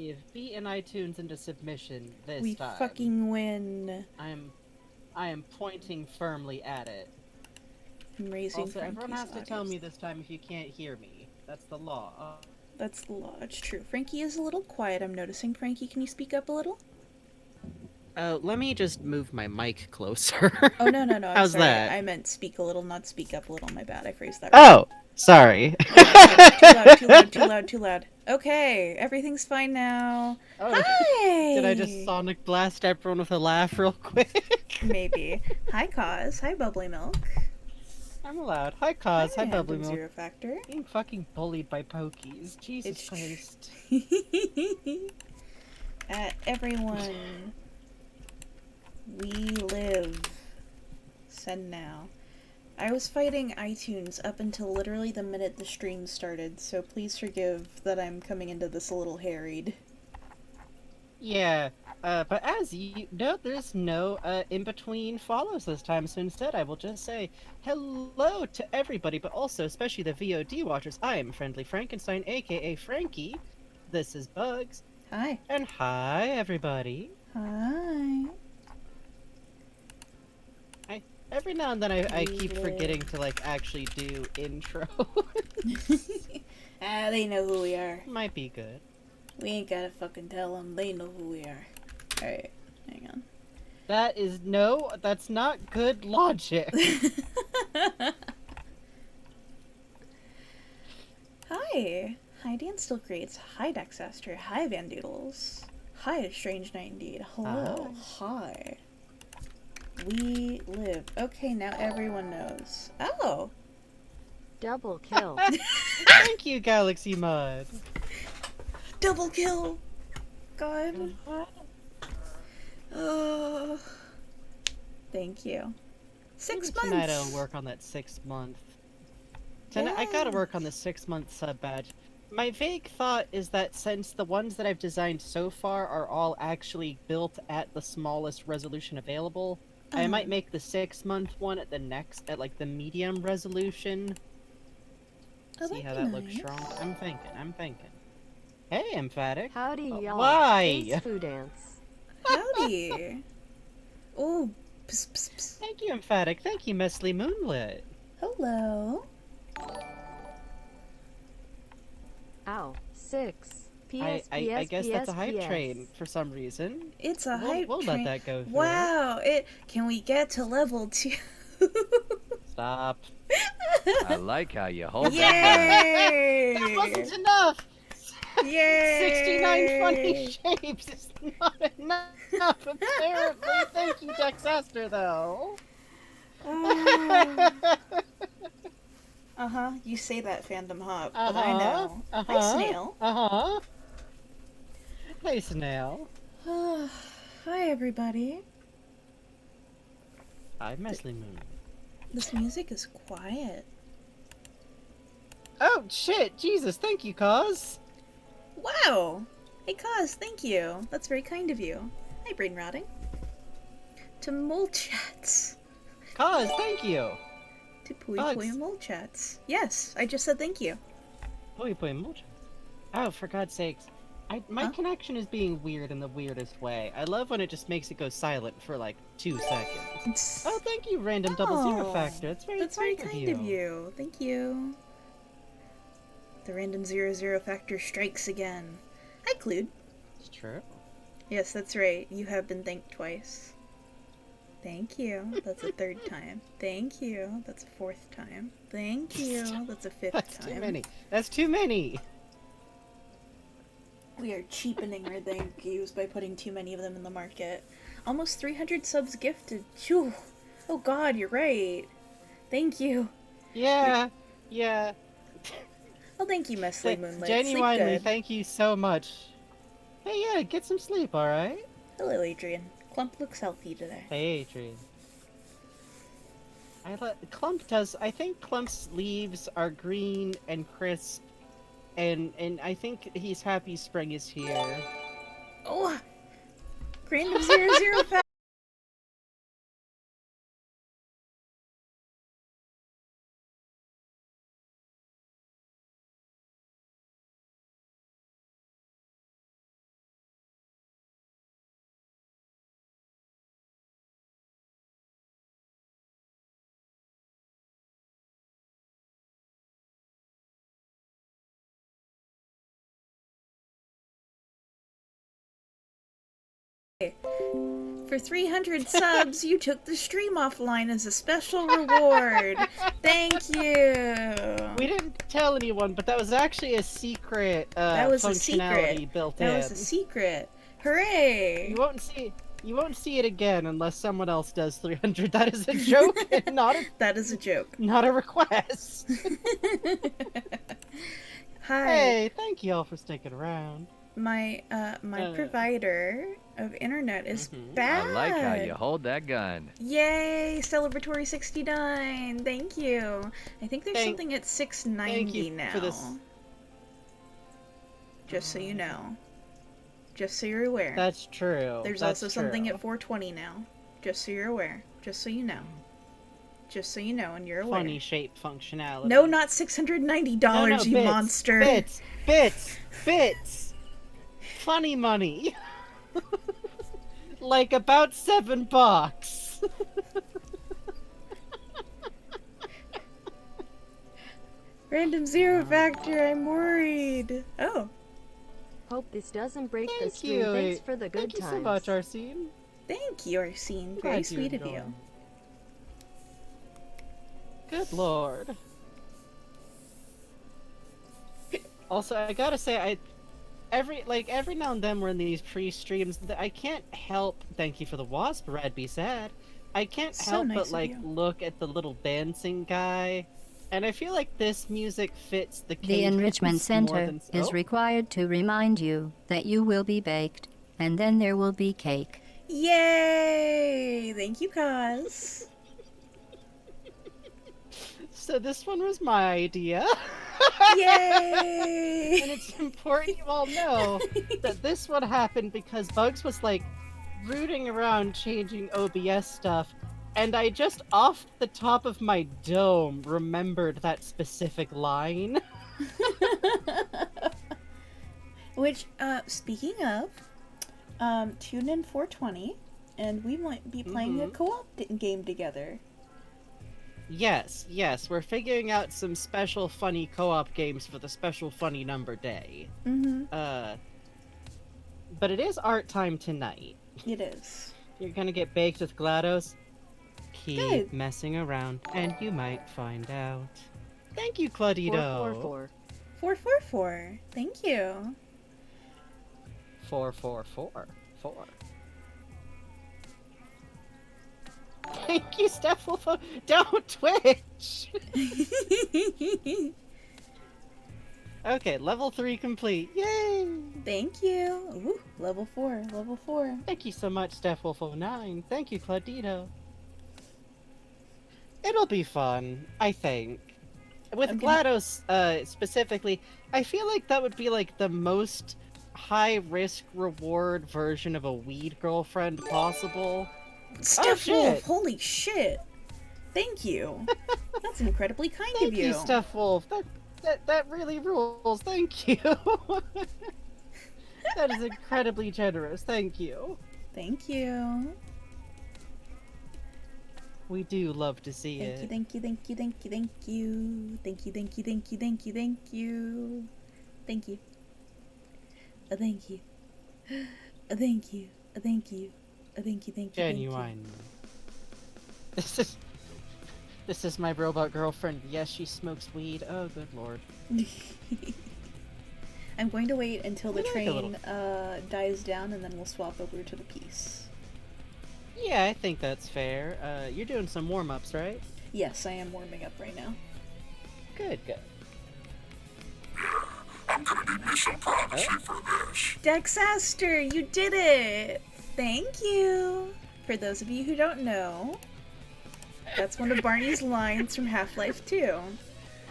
We've beaten iTunes into submission this We time. fucking win. I am pointing firmly at it. I'm raising Also, everyone Frankie's has to audio. tell me this time if you can't hear me. That's the law. That's the law. It's true. Frankie is a little quiet, I'm noticing. Frankie, can you speak up a little? Let me just move my mic closer. Oh, no, no, no. I'm How's sorry. that? I meant speak a little, not speak up a little. My bad. I phrased that wrong. Oh, sorry. Yeah, no. Too loud, too loud, too loud, too loud. Okay. Everything's fine now. Oh, did I just Hi! sonic blast everyone with a laugh real quick? Maybe. Hi, Cause. Hi, Bubbly Milk. I'm allowed. Hi, Hi, Cause. Hi, Bubbly Random Milk. Zero Factor. Being fucking bullied by Pokies. Jesus It's Christ. true. Everyone, we live. Send now. I was fighting iTunes up until literally the minute the stream started, so please forgive that I'm coming into this a little harried. Yeah, but as you know, there's no in-between follows this time, so instead I will just say hello to everybody, but also especially the VOD watchers. I am Friendly Frankenstein, aka Frankie. This is Bugs, Hi. and hi everybody. Hi. Every now and then I We keep live. forgetting to like actually do intro. They know who we are. Might be good. We ain't gotta fucking tell them. They know who we are. Alright, hang on. That's not good logic. Hi. Hi, Dan Still Creates. Hi, Dexaster. Hi, Van Doodles. Hi, A Strange Night Indeed. Hello. Hi. Hi. We live. Okay, now everyone knows. Oh! Double kill. Thank you, Galaxy Mud. Double kill! God. Oh. Thank you. Maybe 6 tonight I'll months! work on that 6 month. Tonight I gotta work on the Yes! 6 month sub badge. My vague thought is that since the ones that I've designed so far are all actually built at the smallest resolution available, I Uh-huh. might make the 6 month one at like the medium resolution. Oh, See that'd how be that looks strong? nice. I'm thinking. Hey, emphatic. Howdy, y'all. Face Why? foo dance. Howdy! Oh, psst, psst, psst. Thank you, emphatic. Thank you, Messley Moonlit. Hello. Ow. 6. PS, I PS, guess that's a PS, hype train PS. for some reason. It's a We'll hype we'll let train. that go through. Wow, it can we get to level 2? Stop. I like how you hold that down. That Yay! wasn't enough. 69 funny Yay! shapes is not enough, apparently. Thank you, Dexaster, though. Uh-huh, you say that, Fandom Hop, but I Uh-huh. know. Hi, Uh-huh. Snail. Uh-huh. Hey, Snail. Hi, everybody. Hi, Messley Moon. This music is quiet. Oh, shit! Jesus, thank you, Cause. Wow! Hey, Cause, thank you. That's very kind of you. Hi, Brain Rotting. To Mole Chats. Cause, thank you. To Pui Pui Bugs. Mole Chats. Yes, I just said thank you. Pui Pui Mocha. Oh, for God's sakes. My Huh? connection is being weird in the weirdest way. I love when it just makes it go silent for like 2 seconds. Oh, thank you, random double zero Oh, factor. It's very that's very kind of kind of you. you. Thank you. The random 00 factor strikes again. Hi, Clued. It's true. Yes, that's right. You have been thanked twice. Thank you. That's a third time. Thank you. That's a fourth time. Thank you. That's a fifth That's time. too many. That's too many. We are cheapening our thank yous by putting too many of them in the market. Almost 300 subs gifted. Phew. Oh god, you're right. Thank you. Yeah. Yeah. Oh, thank you, Messley Moonlit. Sleep Genuinely, good. thank you so much. Hey, yeah, get some sleep, alright? Hello, Adrian. Clump looks healthy today. Hey, Adrian. Clump does. I think Clump's leaves are green and crisp, and I think he's happy spring is here. Oh! Random 00 For 300 subs, you took the stream offline as a special reward. Thank you. We didn't tell anyone, but that was actually a secret That was a functionality secret. built That in. was a secret. Hooray! You won't see it again unless someone else does 300. That is a joke, and That is a joke. not a request. Hi. Hey, thank you all for sticking around. My provider of internet is Mhm. bad. I like how you hold that gun. Yay! Celebratory 69. Thank you. I think there's something at 690 you now. for this. Just so you know. Just so you're aware. That's true. There's That's also something true. at 420 now. Just so you're aware. Just so you know. Just so you know, and you're aware. Funny shape functionality. No, not $690, No, you bits, monster. Bits. Funny money. Like about $7. Random zero factor, I'm worried. Oh, Hope this doesn't break the Thank stream. you. Thanks for the good Thank you times. so much, Arsene. thank you, Arsene. Very Glad sweet you of you. enjoyed. Good lord. Also, I gotta say, every now and then we're in these pre-streams, I can't help. Thank you for the wasp, Red Be Sad. I can't So help nice but of you. look at the little dancing guy, and I feel like this music fits the. The Enrichment cadence more Center than- is oh. required to remind you that you will be baked, and then there will be cake. Yay! Thank you, Kaz. So this one was my idea. Yay! And it's important you all know that this one happened because Bugs was like rooting around changing OBS stuff, and I just off the top of my dome remembered that specific line. Which, speaking of, tune in 420, and we might be playing a co-op game together. Yes, we're figuring out some special funny co-op games for the special funny number day. Mm-hmm. But it is art time tonight. It is. You're gonna get baked with GLaDOS? Keep Good. messing around, and you might find out. Thank you, Claudito. 444. 444. Thank you. 444. Thank you, Steph. Don't twitch. Okay, level 3 complete. Yay! Thank you. Ooh, level 4. Level 4. Thank you so much, Steph Wolf 09. Thank you, Claudito. It'll be fun, I think. With Okay. GLaDOS, specifically, I feel like that would be like the most high-risk reward version of a weed girlfriend possible. Steph shit. Wolf, holy shit. Thank you. That's incredibly kind Thank of you, you. Steph Wolf. That really rules. Thank you. That is incredibly generous. Thank you. Thank you. We do love to see Thank you, it. thank you, thank you, thank you, thank you. Thank you, thank you, thank you, thank you, thank you. Thank you. Thank you. Thank you. Thank you. Thank you, thank you. Genuine. This is my robot girlfriend. Yes, she smokes weed. Oh, good lord. I'm going to wait until the I like a train dies down and then we'll swap over to the piece. Yeah, I think that's fair. You're doing some warm-ups, right? Yes, I am warming up right now. Good. Dexaster, you did it! Thank you! For those of you who don't know, that's one of Barney's lines from Half-Life 2.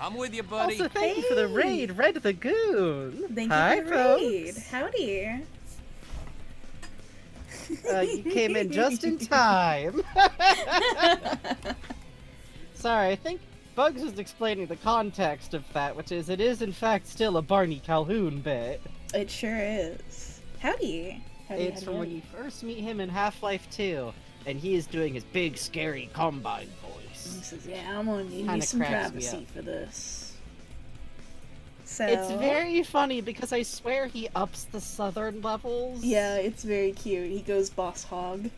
I'm with you, buddy. Also, thank you for the Hey. raid, Red the Goon. Thank Hi, you for the raid. folks. Howdy. You came in just in time. Sorry, I think Bugs was explaining the context of that, which is it is in fact still a Barney Calhoun bit. It sure is. Howdy. Howdy, It's howdy, from when howdy. you first meet him in Half-Life 2, and he is doing his big, scary Combine He voice. says, yeah, I'm gonna need me Kinda some cracks me privacy up. for this. So It's very funny because I swear he ups the southern levels. yeah, it's very cute. He goes boss hog.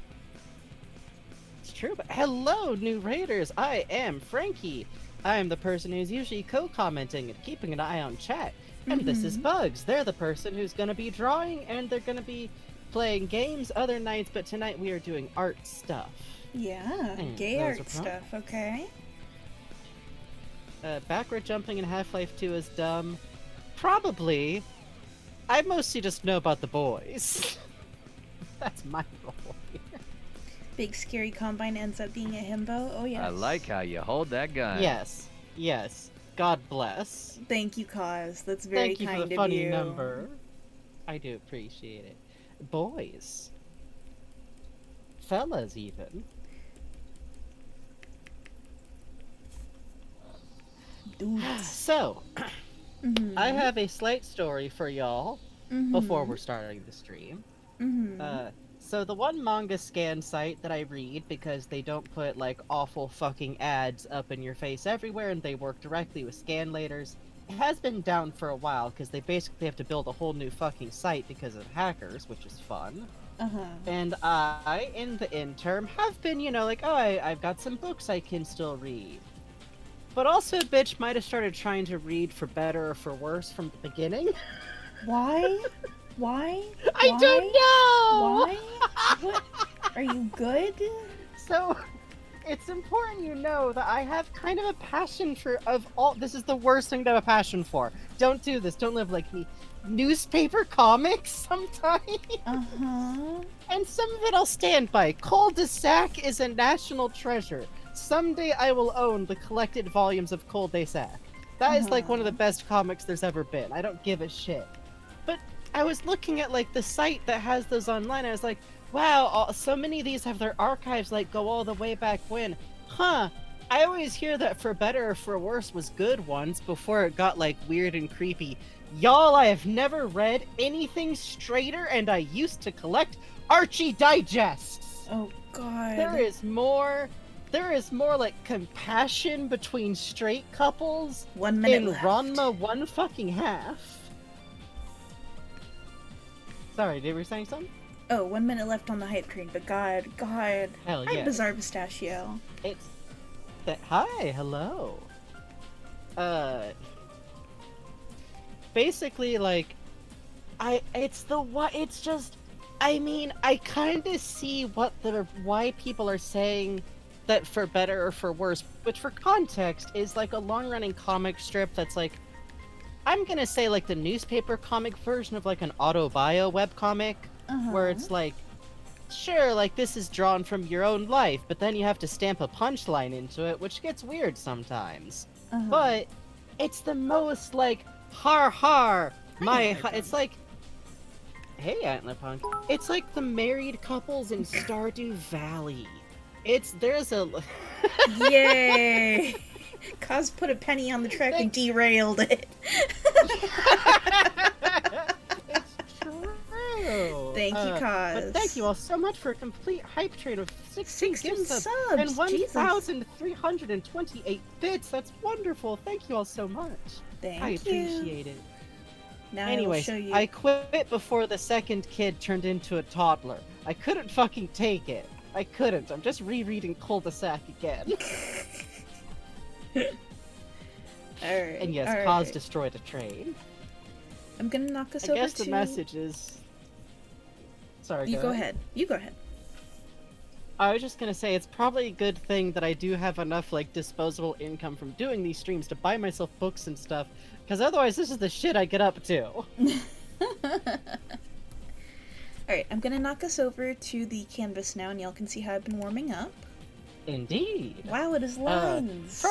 It's true, but hello, new raiders! I am Frankie. I am the person who's usually co-commenting and keeping an eye on chat. And this is Bugs. They're the person who's gonna be drawing, and they're gonna be playing games other nights, but tonight we are doing art stuff. Yeah, And gay those art are stuff. Okay. Backward jumping in Half-Life 2 is dumb. Probably. I mostly just know about the boys. That's my role here. Big scary combine ends up being a himbo. Oh yes. I like how you hold that gun. Yes, yes. God bless. Thank you, Cause. That's very Thank you kind for the of funny you. number. I do appreciate it. Boys. Fellas, even. Dudes. So, Mm-hmm. I have a slight story for y'all before we're starting the stream. Mm-hmm. So the one manga scan site that I read, because they don't put like awful fucking ads up in your face everywhere and they work directly with scanlators, it has been down for a while because they basically have to build a whole new fucking site because of hackers, which is fun. Uh-huh. And I, in the interim, have been, like, oh, I've got some books I can still read. But also, bitch might have started trying to read for better or for worse from the beginning. Why? Why? I don't know! Why? What? Are you good? So, it's important you know that I have kind of a passion for, this is the worst thing to have a passion for. Don't do this, don't live like me. Newspaper comics sometimes. Uh-huh. And some of it I'll stand by. Cul-de-sac is a national treasure. Someday I will own the collected volumes of Cul-de-sac. That is like one of the best comics there's ever been. I don't give a shit. But I was looking at like the site that has those online. I was like, wow, so many of these have their archives like go all the way back when. Huh. I always hear that For Better or For Worse was good ones before it got like weird and creepy. Y'all, I have never read anything straighter, and I used to collect Archie digests. Oh god. There is more like compassion between straight couples 1 minute in left. Ranma 1.5. Sorry, did we saying something? Oh, 1 minute left on the hype train, but god. Hell Hi, yeah. Bizarre Pistachio. It's that. Hi, hello. Basically, like, I kind of see why people are saying that For Better or For Worse, which for context is like a long-running comic strip that's like, I'm gonna say like the newspaper comic version of like an autobio webcomic, where it's like, sure, like this is drawn from your own life, but then you have to stamp a punchline into it, which gets weird sometimes. But it's the most like, har har, it's like, hey Antlerpunk, it's like the married couples in Stardew Valley. There's a... Yay! Cos put a penny on the track and derailed it. It's true. Thank you, Cos. But thank you all so much for a complete hype train of 16 gift subs and Jesus. 1,328 bits. That's wonderful. Thank you all so much. Thank I you. appreciate it. Now Anyways, I will show you. I quit before the second kid turned into a toddler. I couldn't fucking take it. I couldn't. I'm just rereading Cul-de-sac again. Alright. And yes, alright. Cause destroyed a train. I'm gonna knock us I over guess to... the message is... Sorry, You go ahead. You go ahead. I was just gonna say, it's probably a good thing that I do have enough, like, disposable income from doing these streams to buy myself books and stuff, because otherwise this is the shit I get up to. Alright, I'm gonna knock us over to the canvas now, and y'all can see how I've been warming up. Indeed. Wow, it is lines!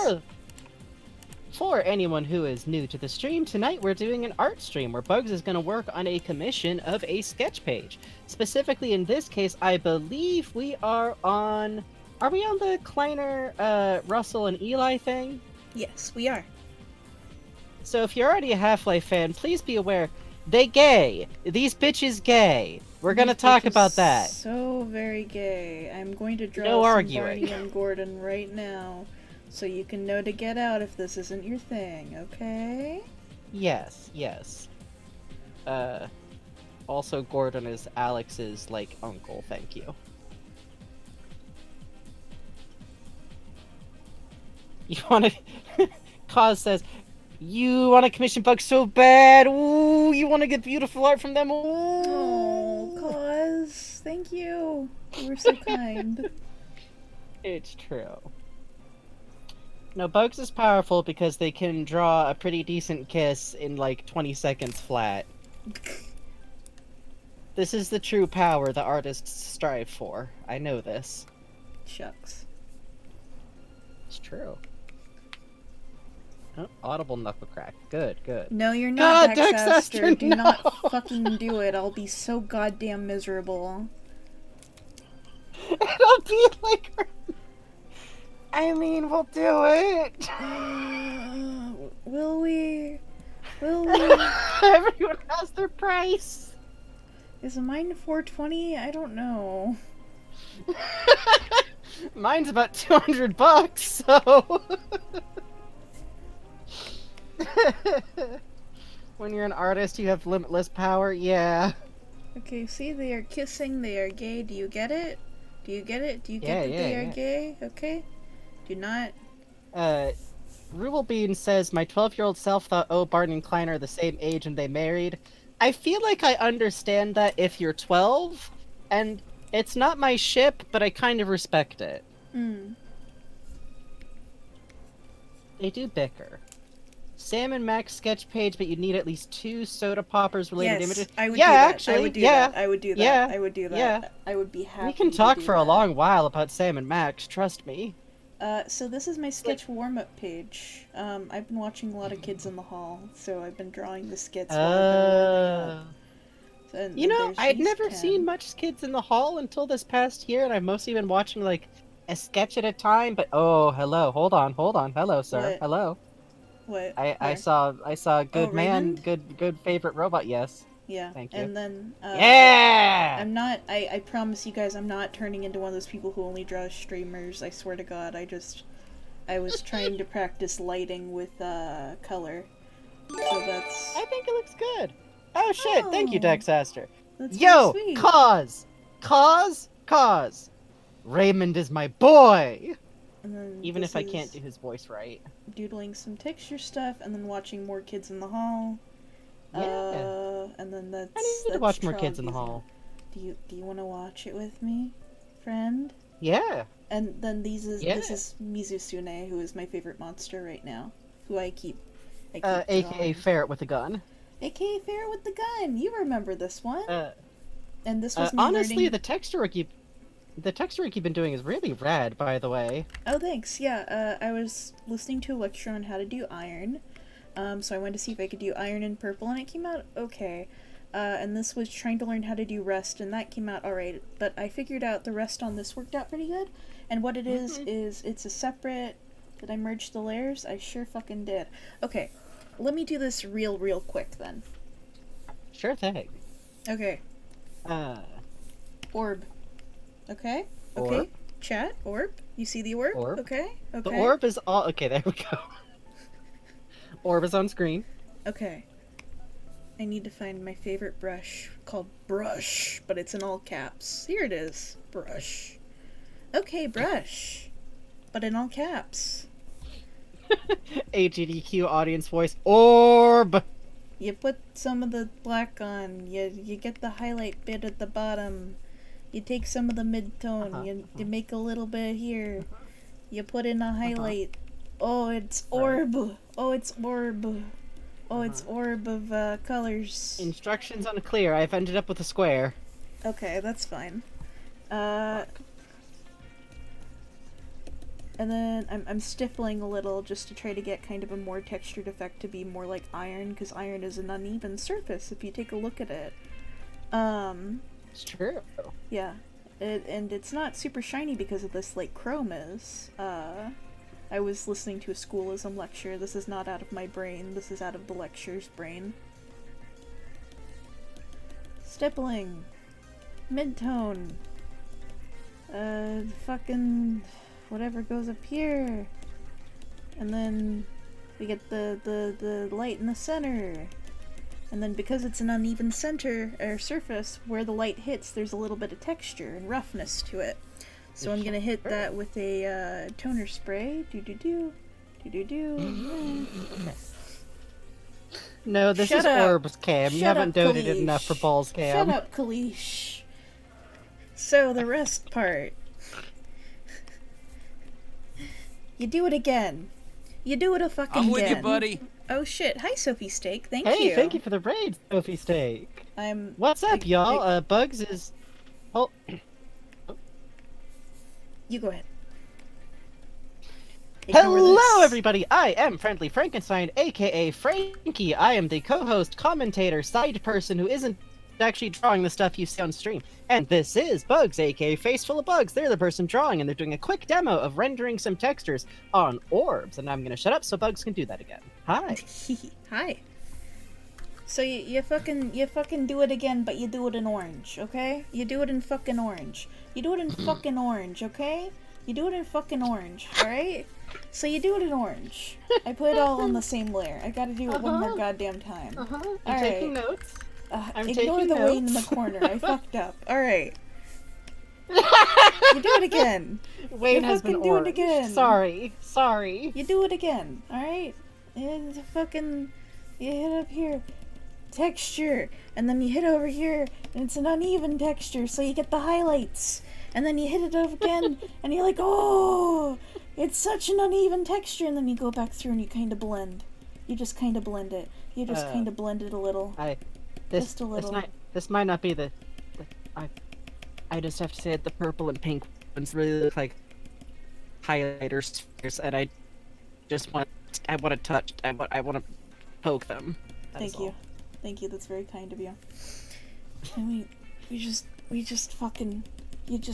For anyone who is new to the stream, tonight we're doing an art stream where Bugs is going to work on a commission of a sketch page. Specifically, in this case, I believe we are on... Are we on the Kleiner, Russell, and Eli thing? Yes, we are. So if you're already a Half-Life fan, please be aware, they gay. These bitches gay. We're going to talk about that. So very gay. I'm going to draw No some arguing. Barney and Gordon right now, so you can know to get out if this isn't your thing, okay? Yes, yes. Also Gordon is Alex's, like, uncle, thank you. You wanna... Kaz says, you wanna commission bugs so bad! Ooh, you wanna get beautiful art from them! Ooh! Oh, cause thank you. You were so kind. It's true. No, bugs is powerful because they can draw a pretty decent kiss in, like, 20 seconds flat. This is the true power the artists strive for. I know this. Shucks. It's true. Oh, audible knuckle crack. Good, good. No, you're not, God, Dexaster. Dexaster, Do no! not fucking do it. I'll be so goddamn miserable. It'll be like... I mean, we'll do it! Will we? Will we? Everyone has their price! Is mine 420? I don't know. Mine's about $200, so... When you're an artist, you have limitless power, yeah. Okay, see, they are kissing, they are gay. Do you get it? Do you get it? Do you Yeah, get that they yeah, are yeah. gay? Okay. Do not. Rubalbean says, my 12-year-old self thought, oh, Barton and Klein are the same age and they married. I feel like I understand that if you're 12, and it's not my ship, but I kind of respect it. Hmm. They do bicker. Sam and Max sketch page, but you need at least 2 soda poppers related Yes, images. I would yeah, do that. actually, I would do yeah. that. I would do that. Yeah, I would do that. yeah. I would be happy. We can to talk do for a that. long while about Sam and Max, trust me. So this is my sketch warm-up page. I've been watching a lot of Kids in the Hall, so I've been drawing the skits while I've been warming up. And, You know, there's I'd these never 10. seen much Kids in the Hall until this past year, and I've mostly been watching, like, a sketch at a time, but oh, hello, hold on, hello, sir, What? hello. What? I Where? saw good man, Raymond? good favorite robot, yes. Yeah. Thank you. And then, Yeah! I'm not, I promise you guys, I'm not turning into one of those people who only draws streamers, I swear to God, I was trying to practice lighting with, color. So that's... I think it looks good. Oh shit, thank you, Oh. Dexaster. That's Yo, very sweet. Cause! Raymond is my boy! And then Even this if I can't is do his voice right. doodling some texture stuff, and then watching more Kids in the Hall. Yeah. And then that's... I need to that's watch more Kids in the Troggy's. Hall. Do you want to watch it with me, friend? Yeah. And then this Yeah. is Mizusune, who is my favorite monster right now, who I keep AKA drawing. Ferret with a gun. AKA Ferret with the gun. You remember this one? And this was me honestly, learning... the texture work you've been doing is really rad, by the way. Oh, thanks. Yeah, I was listening to a lecture on how to do iron. So I wanted to see if I could do iron in purple, and it came out okay. And this was trying to learn how to do rust, and that came out alright. But I figured out the rust on this worked out pretty good. And what it is it's a separate... Did I merge the layers? I sure fucking did. Okay, let me do this real quick then. Sure thing. Okay, orb. Okay? Okay. Orb. Chat, orb. You see the orb? Orb. Okay, okay. The orb is all... Okay, there we go. Orb is on screen. Okay. I need to find my favorite brush called Brush, but it's in all caps. Here it is. Brush. Okay, brush. But in all caps. AGDQ audience voice. Orb! You put some of the black on. You get the highlight bit at the bottom. You take some of the mid-tone. You make a little bit here. You put in a highlight. Oh, it's orb. Oh, it's orb. Oh, it's orb of colors. Instructions unclear. I've ended up with a square. Okay, that's fine. And then I'm stippling a little just to try to get kind of a more textured effect to be more like iron, because iron is an uneven surface if you take a look at it. It's true. Yeah. And it's not super shiny because of this like chrome is. I was listening to a schoolism lecture. This is not out of my brain. This is out of the lecture's brain. Stippling. Midtone. Fucking whatever goes up here. And then We get the light in the center. And then because it's an uneven center or surface, where the light hits, there's a little bit of texture and roughness to it. So I'm gonna hit that with a toner spray. Do-do-do. Do-do-do. No, this Shut is up. Orbs Cam. You Shut haven't up, donated Kalish. enough for Balls Cam. Shut up, Kalish. So, the rest part. You do it again. You do it a fucking I'm with again. you, buddy. Oh shit. Hi, Sophie Steak. Thank Hey, you. thank you for the raid, Sophie Steak. I'm... What's up, y'all? Bugs is... Oh, You go ahead. Ignore hello, this. everybody! I am Friendly Frankenstein, aka Frankie. I am the co-host, commentator, side person who isn't actually drawing the stuff you see on stream. And this is Bugs, aka Face Full of Bugs. They're the person drawing, and they're doing a quick demo of rendering some textures on orbs. And I'm gonna shut up so Bugs can do that again. Hi. Hi. So you fucking do it again, but you do it in orange, okay? You do it in fucking orange. You do it in fucking orange, okay? You do it in fucking orange, alright? So you do it in orange. I put it all on the same layer. I gotta do it one more goddamn time. I'm taking notes. I'm Ignore taking the notes. Wayne in the corner. I fucked up. Alright. You do it again. Wayne You has been fucking do it orange. again. Sorry. You do it again, alright? And you hit up here. Texture. And then you hit over here, and it's an uneven texture, so you get the highlights. And then you hit it up again, and you're like, oh, it's such an uneven texture. And then you go back through and you kind of blend. You just kind of blend it. You just kind of blend it a little. Just a little. This might not be I just have to say that the purple and pink ones really look like highlighter spheres, and I want to touch. I want to poke them. Thank you. Thank you. That's very kind of you. And you just fucking hit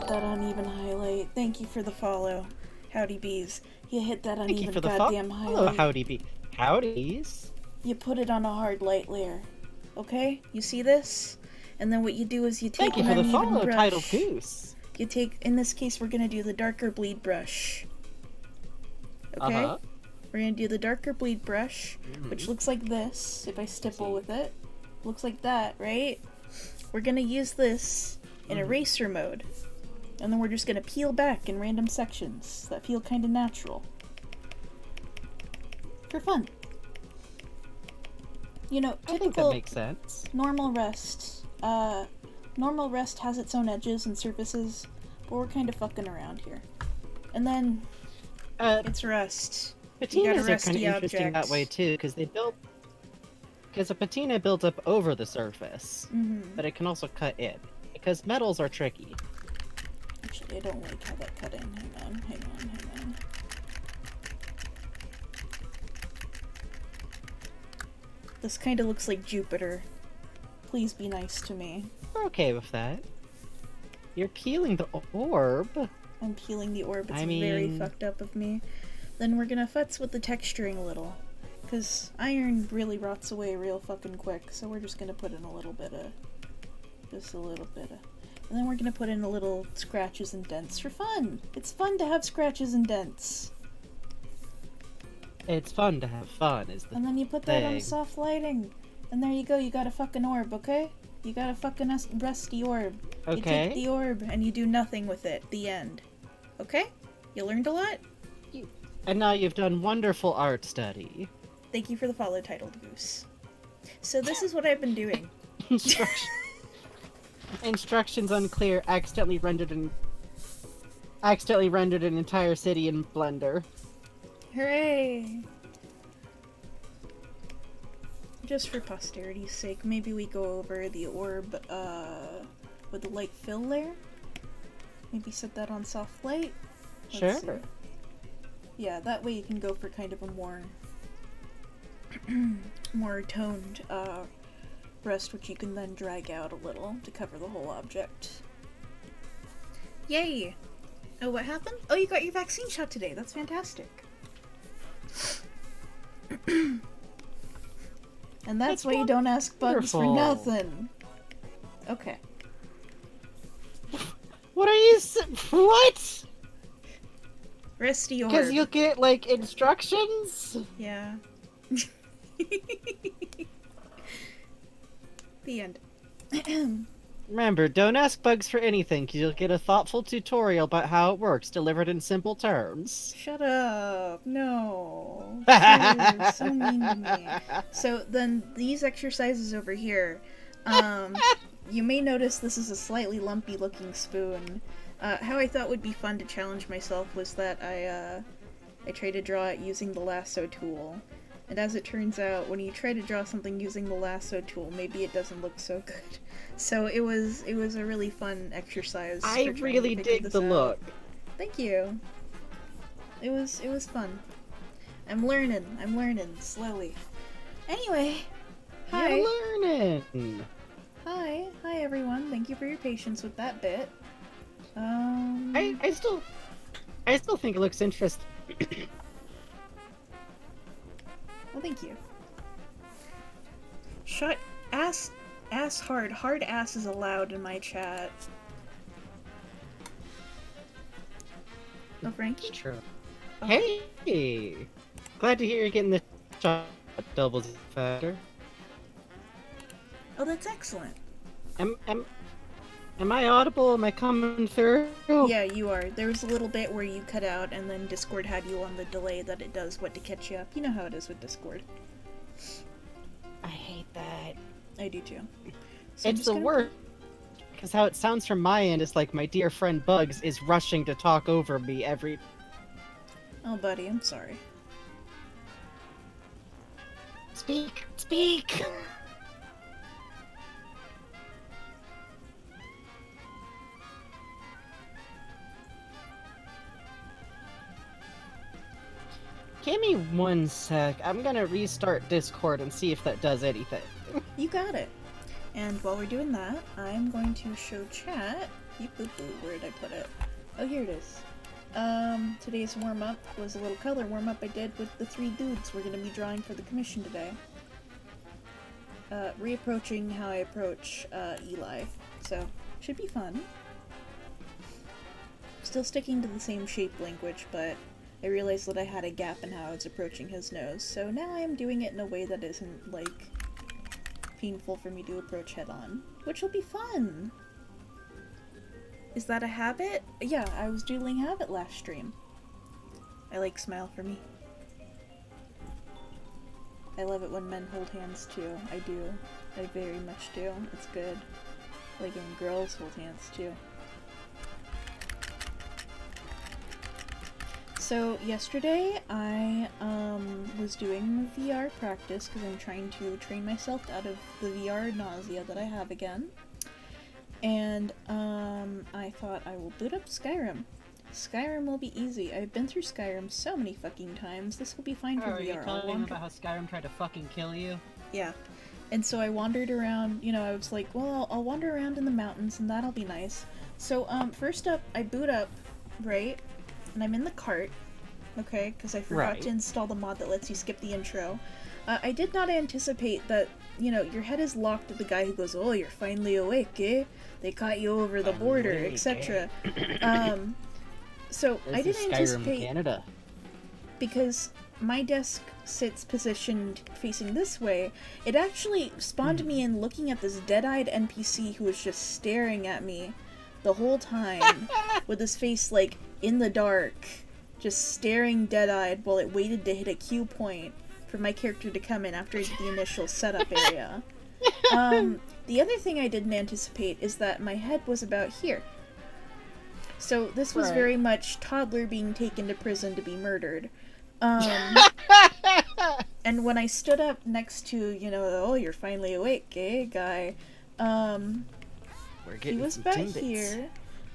that uneven highlight. Thank you for the follow. Howdy bees. You hit that Thank you uneven for the goddamn follow, highlight. howdy bee. Howdies. You put it on a hard light layer. Okay? You see this? And then what you do is you take Thank you an for the uneven follow, brush. Title Goose. You take, in this case, we're gonna do the darker bleed brush. Okay? Uh-huh. We're gonna do the darker bleed brush, which looks like this, if I stipple with it. Looks like that, right? We're gonna use this in eraser mode. And then we're just gonna peel back in random sections that feel kinda natural. For fun. You know, I think that typical makes sense. normal rest. Normal rest has its own edges and surfaces, but we're kinda fucking around here. And then, it's rust. You got a Patinas are kind rusty of interesting object. that way too, because a patina builds up over the surface, but it can also cut in. Because metals are tricky. Actually, I don't like how that cut in. Hang on. This kinda looks like Jupiter. Please be nice to me. We're okay with that. You're peeling the orb. I'm peeling the orb. It's I very mean- fucked up of me. Then we're gonna futz with the texturing a little. Because iron really rots away real fucking quick, so we're just gonna put in a little bit of... Just a little bit of... And then we're gonna put in a little scratches and dents for fun! It's fun to have scratches and dents! It's fun to have fun, is the And then you put that on thing. soft lighting. And there you go, you got a fucking orb, okay? You got a fucking rusty orb. You Okay. take the orb and you do nothing with it. The end. Okay? You learned a lot? And now you've done wonderful art study. Thank you for the follow, Titled Goose. So this is what I've been doing. Instructions unclear. Accidentally rendered an entire city in Blender. Hooray! Just for posterity's sake, maybe we go over the orb with the light fill layer. Maybe set that on soft light. Let's Sure. see. Yeah, that way you can go for kind of a more more toned rest, which you can then drag out a little to cover the whole object. Yay! Oh, what happened? Oh, you got your vaccine shot today. That's fantastic. And that's why you don't ask bugs for wonderful. nothing. Okay. What are you What? Resty orb. Because you'll get, like, instructions? Yeah. The end. Remember, don't ask bugs for anything, because you'll get a thoughtful tutorial about how it works, delivered in simple terms. Shut up. No. You're so mean to me. So then these exercises over here, you may notice this is a slightly lumpy looking spoon. How I thought would be fun to challenge myself was that I tried to draw it using the lasso tool. And as it turns out, when you try to draw something using the lasso tool, maybe it doesn't look so good. So it was a really fun exercise. I for trying really to figure dig this the out. look. Thank you. It was fun. I'm learning slowly. Anyway, hi. You're learning. Hi everyone. Thank you for your patience with that bit. I still think it looks interesting. Well, thank you. Shut ass hard. Hard ass is allowed in my chat. Oh, Frankie? True. Oh. Hey! Glad to hear you're getting the shot doubles factor. Oh, that's excellent. Am I audible? Am I coming through? Yeah, you are. There was a little bit where you cut out, and then Discord had you on the delay that it does what to catch you up. You know how it is with Discord. I hate that. I do too. So I'm It's just the gonna- worst. Because how it sounds from my end is like my dear friend Bugs is rushing to talk over me every... Oh, buddy, I'm sorry. Speak! Speak! Give me 1 sec. I'm gonna restart Discord and see if that does anything. You got it. And while we're doing that, I'm going to show chat. Yeep, boop, boop. Where did I put it? Oh, here it is. Today's warm-up was a little color warm-up I did with the 3 dudes we're going to be drawing for the commission today. Reapproaching how I approach Eli. So, should be fun. Still sticking to the same shape language, but I realized that I had a gap in how I was approaching his nose, so now I am doing it in a way that isn't, like, painful for me to approach head-on, which will be fun! Is that a habit? Yeah, I was doodling habit last stream. I like smile for me. I love it when men hold hands too. I do. I very much do. It's good. Like when girls hold hands too. So yesterday I was doing VR practice because I'm trying to train myself out of the VR nausea that I have again. And I thought I will boot up Skyrim. Skyrim will be easy. I've been through Skyrim so many fucking times. This will be fine for Are you VR. telling me about how Skyrim tried to fucking kill you? Yeah. And so I wandered around, you know, I was like, well, I'll wander around in the mountains and that'll be nice. So, first up, I boot up, right? And I'm in the cart, okay? Because I forgot Right. to install the mod that lets you skip the intro. I did not anticipate that, you know, your head is locked to the guy who goes, oh, you're finally awake, eh? They caught you over the border, Awake, etc. So I This is didn't Skyrim anticipate Canada. because my desk sits positioned facing this way, it actually spawned me in looking at this dead-eyed NPC who was just staring at me the whole time with his face like in the dark, just staring dead-eyed while it waited to hit a cue point for my character to come in after I did the initial setup area. The other thing I didn't anticipate is that my head was about here. So this was Right. very much toddler being taken to prison to be murdered. And when I stood up next to, you know, oh, you're finally awake, eh, guy, We're he getting was some back timbits. here,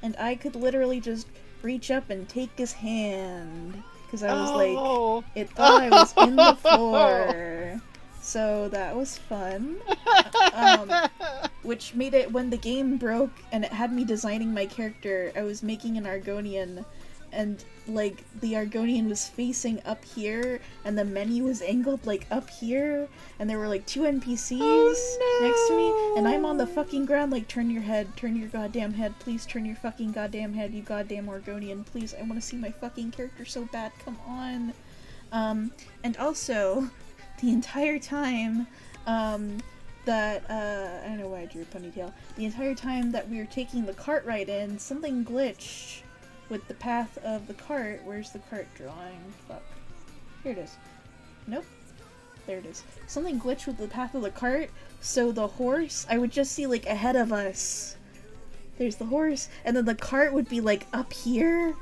and I could literally just reach up and take his hand, because I was like, Oh. it thought I was in the floor. So that was fun. Which made it, when the game broke and it had me designing my character, I was making an Argonian, and like the Argonian was facing up here, and the menu was angled like up here, and there were like 2 NPCs next to me, and I'm on the fucking ground like, turn your head, turn your goddamn head, please turn your fucking goddamn head, you goddamn Argonian, please, I want to see my fucking character so bad, come on. And also, the entire time, that, I don't know why I drew a ponytail, the entire time that we were taking the cart ride in, something glitched with the path of the cart. Where's the cart drawing? Fuck. Here it is. Nope. There it is. Something glitched with the path of the cart, so the horse, I would just see like ahead of us. There's the horse, and then the cart would be like up here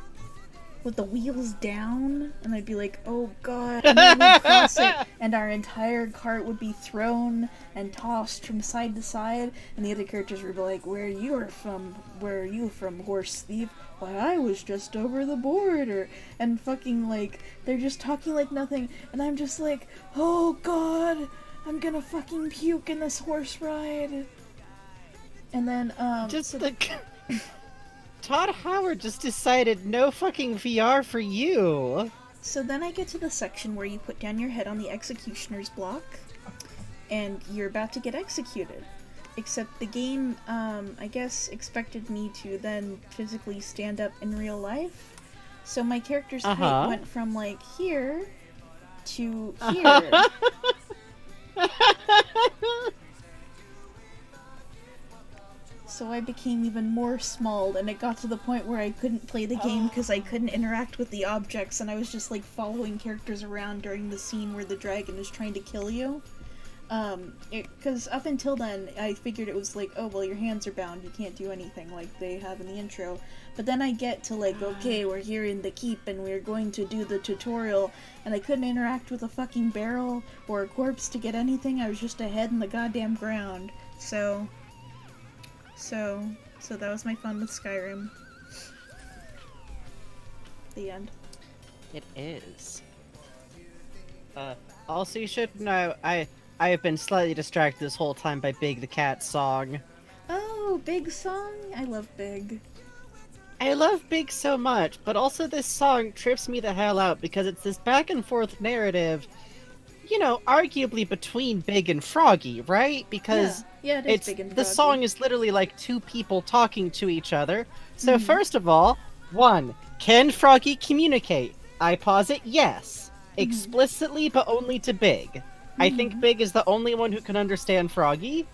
with the wheels down, and I'd be like, oh god, and then we'd cross it, and our entire cart would be thrown and tossed from side to side, and the other characters would be like, where are you from, horse thief? Why, I was just over the border, and fucking like, they're just talking like nothing, and I'm just like, oh god, I'm gonna fucking puke in this horse ride. And then, Just the... Todd Howard just decided no fucking VR for you. So then I get to the section where you put down your head on the executioner's block, and you're about to get executed. Except the game, I guess, expected me to then physically stand up in real life. So my character's height went from, like, here to here. So I became even more small, and it got to the point where I couldn't play the game because I couldn't interact with the objects, and I was just like following characters around during the scene where the dragon is trying to kill you. Because up until then, I figured it was like, oh, well, your hands are bound, you can't do anything like they have in the intro. But then I get to like, okay, we're here in the keep, and we're going to do the tutorial, and I couldn't interact with a fucking barrel or a corpse to get anything, I was just a head in the goddamn ground. So that was my fun with Skyrim. The end. It is. Also, you should know, I have been slightly distracted this whole time by Big the Cat song. Oh, Big song? I love Big. I love Big so much, but also this song trips me the hell out because it's this back and forth narrative, you know, arguably between Big and Froggy, right? Because yeah, it is Big and the Froggy. song is literally like two people talking to each other. So first of all, 1, can Froggy communicate? I posit yes. Explicitly, but only to Big. I think Big is the only one who can understand Froggy.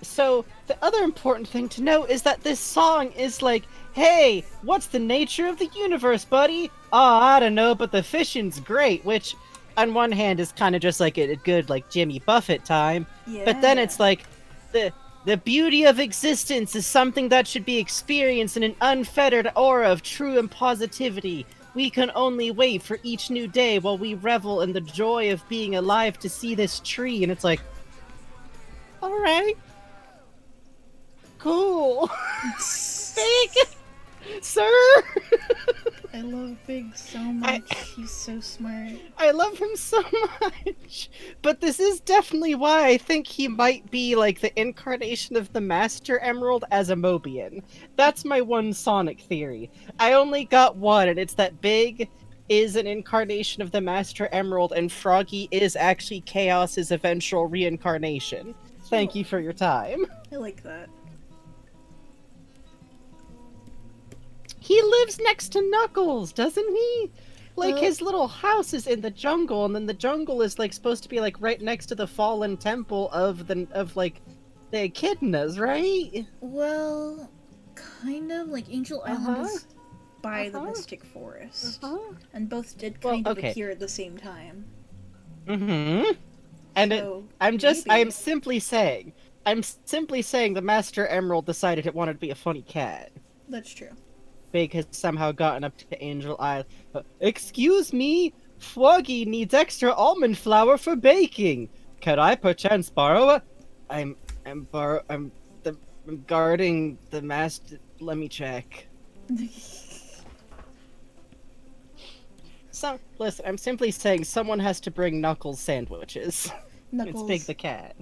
So, the other important thing to note is that this song is like, hey, what's the nature of the universe, buddy? Oh, I don't know, but the fishing's great, which, on one hand, is kind of just like a good, like, Jimmy Buffett time. Yeah. But then it's like, the beauty of existence is something that should be experienced in an unfettered aura of true and positivity. We can only wait for each new day while we revel in the joy of being alive to see this tree. And it's like, alright. Cool. Big! Sir! I love Big so much. He's so smart. I love him so much. But this is definitely why I think he might be like the incarnation of the Master Emerald as a Mobian. That's my one Sonic theory. I only got one, and it's that Big is an incarnation of the Master Emerald, and Froggy is actually Chaos's eventual reincarnation. Thank you for your time. I like that. He lives next to Knuckles, doesn't he? Like, Well- his little house is in the jungle, and then the jungle is, like, supposed to be, like, right next to the fallen temple of the Echidnas, right? Well, kind of. Like, Angel Island is by the Mystic Forest. And both did kind of okay. appear at the same time. Mm-hmm. And So, I'm maybe. simply saying the Master Emerald decided it wanted to be a funny cat. That's true. Big has somehow gotten up to Angel Island. Excuse me? Froggy needs extra almond flour for baking. Could I perchance borrow it? I'm guarding the master. Let me check. Listen, I'm simply saying someone has to bring Knuckles sandwiches. It's Big the cat.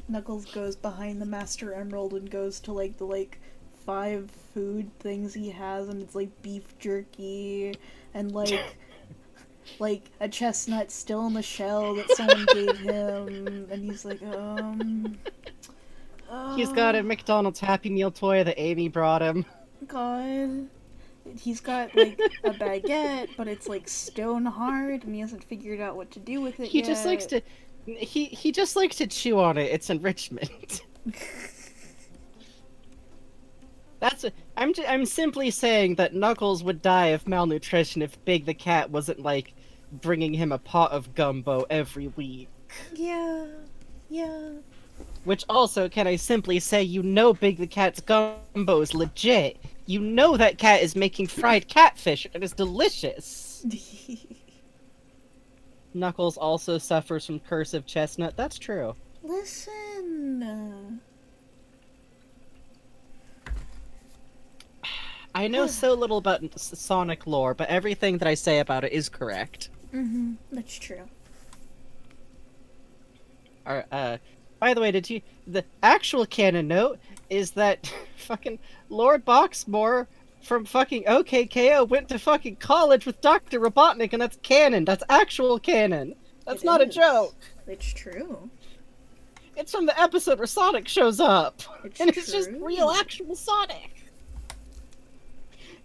Knuckles goes behind the Master Emerald and goes to, like, the, like, 5 food things he has, and it's like beef jerky and like a chestnut still in the shell that someone gave him, and he's like, He's got a McDonald's Happy Meal toy that Amy brought him. God. He's got like a baguette, but it's like stone hard, and he hasn't figured out what to do with it He yet. just likes to he just likes to chew on it. It's enrichment. I'm simply saying that Knuckles would die of malnutrition if Big the Cat wasn't like bringing him a pot of gumbo every week. Yeah. Which also, can I simply say, you know Big the Cat's gumbo is legit. You know that cat is making fried catfish and it is delicious. Knuckles also suffers from cursive chestnut. That's true. Listen. I know so little about Sonic lore, but everything that I say about it is correct. That's true. By the way, the actual canon note is that fucking Lord Boxmore from fucking OKKO went to fucking college with Dr. Robotnik, and that's canon. That's actual canon. That's not a joke. It's true. It's from the episode where Sonic shows up. It's And it's just real actual Sonic.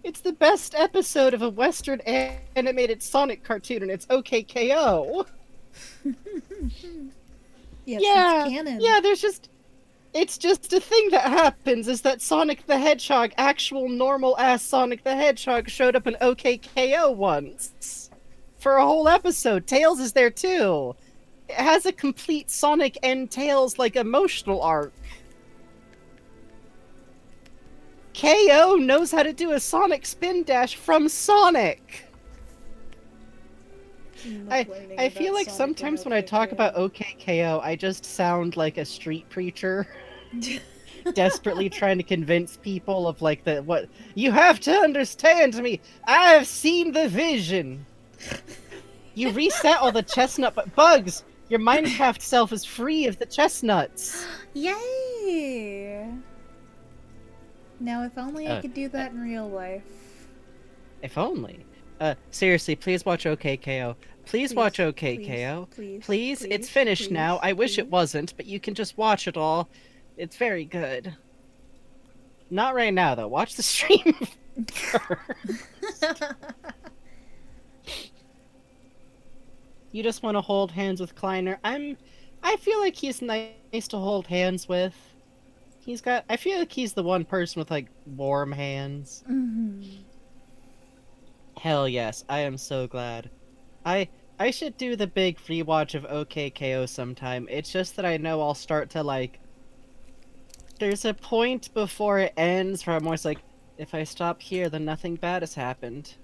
It's the best episode of a Western animated Sonic cartoon, and it's OKKO. Yes, Yeah, it's canon. yeah, it's just a thing that happens, is that Sonic the Hedgehog, actual normal-ass Sonic the Hedgehog, showed up in OKKO once. For a whole episode. Tails is there too. It has a complete Sonic and Tails, like, emotional arc. KO knows how to do a Sonic spin dash from Sonic! I feel like sometimes when I talk about OKKO, I just sound like a street preacher. Desperately trying to convince people of like what you have to understand me. I have seen the vision. You reset all the chestnut, but Bugs, your Minecraft self is free of the chestnuts. Yay! Now, if only I could do that in real life. If only. Seriously, please watch OKKO. Please watch OKKO. Please, it's finished now. I wish it wasn't, but you can just watch it all. It's very good. Not right now, though. Watch the stream first. You just want to hold hands with Kleiner. I feel like he's nice to hold hands with. I feel like he's the one person with, like, warm hands. Hell yes, I am so glad. I should do the big rewatch of OKKO sometime. It's just that I know I'll start to, like... There's a point before it ends where I'm always like, if I stop here, then nothing bad has happened.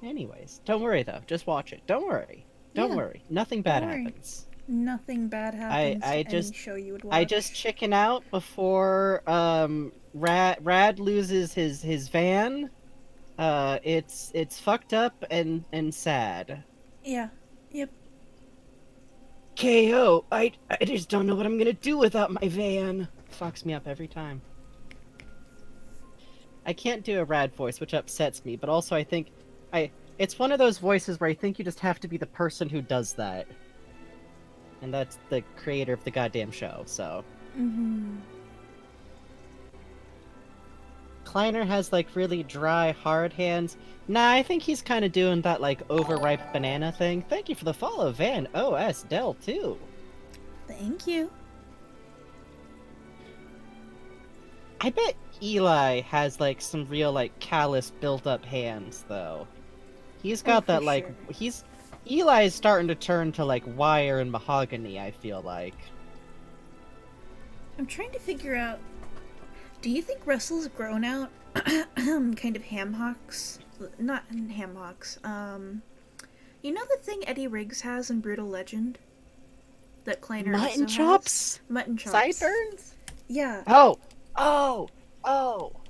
Anyways, don't worry though. Just watch it. Don't worry. Don't worry. Nothing bad happens. Nothing bad happens. Any show you would watch. I just chicken out before Rad loses his van. It's fucked up and sad. Yeah. Yep. KO, I just don't know what I'm gonna do without my van. Fucks me up every time. I can't do a Rad voice, which upsets me, but also I think it's one of those voices where I think you just have to be the person who does that. And that's the creator of the goddamn show, so. Kleiner has, like, really dry, hard hands. Nah, I think he's kind of doing that, like, overripe banana thing. Thank you for the follow, Van OS Dell 2. Thank you. I bet Eli has, like, some real, like, callous, built-up hands, though. He's got that, like, sure. Eli's starting to turn to, like, wire and mahogany, I feel like. I'm trying to figure out... Do you think Russell's grown out kind of ham hocks? Not ham hocks. You know the thing Eddie Riggs has in Brutal Legend? That Kleiner Mutton also chops? has? Mutton chops. Sideburns? Yeah. Oh!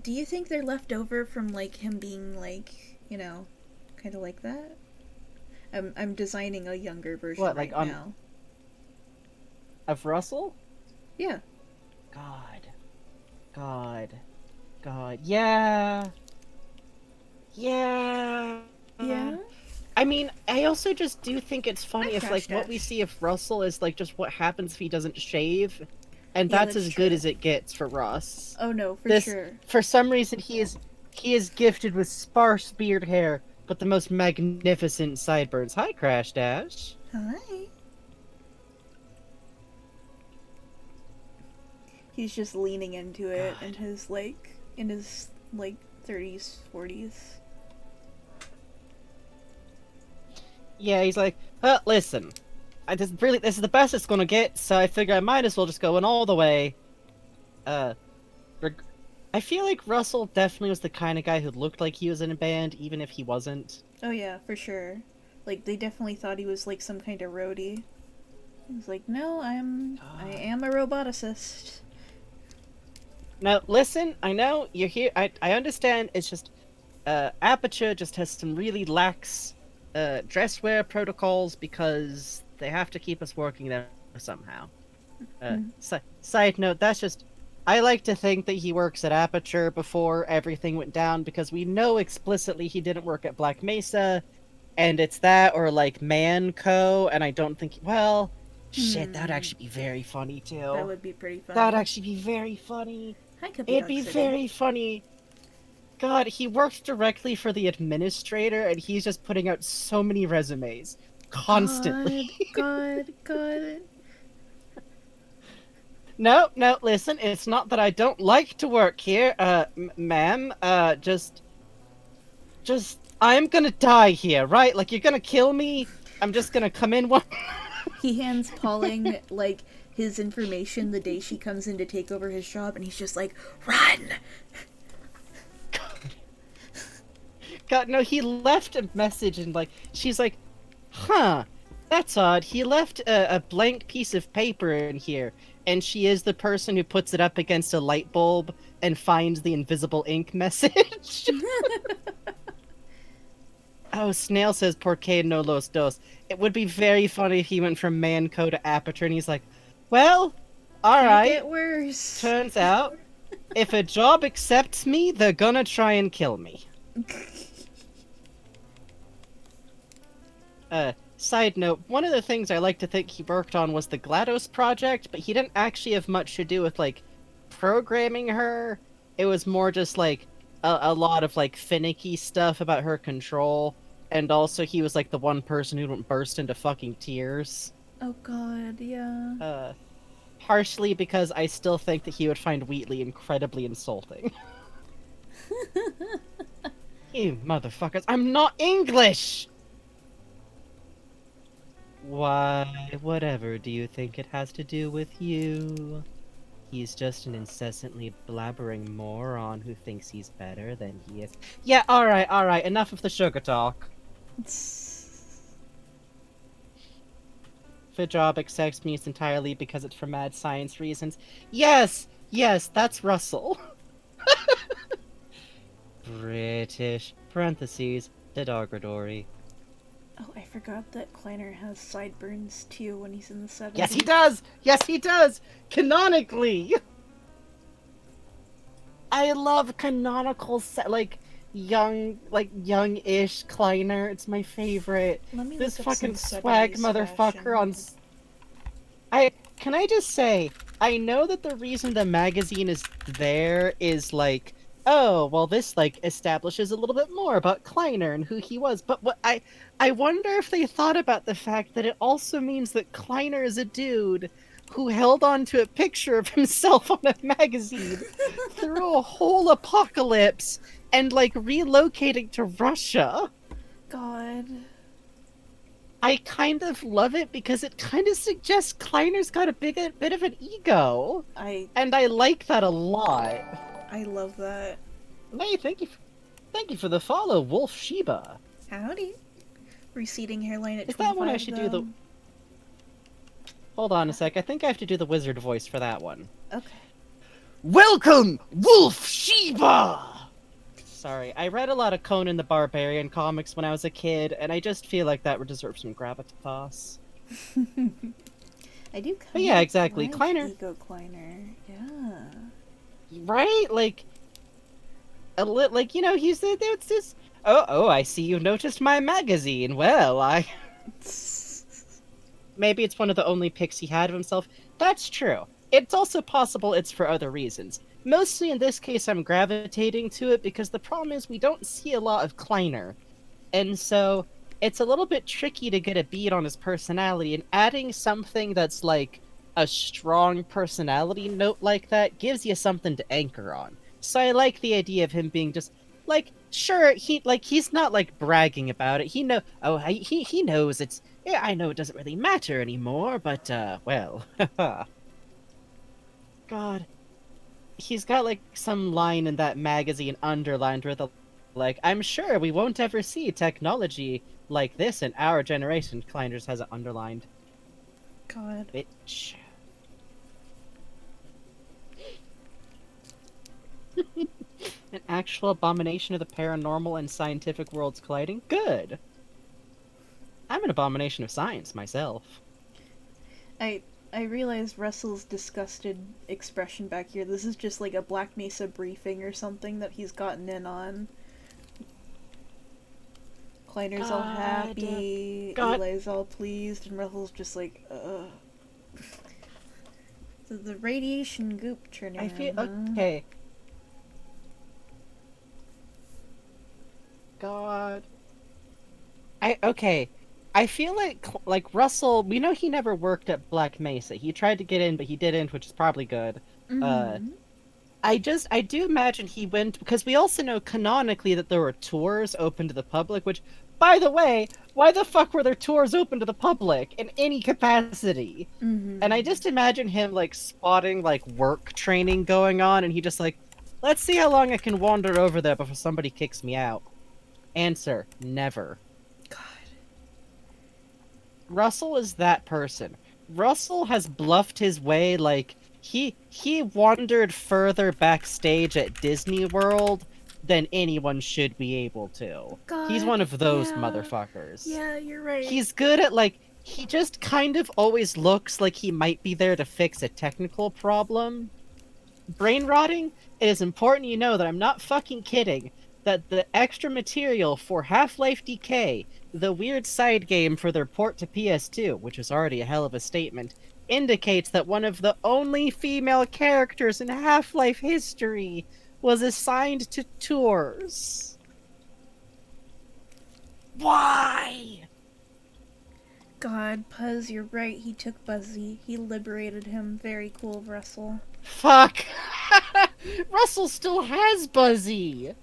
Do you think they're left over from, like, him being, like, you know, kind of like that? I'm designing a younger version now. Of Russell? Yeah. God. God. God. Yeah. Yeah. Yeah? I mean, I also just do think it's funny I if, like, trash what we dash. see of Russell is, like, just what happens if he doesn't shave. And Yeah, that's that's as good true. as it gets for Russ. Oh no, for This, sure. for some reason, he is gifted with sparse beard hair, but the most magnificent sideburns. Hi, Crash Dash. Hi. He's just leaning into it God. in his 30s, 40s. Yeah, he's like, listen, this is the best it's gonna get, so I figure I might as well just go in all the way. Reg- I feel like Russell definitely was the kind of guy who looked like he was in a band, even if he wasn't. Oh yeah, for sure. Like they definitely thought he was like some kind of roadie. He was like, "No, I am a roboticist." Now, listen, I know you're here. I understand. It's just, Aperture just has some really lax, dress wear protocols because they have to keep us working there somehow. Side note, that's just. I like to think that he works at Aperture before everything went down because we know explicitly he didn't work at Black Mesa, and it's that or like Manco, and I don't think. Well, shit, that'd actually be very funny too. That would be pretty funny. That'd actually be very funny. Hi, It'd Capital be City. very funny. God, he works directly for the administrator, and he's just putting out so many resumes constantly. God. No, listen, it's not that I don't like to work here, ma'am. I'm gonna die here, right? Like, you're gonna kill me. I'm just gonna come in one. He hands Pauling like his information the day she comes in to take over his job, and he's just like, "Run!" God, no, he left a message, and like, she's like, huh, that's odd. He left a blank piece of paper in here, and she is the person who puts it up against a light bulb and finds the invisible ink message. Oh, Snail says, "Por qué no los dos?" It would be very funny if he went from Manco to Aperture, and he's like, well, Can't alright. get worse. Turns out, if a job accepts me, they're gonna try and kill me. Side note, one of the things I like to think he worked on was the GLaDOS project, but he didn't actually have much to do with, like, programming her. It was more just, like, a lot of, like, finicky stuff about her control, and also he was, like, the one person who didn't burst into fucking tears. Oh god, yeah. Partially because I still think that he would find Wheatley incredibly insulting. You motherfuckers, I'm not English! Why, whatever do you think it has to do with you? He's just an incessantly blabbering moron who thinks he's better than he is. Yeah, alright, enough of the sugar talk. If a job accepts me, it's entirely because it's for mad science reasons. Yes, that's Russell. British, parentheses, derogatory. Oh, I forgot that Kleiner has sideburns too when he's in the 70s. Yes, he does! Canonically! I love canonical, young-ish Kleiner. It's my favorite. Let me This look up fucking some swag 70s motherfucker fashion. Can I just say, I know that the reason the magazine is there is like, oh, well, this like establishes a little bit more about Kleiner and who he was. But I wonder if they thought about the fact that it also means that Kleiner is a dude who held on to a picture of himself on a magazine through a whole apocalypse and like relocating to Russia. God. I kind of love it because it kind of suggests Kleiner's got a bit of an ego. And I like that a lot. I love that. Hey, thank you for the follow, Wolf Sheba. Howdy. Receding hairline at Is 25, that one I should do though. the... Hold on a sec, I think I have to do the wizard voice for that one. Okay. Welcome, Wolf Sheba! Sorry, I read a lot of Conan the Barbarian comics when I was a kid, and I just feel like that would deserve some gravitas. I do But yeah, exactly, like Kleiner. Ego Kleiner. Yeah. right? Like, like, he said it's this. Oh, I see you noticed my magazine. Well, maybe it's one of the only pics he had of himself. That's true. It's also possible it's for other reasons. Mostly in this case, I'm gravitating to it because the problem is we don't see a lot of Kleiner. And so it's a little bit tricky to get a beat on his personality, and adding something that's like a strong personality note like that gives you something to anchor on. So I like the idea of him being just like, sure, he's not like bragging about it. He know oh he knows it's, yeah, I know it doesn't really matter anymore, but well, God, he's got like some line in that magazine underlined with a like, I'm sure we won't ever see technology like this in our generation. Kleiners has it underlined. God. Bitch. An actual abomination of the paranormal and scientific worlds colliding? Good. I'm an abomination of science myself. I realize Russell's disgusted expression back here. This is just like a Black Mesa briefing or something that he's gotten in on. Kleiner's all happy, Eli's all pleased, and Russell's just like, the radiation goop turning. I feel okay. God. I feel like Russell, we know he never worked at Black Mesa. He tried to get in, but he didn't, which is probably good. I do imagine he went, because we also know canonically that there were tours open to the public, which, by the way, why the fuck were there tours open to the public in any capacity? And I just imagine him, like, spotting, like, work training going on, and he just, like, let's see how long I can wander over there before somebody kicks me out. Answer, never. God. Russell is that person. Russell has bluffed his way, like, he wandered further backstage at Disney World than anyone should be able to. God, he's one of those yeah. motherfuckers. Yeah, you're right. He's good at, like, he just kind of always looks like he might be there to fix a technical problem. Brain rotting? It is important you know that I'm not fucking kidding. That the extra material for Half-Life Decay, the weird side game for their port to PS2, which is already a hell of a statement, indicates that one of the only female characters in Half-Life history was assigned to tours. Why? God, Puzz, you're right. He took Buzzy. He liberated him. Very cool, Russell. Fuck! Russell still has Buzzy!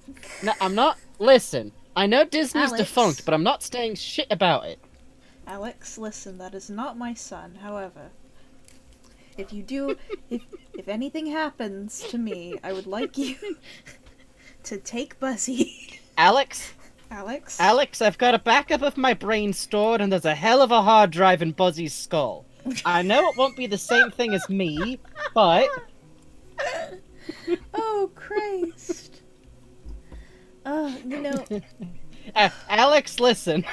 No, I'm not... Listen, I know Disney's Alex. defunct, but I'm not saying shit about it. Alex, listen, that is not my son. However, if you do... if anything happens to me, I would like you to take Buzzy. Alex? Alex, I've got a backup of my brain stored, and there's a hell of a hard drive in Buzzy's skull. I know it won't be the same thing as me, but... Oh, Christ. You know... Alex, listen.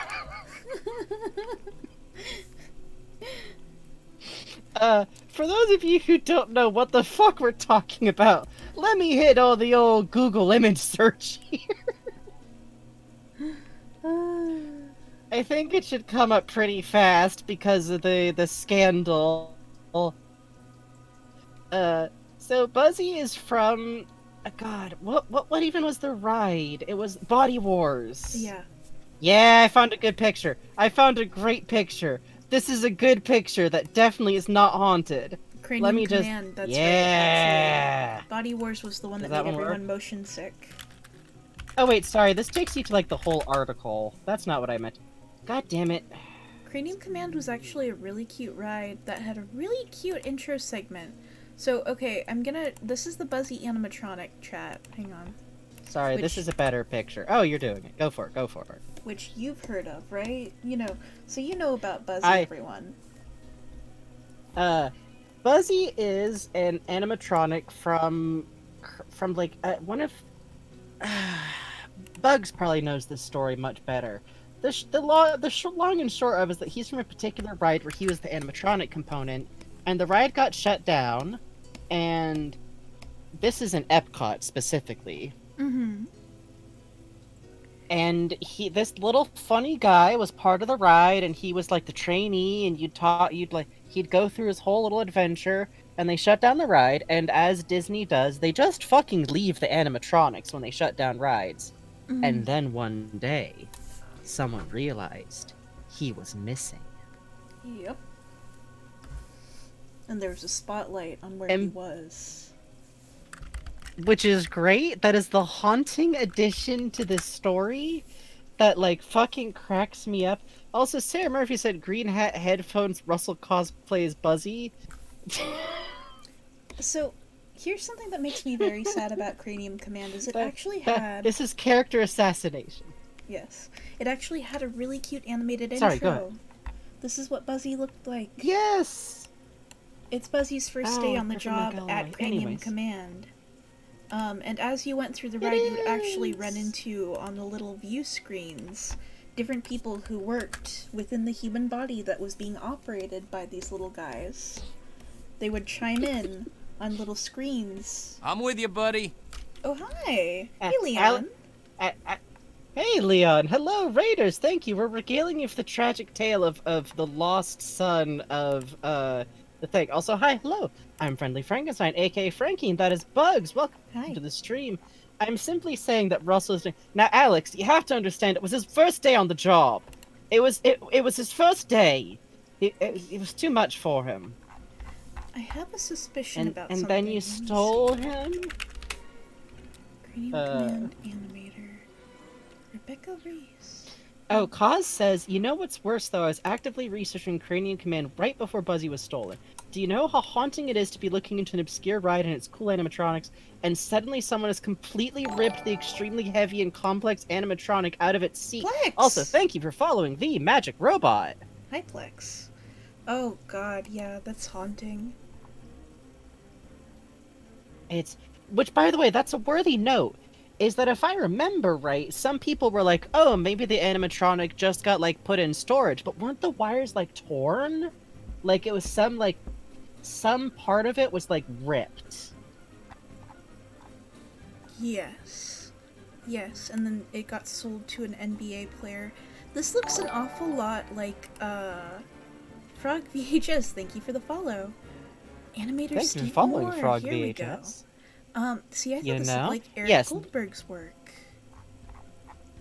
For those of you who don't know what the fuck we're talking about, let me hit all the old Google image search here. I think it should come up pretty fast because of the scandal. So Buzzy is from... God, what even was the ride? It was Body Wars. Yeah. Yeah, I found a good picture. I found a great picture. This is a good picture that definitely is not haunted. Cranium Let me Command, just... that's yeah. right. Body Wars was the one that Does that made one everyone work? motion sick. Oh wait, sorry, this takes you to like the whole article. That's not what I meant. God damn it. Cranium Command was actually a really cute ride that had a really cute intro segment. So, okay, this is the Buzzy animatronic chat. Hang on. Sorry, this is a better picture. Oh, you're doing it. Go for it, go for it. Which you've heard of, right? So you know about Buzzy, everyone. Buzzy is an animatronic from like, one of... Bugs probably knows this story much better. The long and short of it is that he's from a particular ride where he was the animatronic component, and the ride got shut down, and this is in Epcot specifically. Mm-hmm. And this little funny guy was part of the ride, and he was like the trainee, and he'd go through his whole little adventure, and they shut down the ride, and as Disney does, they just fucking leave the animatronics when they shut down rides. Mm-hmm. And then one day, someone realized he was missing. Yep. And there was a spotlight on where he was. Which is great. That is the haunting addition to this story that, like, fucking cracks me up. Also, Sarah Murphy said green hat, headphones, Russell cosplays Buzzy. So, here's something that makes me very sad about Cranium Command is it actually had... This is character assassination. Yes. It actually had a really cute animated Sorry, intro. go ahead. This is what Buzzy looked like. Yes! It's Buzzy's first day on the Griffin job McElroy. at Cranium Anyways. Command. And as you went through the ride, you would actually run into, on the little view screens, different people who worked within the human body that was being operated by these little guys. They would chime in on little screens. I'm with you, buddy. Oh, hi! Hey, Uh, Leon! Hey, Leon. Hello, Raiders. Thank you. We're regaling you with the tragic tale of the lost son of, the thing. Also, hi, hello. I'm Friendly Frankenstein, aka Frankie, and that is Bugs. Welcome Hi. to the stream. I'm simply saying that Russell's doing... Now, Alex, you have to understand, it was his first day on the job. It was his first day. It was too much for him. I have a suspicion And, about and something. then you stole him? Cranium Command animator. Rebecca Reese. Oh, Kaz says, you know what's worse, though? I was actively researching Cranium Command right before Buzzy was stolen. Do you know how haunting it is to be looking into an obscure ride and its cool animatronics, and suddenly someone has completely ripped the extremely heavy and complex animatronic out of its seat? Plex! Also, thank you for following the Magic Robot. Hi, Plex. Oh, God, yeah, that's haunting. Which, by the way, that's a worthy note. Is that if I remember right, some people were like, oh, maybe the animatronic just got, like, put in storage, but weren't the wires, like, torn? Like, it was some part of it was, like, ripped. Yes. Yes, and then it got sold to an NBA player. This looks an awful lot like, Frog VHS. Thank you for the follow. Animator Thanks Steve for following Moore. Frog Here we go. VHS. See, I thought You this know? looked like Eric Yes. Goldberg's work.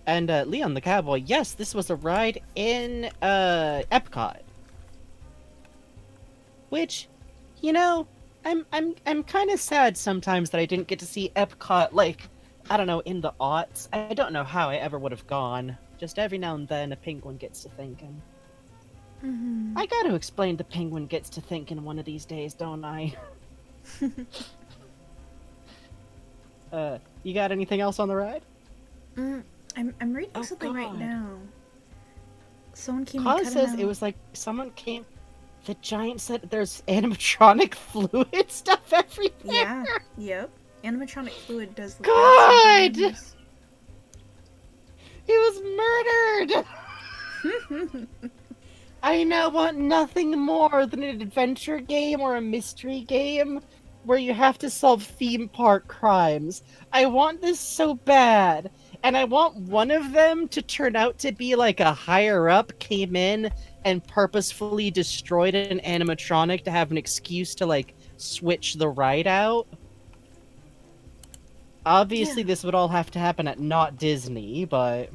And, Leon the Cowboy, yes, this was a ride in, Epcot. Which, you know, I'm kind of sad sometimes that I didn't get to see Epcot, like, I don't know, in the aughts. I don't know how I ever would have gone. Just every now and then a penguin gets to thinking. Mm-hmm. I gotta explain the penguin gets to thinking one of these days, don't I? You got anything else on the ride? I'm reading Oh, something right God. now. Someone came and Kaz cut says him it out. was like someone came. The giant said there's animatronic fluid stuff everywhere. Yeah, yep. Animatronic fluid does look God! bad sometimes. He was murdered! I now want nothing more than an adventure game or a mystery game where you have to solve theme park crimes. I want this so bad. And I want one of them to turn out to be like a higher up came in and purposefully destroyed an animatronic to have an excuse to like switch the ride out. Obviously, Yeah. this would all have to happen at not Disney, but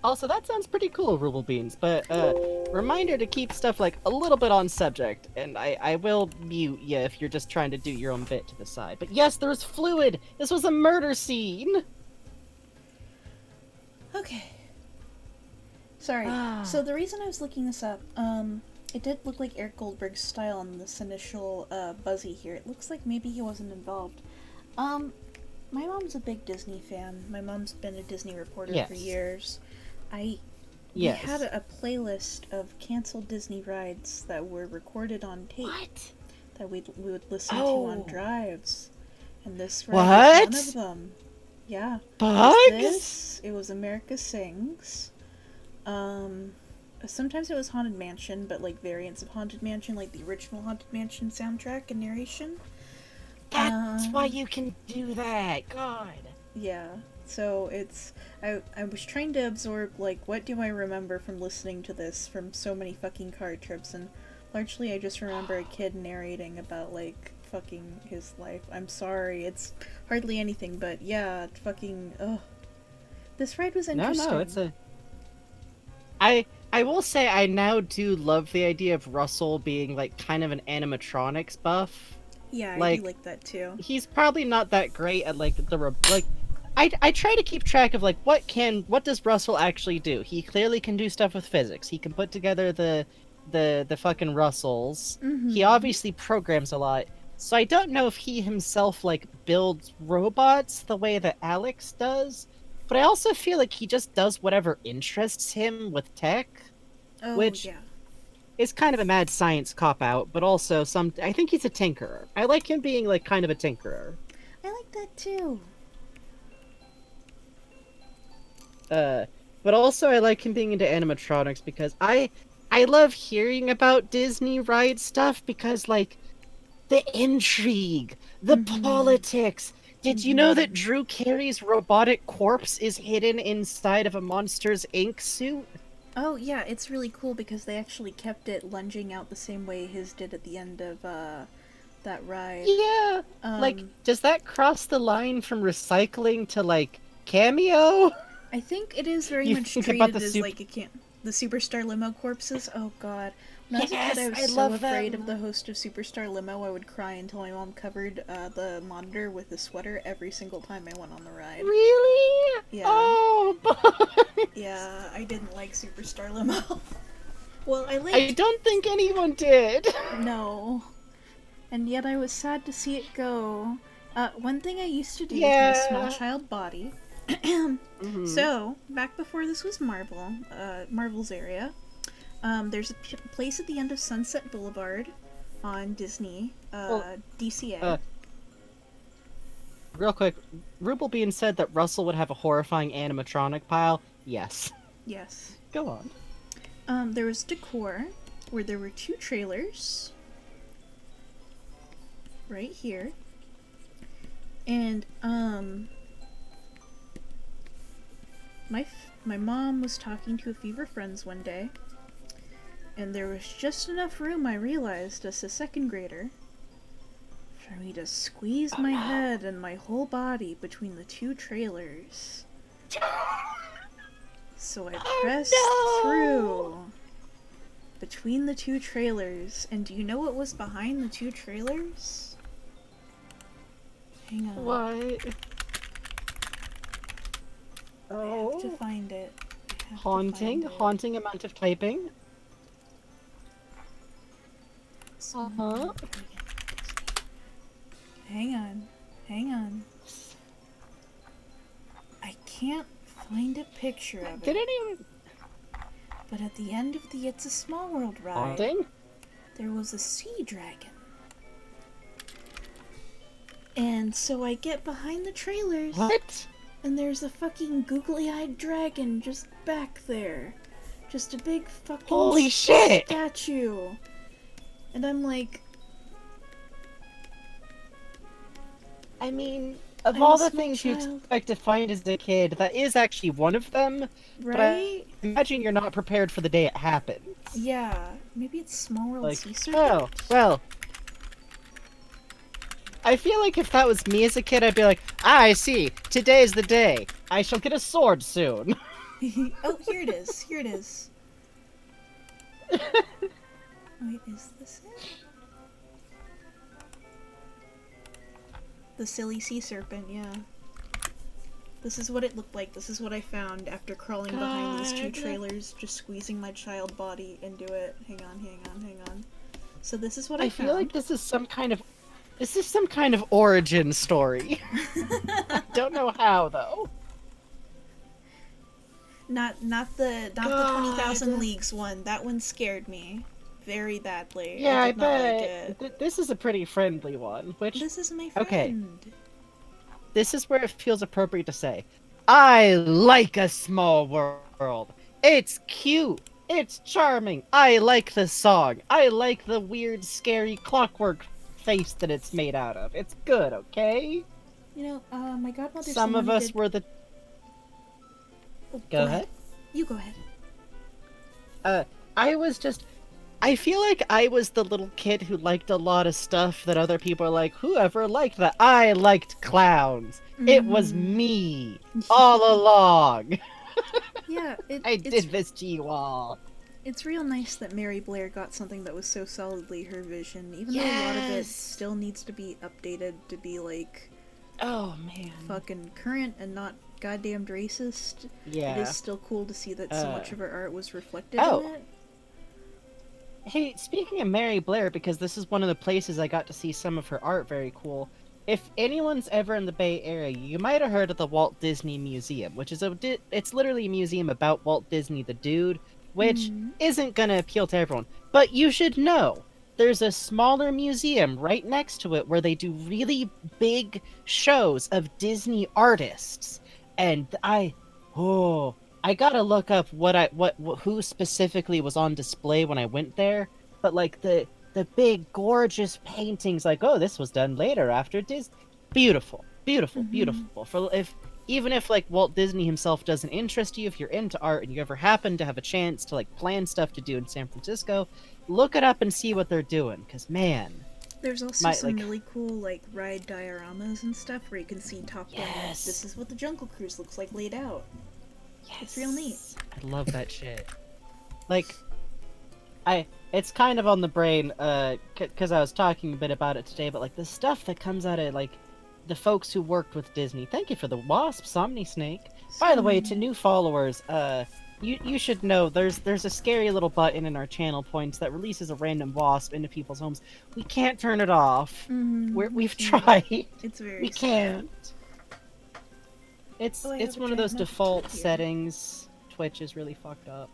also that sounds pretty cool, Ruble Beans. But reminder to keep stuff like a little bit on subject, and I will mute you if you're just trying to do your own bit to the side. But yes, there was fluid. This was a murder scene. Okay. Sorry. So the reason I was looking this up, it did look like Eric Goldberg's style on this initial Buzzy here. It looks like maybe he wasn't involved. My mom's a big Disney fan. My mom's been a Disney reporter for Yes. years. We Yes. had a playlist of canceled Disney rides that were recorded on tape that we would listen to on Oh. drives. And this ride was one What? of them. Yeah. Bugs? It was America Sings. sometimes it was Haunted Mansion, but like variants of Haunted Mansion, like the original Haunted Mansion soundtrack and narration. That's why you can do that. God. Yeah. So it's I was trying to absorb like what do I remember from listening to this from so many fucking card trips, and largely I just remember a kid narrating about like fucking his life. I'm sorry, it's hardly anything, but yeah, fucking ugh. This ride was interesting. No, it's a. I will say I now do love the idea of Russell being like kind of an animatronics buff. Yeah, I like- do like that too. He's probably not that great at like like. I try to keep track of like what does Russell actually do. He clearly can do stuff with physics. He can put together the fucking Russells. He obviously programs a lot. So I don't know if he himself like builds robots the way that Alex does, but I also feel like he just does whatever interests him with tech. Oh Which- yeah. It's kind of a mad science cop out, but also I think he's a tinkerer. I like him being like kind of a tinkerer. I like that too. But also I like him being into animatronics because I love hearing about Disney ride stuff because like the intrigue, the politics. Did you know that Drew Carey's robotic corpse is hidden inside of a Monsters Inc. suit? Oh yeah, it's really cool because they actually kept it lunging out the same way his did at the end of that ride. Yeah. Like, Um, does that cross the line from recycling to like cameo? I think it is very You much think about treated the as like a can the Superstar Limo corpses. Oh god. When I was a Yes, kid, I was I so love afraid them. of the host of Superstar Limo. I would cry until my mom covered the monitor with a sweater every single time I went on the ride. Really? Yeah. Oh, Yeah, I didn't like Superstar Limo. Well, I liked I don't think anyone did. No. And yet I was sad to see it go. One thing I used to do with Yeah. my small child body. So, back before this was Marvel's area, there's a place at the end of Sunset Boulevard on Disney, DCA. Real quick, Ruble being said that Russell would have a horrifying animatronic pile. Yes. Yes. Go on. There was decor, where there were 2 trailers. Right here. And, my mom was talking to a few of her friends one day, and there was just enough room, I realized, as a second grader, for me to squeeze my head and my whole body between the 2 trailers. So I pressed through between the 2 trailers, and do you know what was behind the 2 trailers? Hang on. What? I have to find it. I have to Haunting? find it. Haunting amount of typing? Uh-huh. Hang on. Hang on. I can't find a picture of Did it. anyone But at the end of the It's a Small World ride, haunting? there was a sea dragon. And so I get behind the trailers, What? and there's a fucking googly-eyed dragon just back there. Just a big fucking Holy shit! statue. And I'm like, I mean, of I'm all a the small things you child. expect to find as a kid, that is actually one of them. right? Imagine you're not prepared for the day it happens. Yeah. Maybe it's Small World Like, Sea Serpent? oh, well. I feel like if that was me as a kid, I'd be like, I see. Today's the day. I shall get a sword soon. Oh, here it is. Here it is. Wait, is this it? The silly sea serpent, yeah. This is what it looked like. This is what I found after crawling behind these 2 God. trailers, just squeezing my child body into it. Hang on, hang on, hang on. So this is what I I found. feel like this is some kind of origin story. Don't know how though. Not the God. 20,000 Leagues one. That one scared me very badly. Yeah, I did not like bet. it. This is a pretty friendly one, which This is my Okay. friend. this is where it feels appropriate to say, I like a small world. It's cute. It's charming. I like the song. I like the weird, scary clockwork face that it's made out of. It's good, okay? You know, my godmother's Some the of one who us did... were the. Oh, Go ahead. You go ahead. I was just. I feel like I was the little kid who liked a lot of stuff that other people are like, whoever liked that? I liked clowns. It was me all along. Yeah, I did this to you all. It's real nice that Mary Blair got something that was so solidly her vision, even though a lot of it Yes. still needs to be updated to be, like, Oh man. fucking current and not goddamn racist. Yeah. It is still cool to see that so much of her art was reflected Oh. in it. Hey, speaking of Mary Blair, because this is one of the places I got to see some of her art very cool. If anyone's ever in the Bay Area, you might have heard of the Walt Disney Museum, which is it's literally a museum about Walt Disney the dude, which isn't gonna appeal to everyone. But you should know, there's a smaller museum right next to it where they do really big shows of Disney artists. And I gotta look up who specifically was on display when I went there. But like the big gorgeous paintings, like, oh, this was done later after Disney. Beautiful, beautiful, beautiful. For even if like Walt Disney himself doesn't interest you, if you're into art and you ever happen to have a chance to like plan stuff to do in San Francisco, look it up and see what they're doing. Cause man, There's also some really cool, like, ride dioramas and stuff where you can see top down. Yes. This is what the Jungle Cruise looks like laid out. yes, It's real neat. I love that shit. Like, it's kind of on the brain, because I was talking a bit about it today, but like the stuff that comes out of like the folks who worked with Disney. Thank you for the wasp, Somni Snake. By the way, to new followers, you should know there's a scary little button in our channel points that releases a random wasp into people's homes. We can't turn it off. We've tried. It's very We sad. can't. It's Oh, I it's have a one of those giant default note here. settings. Twitch is really fucked up.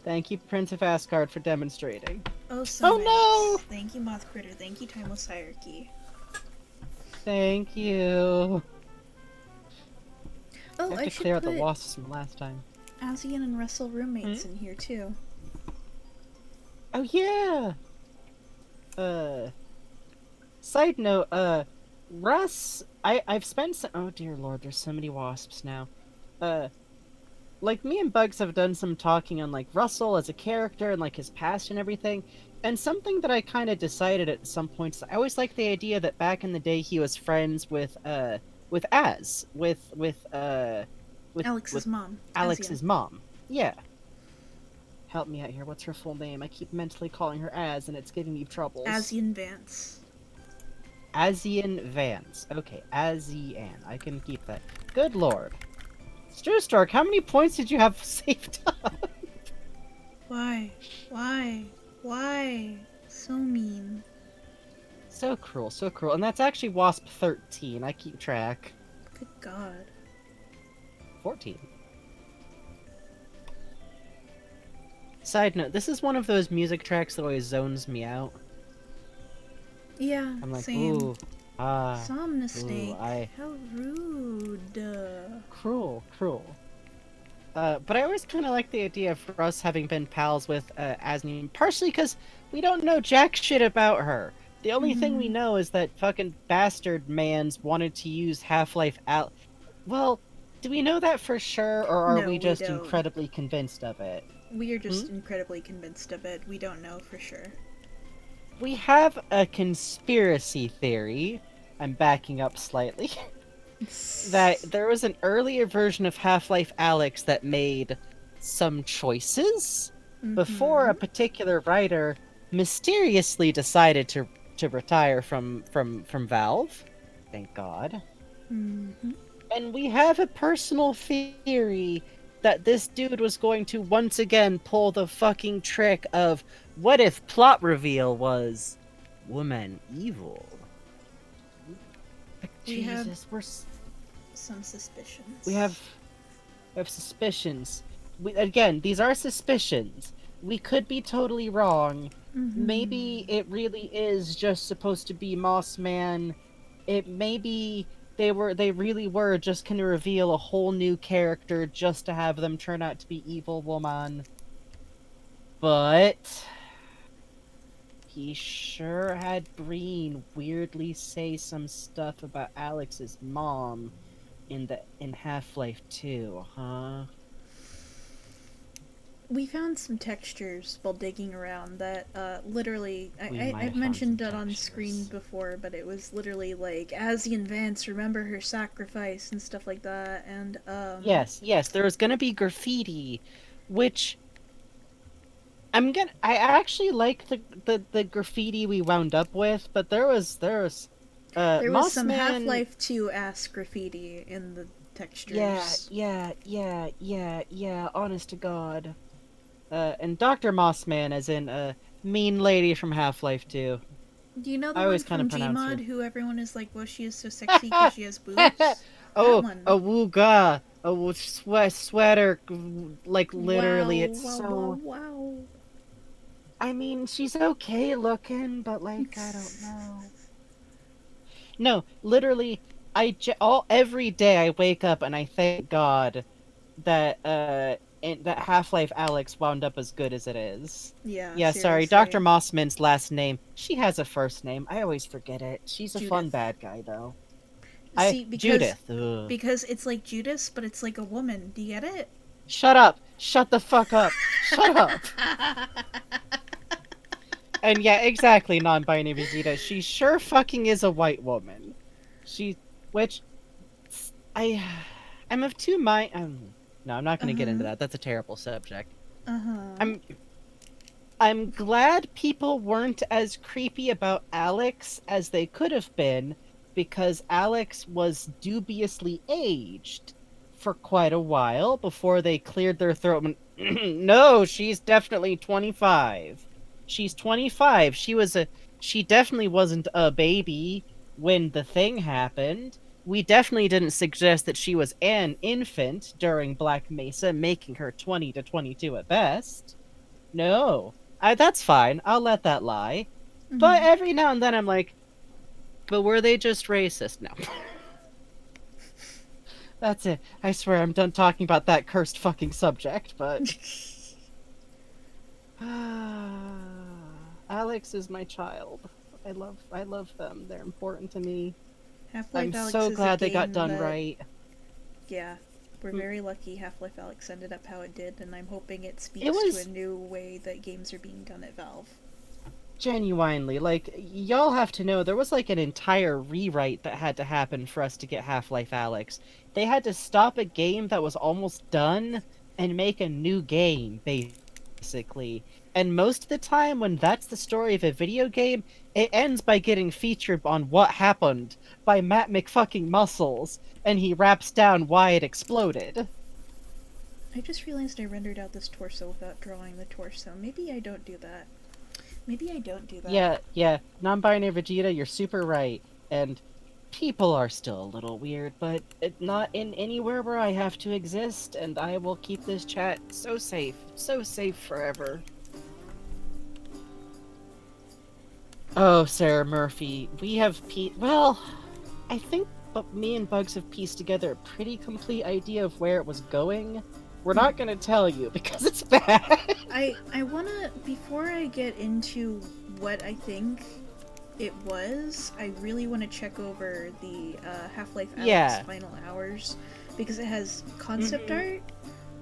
Thank you, Prince of Asgard, for demonstrating. Oh, so Oh, nice. no! Thank you, Moth Critter. Thank you, Timeless Hierarchy. Thank you. Oh, I I have to should clear out put the wasps from last time. Asian and Russell roommates in here, too. Oh yeah. Side note, Russ, I've spent oh dear lord, there's so many wasps now. Like me and Bugs have done some talking on like Russell as a character and like his past and everything. And something that I kind of decided at some points, I always liked the idea that back in the day he was friends with Alex's mom. Alex's mom. Yeah. Help me out here. What's her full name? I keep mentally calling her Az, and it's giving me troubles. Asian Vance. Azian Vance. Okay, Azian. I can keep that. Good lord. Stark, how many points did you have saved up? Why? Why? Why? So mean. So cruel, so cruel. And that's actually Wasp 13. I keep track. Good God. 14. Side note, this is one of those music tracks that always zones me out. Yeah, I'm like, same. ooh, Somna Snake. I- How rude. cruel, cruel. But I always kind of like the idea of us having been pals with Asni, partially because we don't know jack shit about her. The only thing we know is that fucking bastard mans wanted to use Half-Life Al. Well, do we know that for sure, or are No, we we just don't. incredibly convinced of it? We are just incredibly convinced of it. We don't know for sure. We have a conspiracy theory. I'm backing up slightly. That there was an earlier version of Half-Life Alyx that made some choices before a particular writer mysteriously decided to retire from Valve. Thank God. And we have a personal theory that this dude was going to once again pull the fucking trick of what if plot reveal was woman evil? We have- Jesus, Some suspicions. we have suspicions. Again, these are suspicions. We could be totally wrong. Maybe it really is just supposed to be Moss Man. It maybe they really were just gonna reveal a whole new character just to have them turn out to be evil woman. But he sure had Breen weirdly say some stuff about Alex's mom in Half-Life 2, huh? We found some textures while digging around that literally We might I've have found mentioned some it on screen textures. before, but it was literally like as the advance, remember her sacrifice and stuff like that, and Yes, there was gonna be graffiti, which I actually like the graffiti we wound up with, but there was there was some Mossman. Half-Life 2 ass graffiti in the Yeah, textures. honest to God. And Dr. Mossman, as in mean lady from Half-Life 2. Do you know the I one always kind of from pronounce her. Gmod who everyone is like, well, she is so sexy because she has boobs? That Oh, one. a wooga, sweater, like Wow, literally, it's wow, wow, so. wow. I mean, she's okay looking, but like, I don't know. No, literally, every day I wake up and I thank God that that Half-Life Alex wound up as good as it is. Yeah, Yeah, sorry, Dr. seriously. Mossman's last name. She has a first name. I always forget it. She's a fun Judith. bad guy though. See, Judith. Ugh. because it's like Judas, but it's like a woman. Do you get it? Shut up. Shut the fuck up. Shut up. And yeah, exactly, non-binary Vegeta. She sure fucking is a white woman. She, which I, I'm of two mind. No, I'm not going to get into Uh-huh. that. That's a terrible subject. Uh-huh. I'm glad people weren't as creepy about Alex as they could have been, because Alex was dubiously aged for quite a while before they cleared their throat. No, she's definitely 25. She's 25. She definitely wasn't a baby when the thing happened. We definitely didn't suggest that she was an infant during Black Mesa, making her 20 to 22 at best. No. That's fine. I'll let that lie. But Mhm. every now and then I'm like, but were they just racist? No. That's it. I swear I'm done talking about that cursed fucking subject, but Alex is my child. I love them. They're important to me. I'm Half-Life Alex so is a glad they got game done that, right. yeah, we're Mm. very lucky Half-Life Alex ended up how it did, and I'm hoping it It speaks to a was new way that games are being done at Valve. genuinely, like, y'all have to know, there was like an entire rewrite that had to happen for us to get Half-Life Alex. They had to stop a game that was almost done and make a new game, basically. And most of the time, when that's the story of a video game, it ends by getting featured on What Happened by Matt McFucking Muscles, and he raps down why it exploded. I just realized I rendered out this torso without drawing the torso. Maybe I don't do that. Maybe I don't do that. Yeah, non-binary Vegeta, you're super right. And people are still a little weird, but not in anywhere where I have to exist, and I will keep this chat so safe forever. Oh, Sarah Murphy, we have well, I think me and Bugs have pieced together a pretty complete idea of where it was going. We're not gonna tell you because it's bad. I wanna, before I get into what I think it was, I really want to check over the Half-Life Alex Yeah. Final Hours, because it has concept art.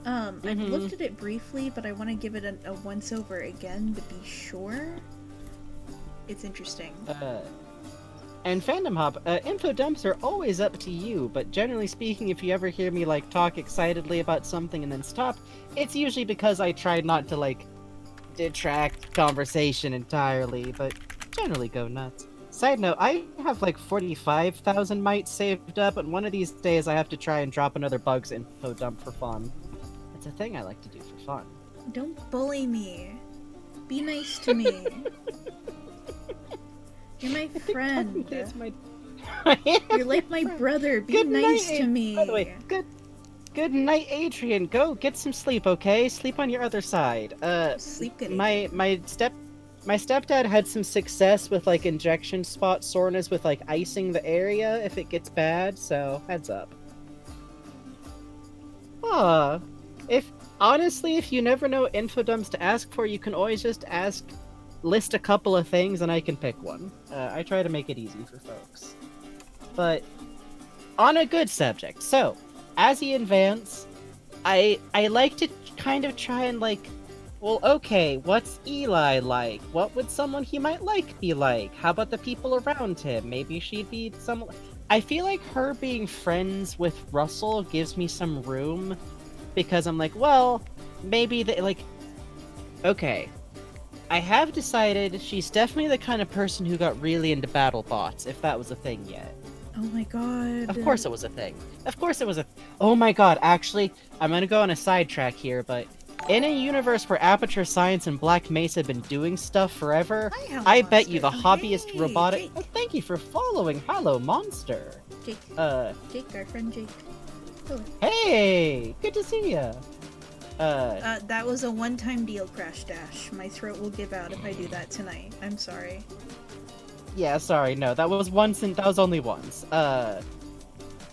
I've Mhm. looked at it briefly, but I want to give it a once-over again to be sure. It's interesting. And Fandom Hop, info dumps are always up to you, but generally speaking, if you ever hear me, like, talk excitedly about something and then stop, it's usually because I tried not to, like, detract conversation entirely, but generally go nuts. Side note, I have, like, 45,000 mites saved up, and one of these days I have to try and drop another Bugs info dump for fun. It's a thing I like to do for fun. Don't bully me. Be nice to me. You're my friend. It's my... You're like my brother. Be Good nice night, to me. By the way, good night, Adrian. Go get some sleep, okay? Sleep on your other side. Sleep good, My stepdad had some success with like injection spot soreness with like icing the area if it gets bad. So heads up. Ah, Honestly, if you never know info dumps to ask for, you can always just list a couple of things, and I can pick one. I try to make it easy for folks. But on a good subject, so as he advances, I like to kind of try and like, well, okay, what's Eli like? What would someone he might like be like? How about the people around him? Maybe she'd be some. I feel like her being friends with Russell gives me some room, because I'm like, well, maybe they like. Okay, I have decided she's definitely the kind of person who got really into battle bots, if that was a thing yet. Oh my god. Of course it was a thing. Of course it was a. Oh my god, actually, I'm gonna go on a sidetrack here, but in a universe where Aperture Science and Black Mesa have been doing stuff forever, Hi, Hello I bet you the Monster. hobbyist Hey, robotic. Jake. Oh, thank you for following Hello Monster. Jake. Jake, our friend Jake. Hello. Hey, good to see ya. That was a one-time deal, Crash Dash. My throat will give out if I do that tonight. I'm sorry. Yeah, sorry, no, that was once and that was only once.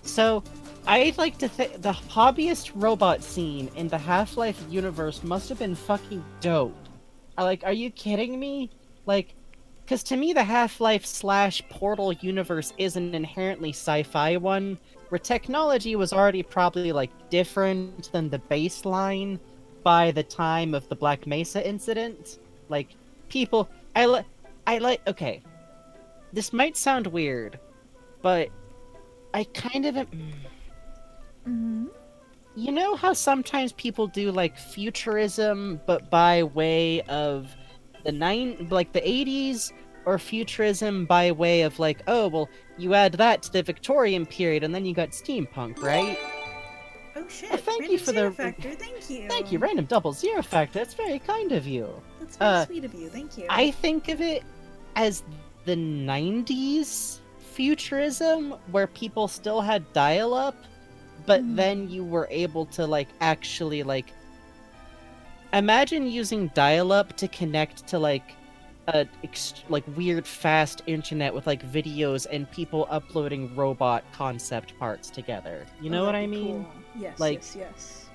So I'd like to think the hobbyist robot scene in the Half-Life universe must have been fucking dope. Are you kidding me? Like, because to me the Half-Life / Portal universe is an inherently sci-fi one, where technology was already probably like different than the baseline by the time of the Black Mesa incident. Like, people, okay, this might sound weird, but I kind of am. Mm-hmm. You know how sometimes people do like futurism, but by way of the like the 80s, or futurism by way of like, oh well, you add that to the Victorian period, and then you got steampunk, right? Oh shit. Well, thank Random you for Zero the Factor, thank you. Thank you, Random Double Zero Factor. That's very kind of you. That's very sweet of you, thank you. I think of it as the 90s futurism, where people still had dial-up, but then you were able to like actually like imagine using dial-up to connect to like a like weird fast internet with like videos and people uploading robot concept parts together. You know what I mean? Cool. Yes, Like- yes.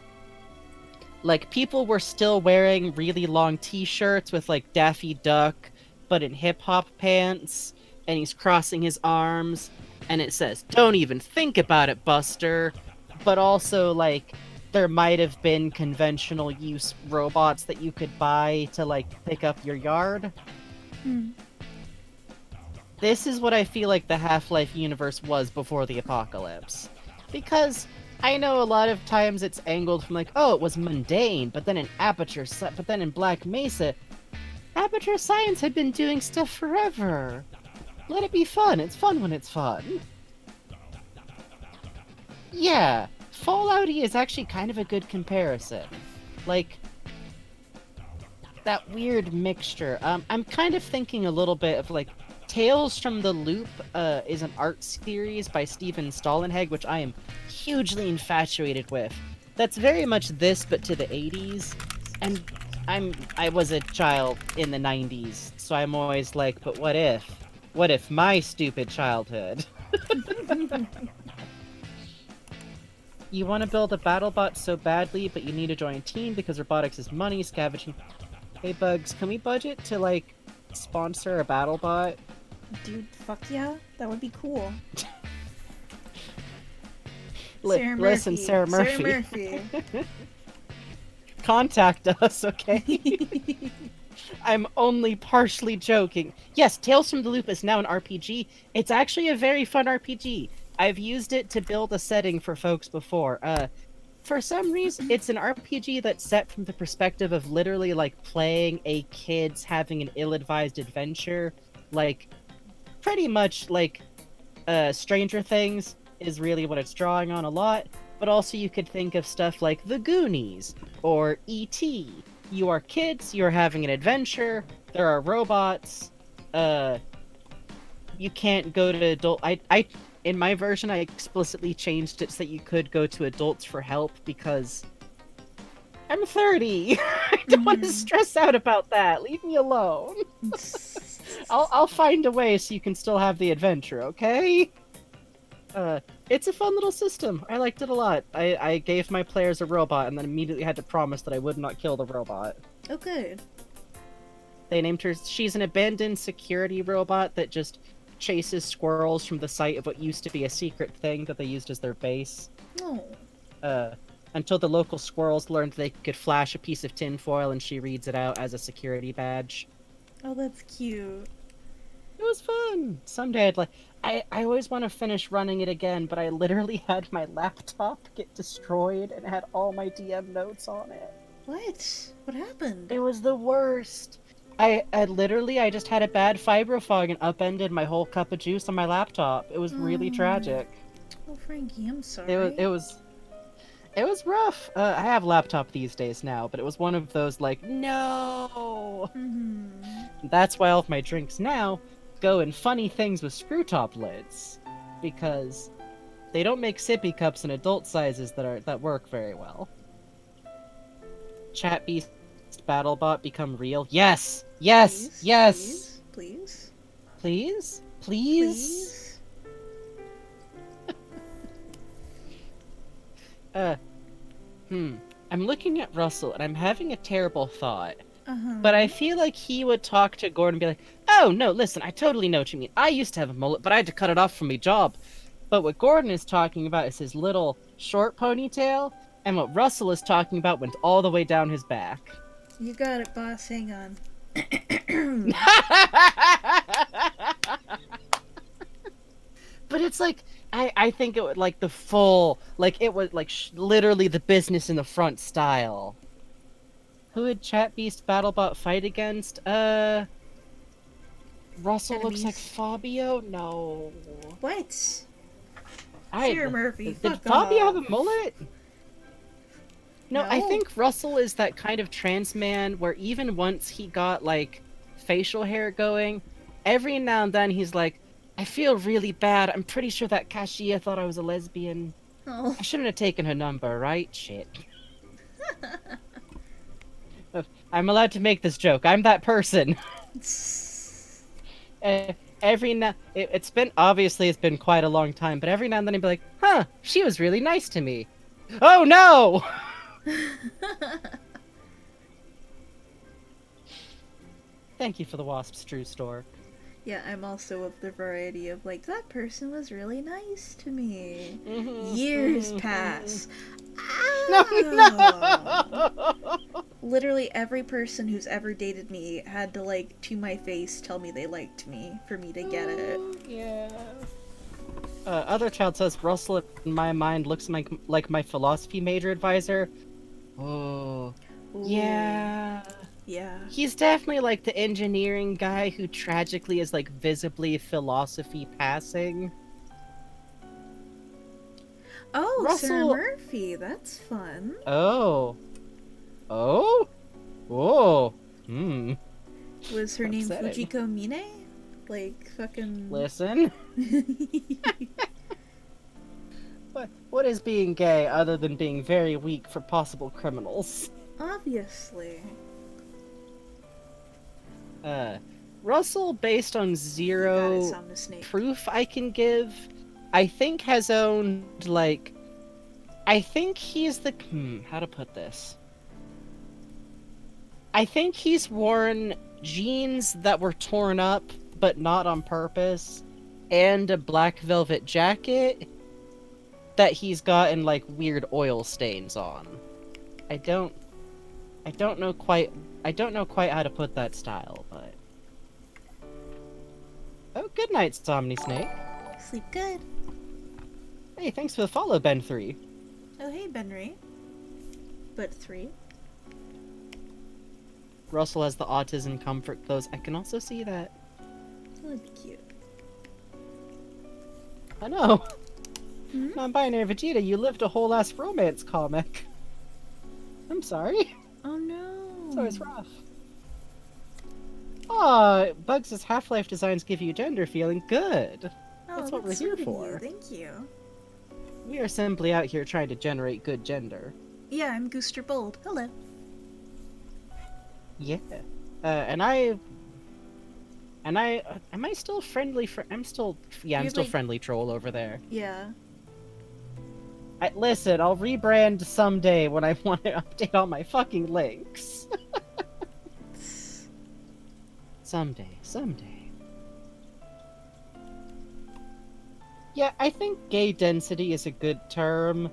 Like people were still wearing really long t-shirts with like Daffy Duck, but in hip-hop pants, and he's crossing his arms, and it says, "Don't even think about it, Buster." But also, like, there might have been conventional use robots that you could buy to, like, pick up your yard. This is what I feel like the Half-Life universe was before the apocalypse. Because I know a lot of times it's angled from like, oh, it was mundane, but then in Black Mesa, Aperture Science had been doing stuff forever. Let it be fun. It's fun when it's fun. Yeah, Fallouty is actually kind of a good comparison. Like, that weird mixture. I'm kind of thinking a little bit of like Tales from the Loop is an art series by Steven Stollenhag, which I am hugely infatuated with. That's very much this, but to the 80s. And I was a child in the 90s, so I'm always like, but what if? What if my stupid childhood? You want to build a BattleBot so badly, but you need to join a team because robotics is money, scavenging. Hey Bugs, can we budget to like sponsor a BattleBot? Dude, fuck yeah. That would be cool. Listen, Sarah Murphy. Sarah Murphy. Contact us, okay? I'm only partially joking. Yes, Tales from the Loop is now an RPG. It's actually a very fun RPG. I've used it to build a setting for folks before. For some reason, it's an RPG that's set from the perspective of literally, like, playing a kid's having an ill-advised adventure. Like, pretty much, like, Stranger Things is really what it's drawing on a lot. But also you could think of stuff like The Goonies, or E.T. You are kids, you're having an adventure, there are robots, you can't go to adult... In my version, I explicitly changed it so that you could go to adults for help, because I'm 30. I don't want to stress out about that. Leave me alone. I'll find a way so you can still have the adventure, okay? It's a fun little system. I liked it a lot. I gave my players a robot and then immediately had to promise that I would not kill the robot. Oh, good. They named her. She's an abandoned security robot that just chases squirrels from the site of what used to be a secret thing that they used as their base. Oh. Until the local squirrels learned they could flash a piece of tinfoil and she reads it out as a security badge. Oh, that's cute. It was fun. Someday I'd like. I always want to finish running it again, but I literally had my laptop get destroyed and had all my DM notes on it. What? What happened? It was the worst. I just had a bad fibrofog and upended my whole cup of juice on my laptop. It was really tragic. Oh, Frankie, I'm sorry. It was rough. I have a laptop these days now, but it was one of those like, no. That's why all of my drinks now go in funny things with screw top lids, because they don't make sippy cups in adult sizes that work very well. Chat Beast Battlebot become real? Yes! Yes! Please, Yes! Please? Please? Please? I'm looking at Russell and I'm having a terrible thought. But I feel like he would talk to Gordon and be like, oh, no, listen, I totally know what you mean. I used to have a mullet, but I had to cut it off from my job. But what Gordon is talking about is his little short ponytail, and what Russell is talking about went all the way down his back. You got it, boss. Hang on. But it's like, I think it would like the full, like it was like literally the business in the front style. Who would Chat Beast Battlebot fight against? Russell Enemies. looks like Fabio? No. What? Sarah Murphy, Did fuck Fabio off. have a mullet? No, I No. think Russell is that kind of trans man where even once he got, like, facial hair going, every now and then he's like, I feel really bad. I'm pretty sure that cashier thought I was a lesbian. Oh. I shouldn't have taken her number, right? Shit. I'm allowed to make this joke. I'm that person. It's been quite a long time, but every now and then he'd be like, huh, she was really nice to me. Oh no! Thank you for the wasps, True Store. Yeah, I'm also of the variety of like, that person was really nice to me. Years pass. Ah! Literally every person who's ever dated me had to like to my face tell me they liked me for me to get it. Yeah. Other child says Russell in my mind looks like my philosophy major advisor. Oh. Ooh. Yeah. Yeah. He's definitely like the engineering guy who tragically is like visibly philosophy passing. Oh, Sarah Russell- Murphy, that's fun. Oh. Oh? Whoa. Hmm. Was her name Upsetting. Fujiko Mine? Like, fucking... Listen. What is being gay other than being very weak for possible criminals? Obviously. Russell, based on You got it, zero Somnus Snake. proof I can give, I think has owned, like... I think he's the... how to put this? I think he's worn jeans that were torn up, but not on purpose, and a black velvet jacket that he's gotten, like, weird oil stains on. I don't know quite how to put that style, but... Oh, good night, Somni Snake. Sleep good. Hey, thanks for the follow, Ben3. Oh, hey, Benry. But 3. Russell has the autism comfort clothes. I can also see that. That would be cute. I know. Hmm? Non-binary Vegeta, you lived a whole ass romance comic. I'm sorry. Oh no. It's always rough. Aw, Bugs' Half-Life designs give you gender feeling. Good. Oh, That's what we're here sweet of you. for. Thank you. We are simply out here trying to generate good gender. Yeah, I'm Gooster Bold. Hello. Yeah. And I And am I still friendly? I'm still, yeah, I'm You're still like- friendly troll over there. Yeah. Listen, I'll rebrand someday when I want to update all my fucking links. Someday. Yeah, I think gay density is a good term.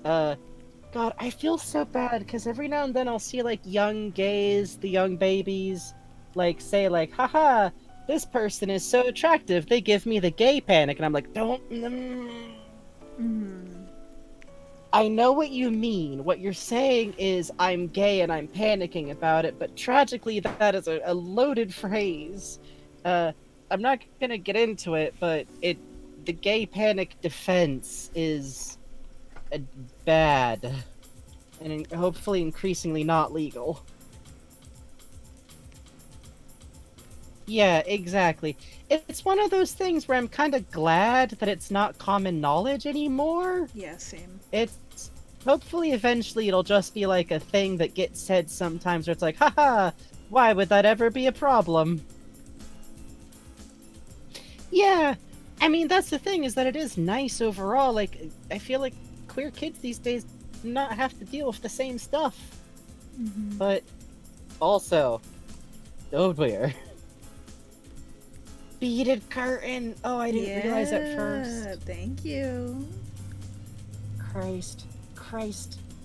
God, I feel so bad because every now and then I'll see like young gays, the young babies, like say like, haha, this person is so attractive, they give me the gay panic, and I'm like, don't. I know what you mean. What you're saying is I'm gay and I'm panicking about it, but tragically that is a loaded phrase. I'm not gonna get into it, but the gay panic defense is bad and hopefully increasingly not legal. Yeah, exactly. It's one of those things where I'm kind of glad that it's not common knowledge anymore. Yeah, same. It's hopefully eventually it'll just be like a thing that gets said sometimes where it's like, haha, why would that ever be a problem? Yeah, I mean, that's the thing, is that it is nice overall. Like, I feel like queer kids these days do not have to deal with the same stuff. But also, oh dear. Beaded curtain! Oh, I didn't realize at first. Thank you. Christ.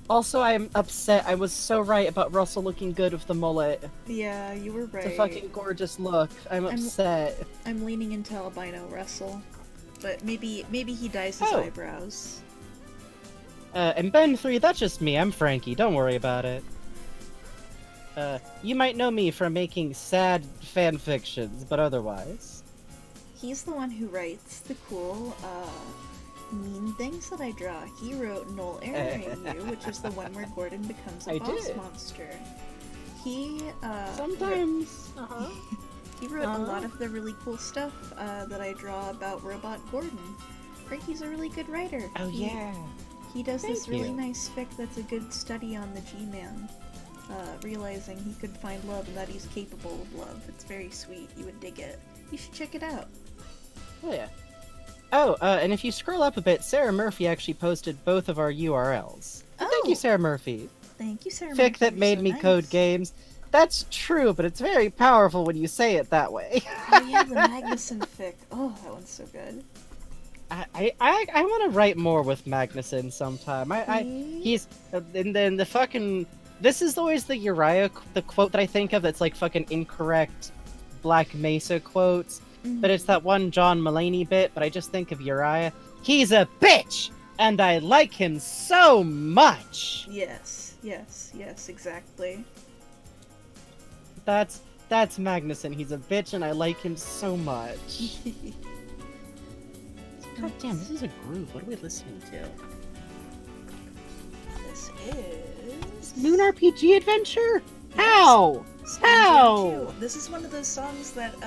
Also, I'm upset. I was so right about Russell looking good with the mullet. Yeah, you were right. It's a fucking gorgeous look. I'm upset. I'm leaning into albino Russell, but maybe he dyes his Oh. eyebrows. And Ben 3, that's just me. I'm Frankie. Don't worry about it. You might know me from making sad fan fictions, but otherwise. He's the one who writes the cool, mean things that I draw. He wrote Null Error You, which is the one where Gordon becomes a I boss did. monster. He, Sometimes. he wrote a lot of the really cool stuff, that I draw about Robot Gordon. Frankie's a really good writer. Oh, yeah. He does this Thank really you. nice fic that's a good study on the G-Man. Realizing he could find love and that he's capable of love. It's very sweet. You would dig it. You should check it out. Oh, yeah. Oh, and if you scroll up a bit, Sarah Murphy actually posted both of our URLs. Thank you, Sarah Murphy. Thank you, Sarah. Fic that made me code games. That's true, but it's very powerful when you say it that way. Oh yeah, the Magnuson fic. Oh, that one's so good. I want to write more with Magnuson sometime. He's and then the fucking. This is always the Uriah the quote that I think of that's like fucking incorrect Black Mesa quotes. But it's that one John Mulaney bit, but I just think of Uriah. He's a bitch! And I like him so much! Yes, exactly. That's Magnuson. He's a bitch and I like him so much. God damn, this is a groove. What are we listening to? This is Moon RPG Adventure? How? How? This is one of those songs that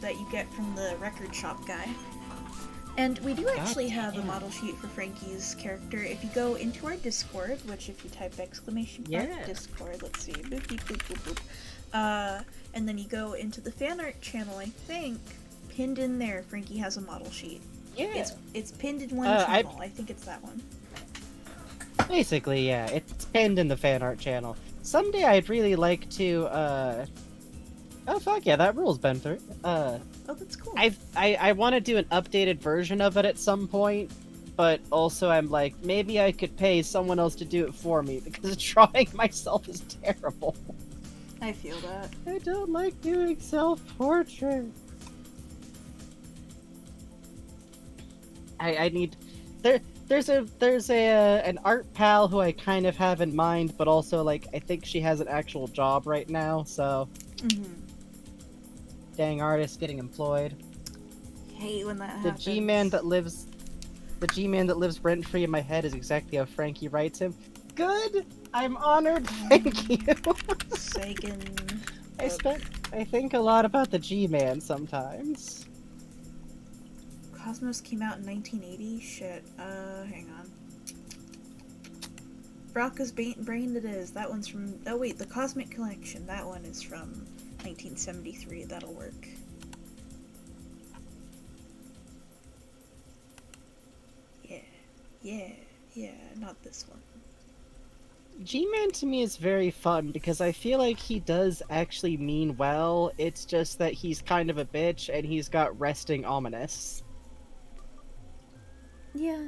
that you get from the record shop guy. And we do actually have a model sheet for Frankie's character. If you go into our Discord, which if you type exclamation point Discord, let's see, boop, beep, boop, boop, boop. And then you go into the fan art channel, I think, pinned in there, Frankie has a model sheet. Yeah. It's pinned in one channel. I think it's that one. Basically, yeah. It's pinned in the fan art channel. Someday I'd really like to, Oh fuck yeah, that rules, Ben 3. Oh, that's cool. I want to do an updated version of it at some point, but also I'm like, maybe I could pay someone else to do it for me, because drawing myself is terrible. I feel that. I don't like doing self-portrait. I need... There's an art pal who I kind of have in mind, but also, like, I think she has an actual job right now, so... Dang artist getting employed. Hate when that The happens. G-man that lives rent-free in my head is exactly how Frankie writes him. Good! I'm honored, thank you! Sagan. I think a lot about the G-man sometimes. Cosmos came out in 1980? Shit. Hang on. Brocca's Brain it is. That one's from... Oh wait, the Cosmic Collection. That one is from 1973. That'll work. Yeah, not this one. G-Man to me is very fun because I feel like he does actually mean well. It's just that he's kind of a bitch and he's got resting ominous. Yeah.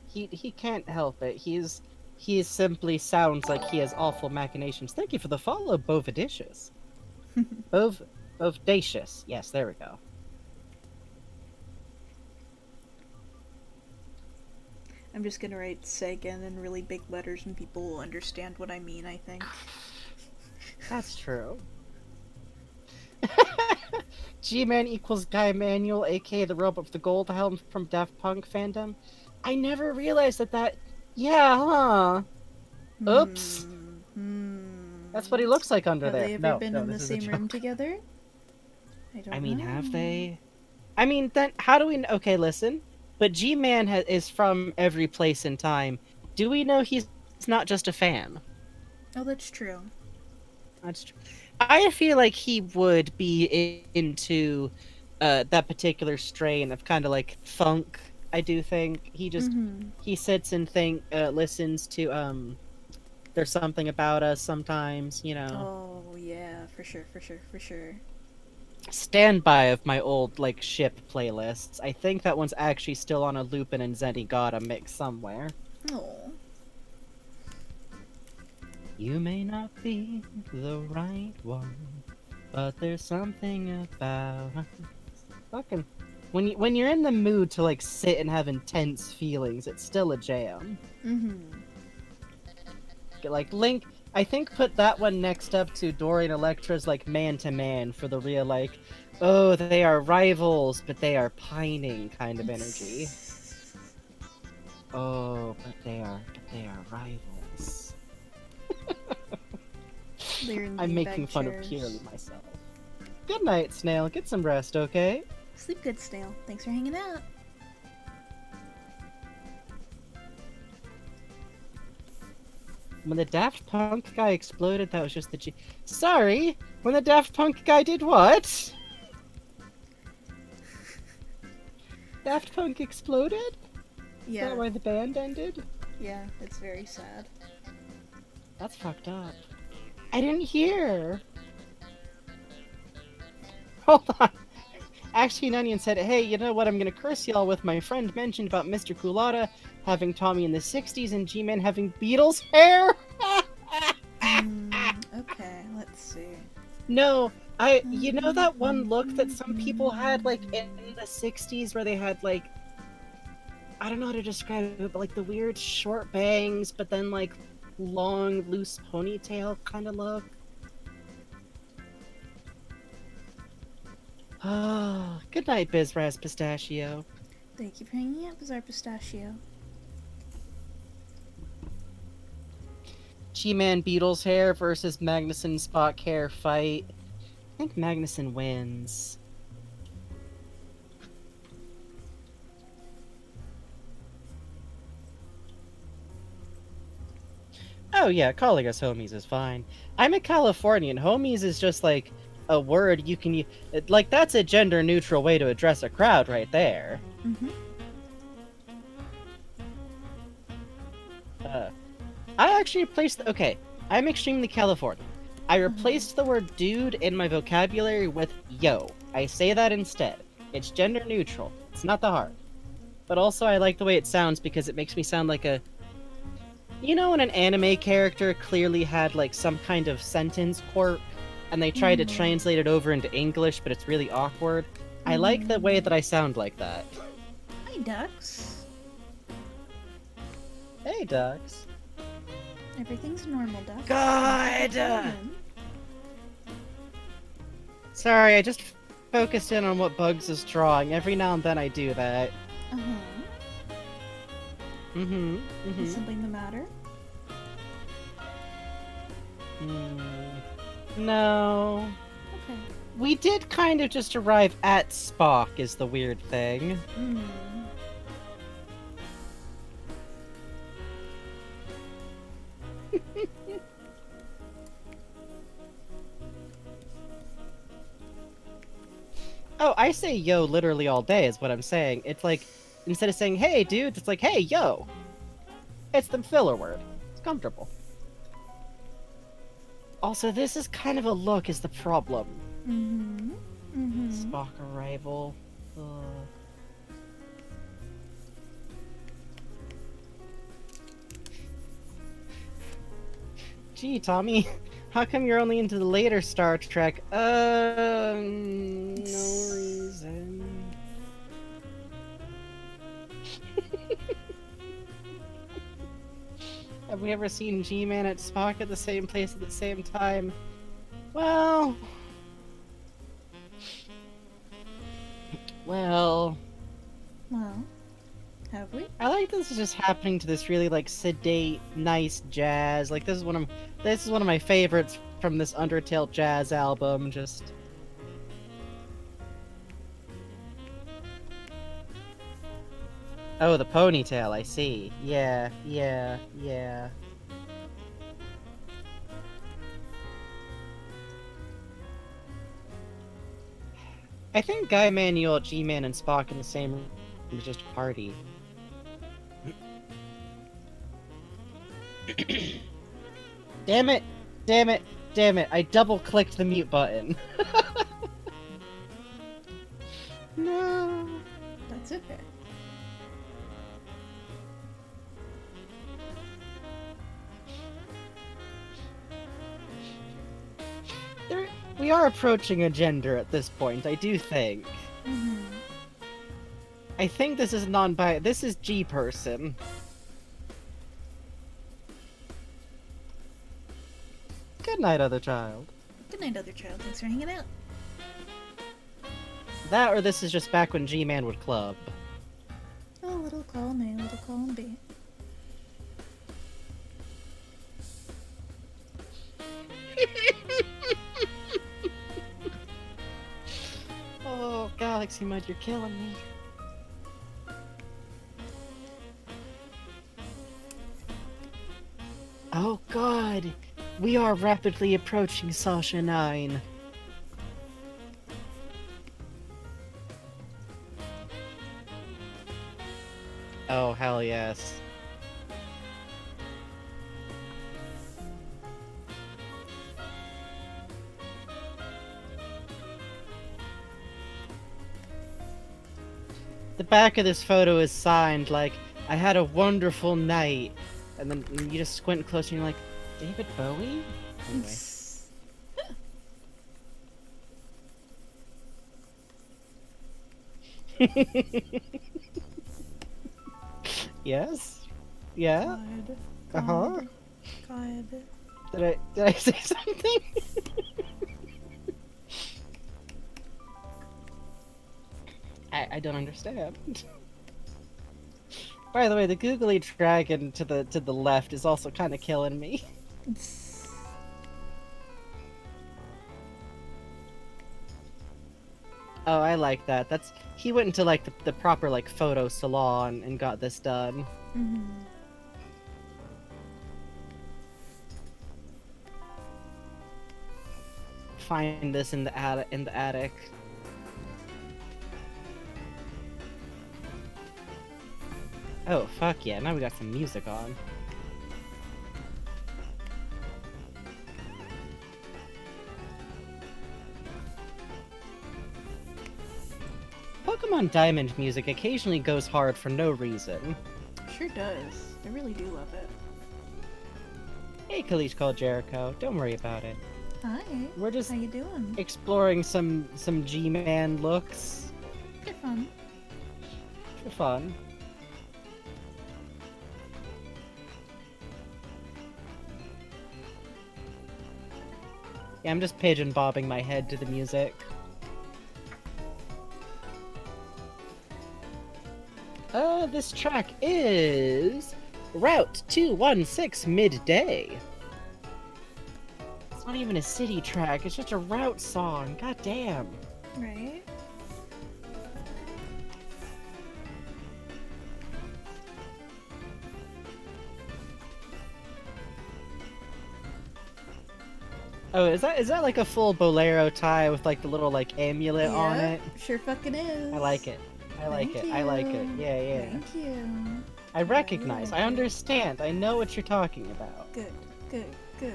He can't help it. He simply sounds like he has awful machinations. Thank you for the follow, Bovidicious. Bovidacious. Yes, there we go. I'm just gonna write Sagan in really big letters and people will understand what I mean, I think. That's true. G-Man equals Guy Manuel, aka the robot with the gold helm from Daft Punk fandom. I never realized that. Yeah, huh? Oops. That's what he looks like under Have there. they ever No, been no, in the this is a same room joke. together? I don't I mean, know. have they? I mean, then how do we? Okay, listen. But G-Man is from every place in time. Do we know he's not just a fan? Oh, that's true. That's true. I feel like he would be into that particular strain of kind of like funk. I do think he sits and listens to There's Something About Us sometimes, you know. Oh, yeah, for sure. Standby of my old like ship playlists. I think that one's actually still on a Lupin and Zenigata mix somewhere. Oh. You may not be the right one, but there's something about fucking when you're in the mood to like sit and have intense feelings, it's still a jam. Like Link, I think put that one next up to Dorian Electra's like Man to Man for the real like, oh they are rivals but they are pining kind of energy. Oh, but they are rivals. I'm making fun of purely myself. Good night, Snail. Get some rest, okay? Sleep good, Snail. Thanks for hanging out. When the Daft Punk guy exploded, that was just the Sorry! When the Daft Punk guy did what? Daft Punk exploded? Yeah. Is that why the band ended? Yeah, it's very sad. That's fucked up. I didn't hear! Hold on. Actually, Onion said, hey, you know what? I'm gonna curse y'all with my friend mentioned about Mr. Kulata having Tommy in the 60s and G-Man having Beatles hair? Okay, let's see. No, you know that one look that some people had, like, in the 60s where they had, like, I don't know how to describe it, but, like, the weird short bangs, but then, like, long, loose ponytail kind of look? Oh, good night, Bizraz Pistachio. Thank you for hanging out, Bizarre Pistachio. G-Man Beatles hair versus Magnuson Spock hair fight. I think Magnuson wins. Oh yeah, calling us homies is fine. I'm a Californian. Homies is just like a word you can use. Like, that's a gender neutral way to address a crowd right there. I actually replaced. Okay, I'm extremely Californian. I replaced the word dude in my vocabulary with yo. I say that instead. It's gender neutral. It's not that hard. But also, I like the way it sounds because it makes me sound like a. You know, when an anime character clearly had like some kind of sentence quirk, and they tried to translate it over into English, but it's really awkward. I like the way that I sound like that. Hi, ducks. Hey, ducks. Everything's normal, ducks. God! Sorry, I just focused in on what Bugs is drawing. Every now and then I do that. Is something the matter? No. Okay. We did kind of just arrive at Spock, is the weird thing. Oh, I say yo literally all day is what I'm saying. It's like, instead of saying hey dudes, it's like hey yo. It's the filler word. It's comfortable. Also, this is kind of a look is the problem. Mm-hmm. Mm-hmm. Spock arrival. Ugh. Gee, Tommy, how come you're only into the later Star Trek? No reason. Have we ever seen G-Man and Spock at the same place at the same time? Well... Well... Well, have we? I like this is just happening to this really like sedate, nice jazz. Like this is one of my favorites from this Undertale jazz album. Just oh, the ponytail. I see. Yeah, yeah, yeah. I think Guy Manuel, G-Man, and Spock in the same room is just a party. Damn it! Damn it! Damn it! I double-clicked the mute button. No. That's okay. We are approaching a gender at this point, I do think. Mm-hmm. I think this is non-bi- this is G-person. Good night, other child. Good night, other child. Thanks for hanging out. That or this is just back when G-Man would club. Oh, little column A, little column B. Oh, Galaxy Mud, you're killing me. Oh god, we are rapidly approaching Sasha 9. Oh, hell yes. The back of this photo is signed like, I had a wonderful night. And then you just squint closer and you're like, David Bowie? Anyway. Yes? Yeah? God. Uh-huh. God. Did I say something? I don't understand. By the way, the googly dragon to the left is also kind of killing me. Oh, I like that. He went into like the proper like photo salon and got this done. Mm-hmm. Find this in the attic. Oh, fuck yeah, now we got some music on. Pokemon Diamond music occasionally goes hard for no reason. Sure does. I really do love it. Hey, Kalish called Jericho, don't worry about it. Hi. We're just How you doing? exploring some G-Man looks You're fun. for fun. Yeah, I'm just pigeon bobbing my head to the music. This track is Route 216 Midday. It's not even a city track, it's just a route song. God damn. Right? Oh, is that like a full bolero tie with like the little like amulet on Yeah, it? sure fucking is. I like it. I like Thank it. I like it. you. Yeah, yeah. Thank you. I recognize. I like it. understand. I know what you're talking about. Good, good, good.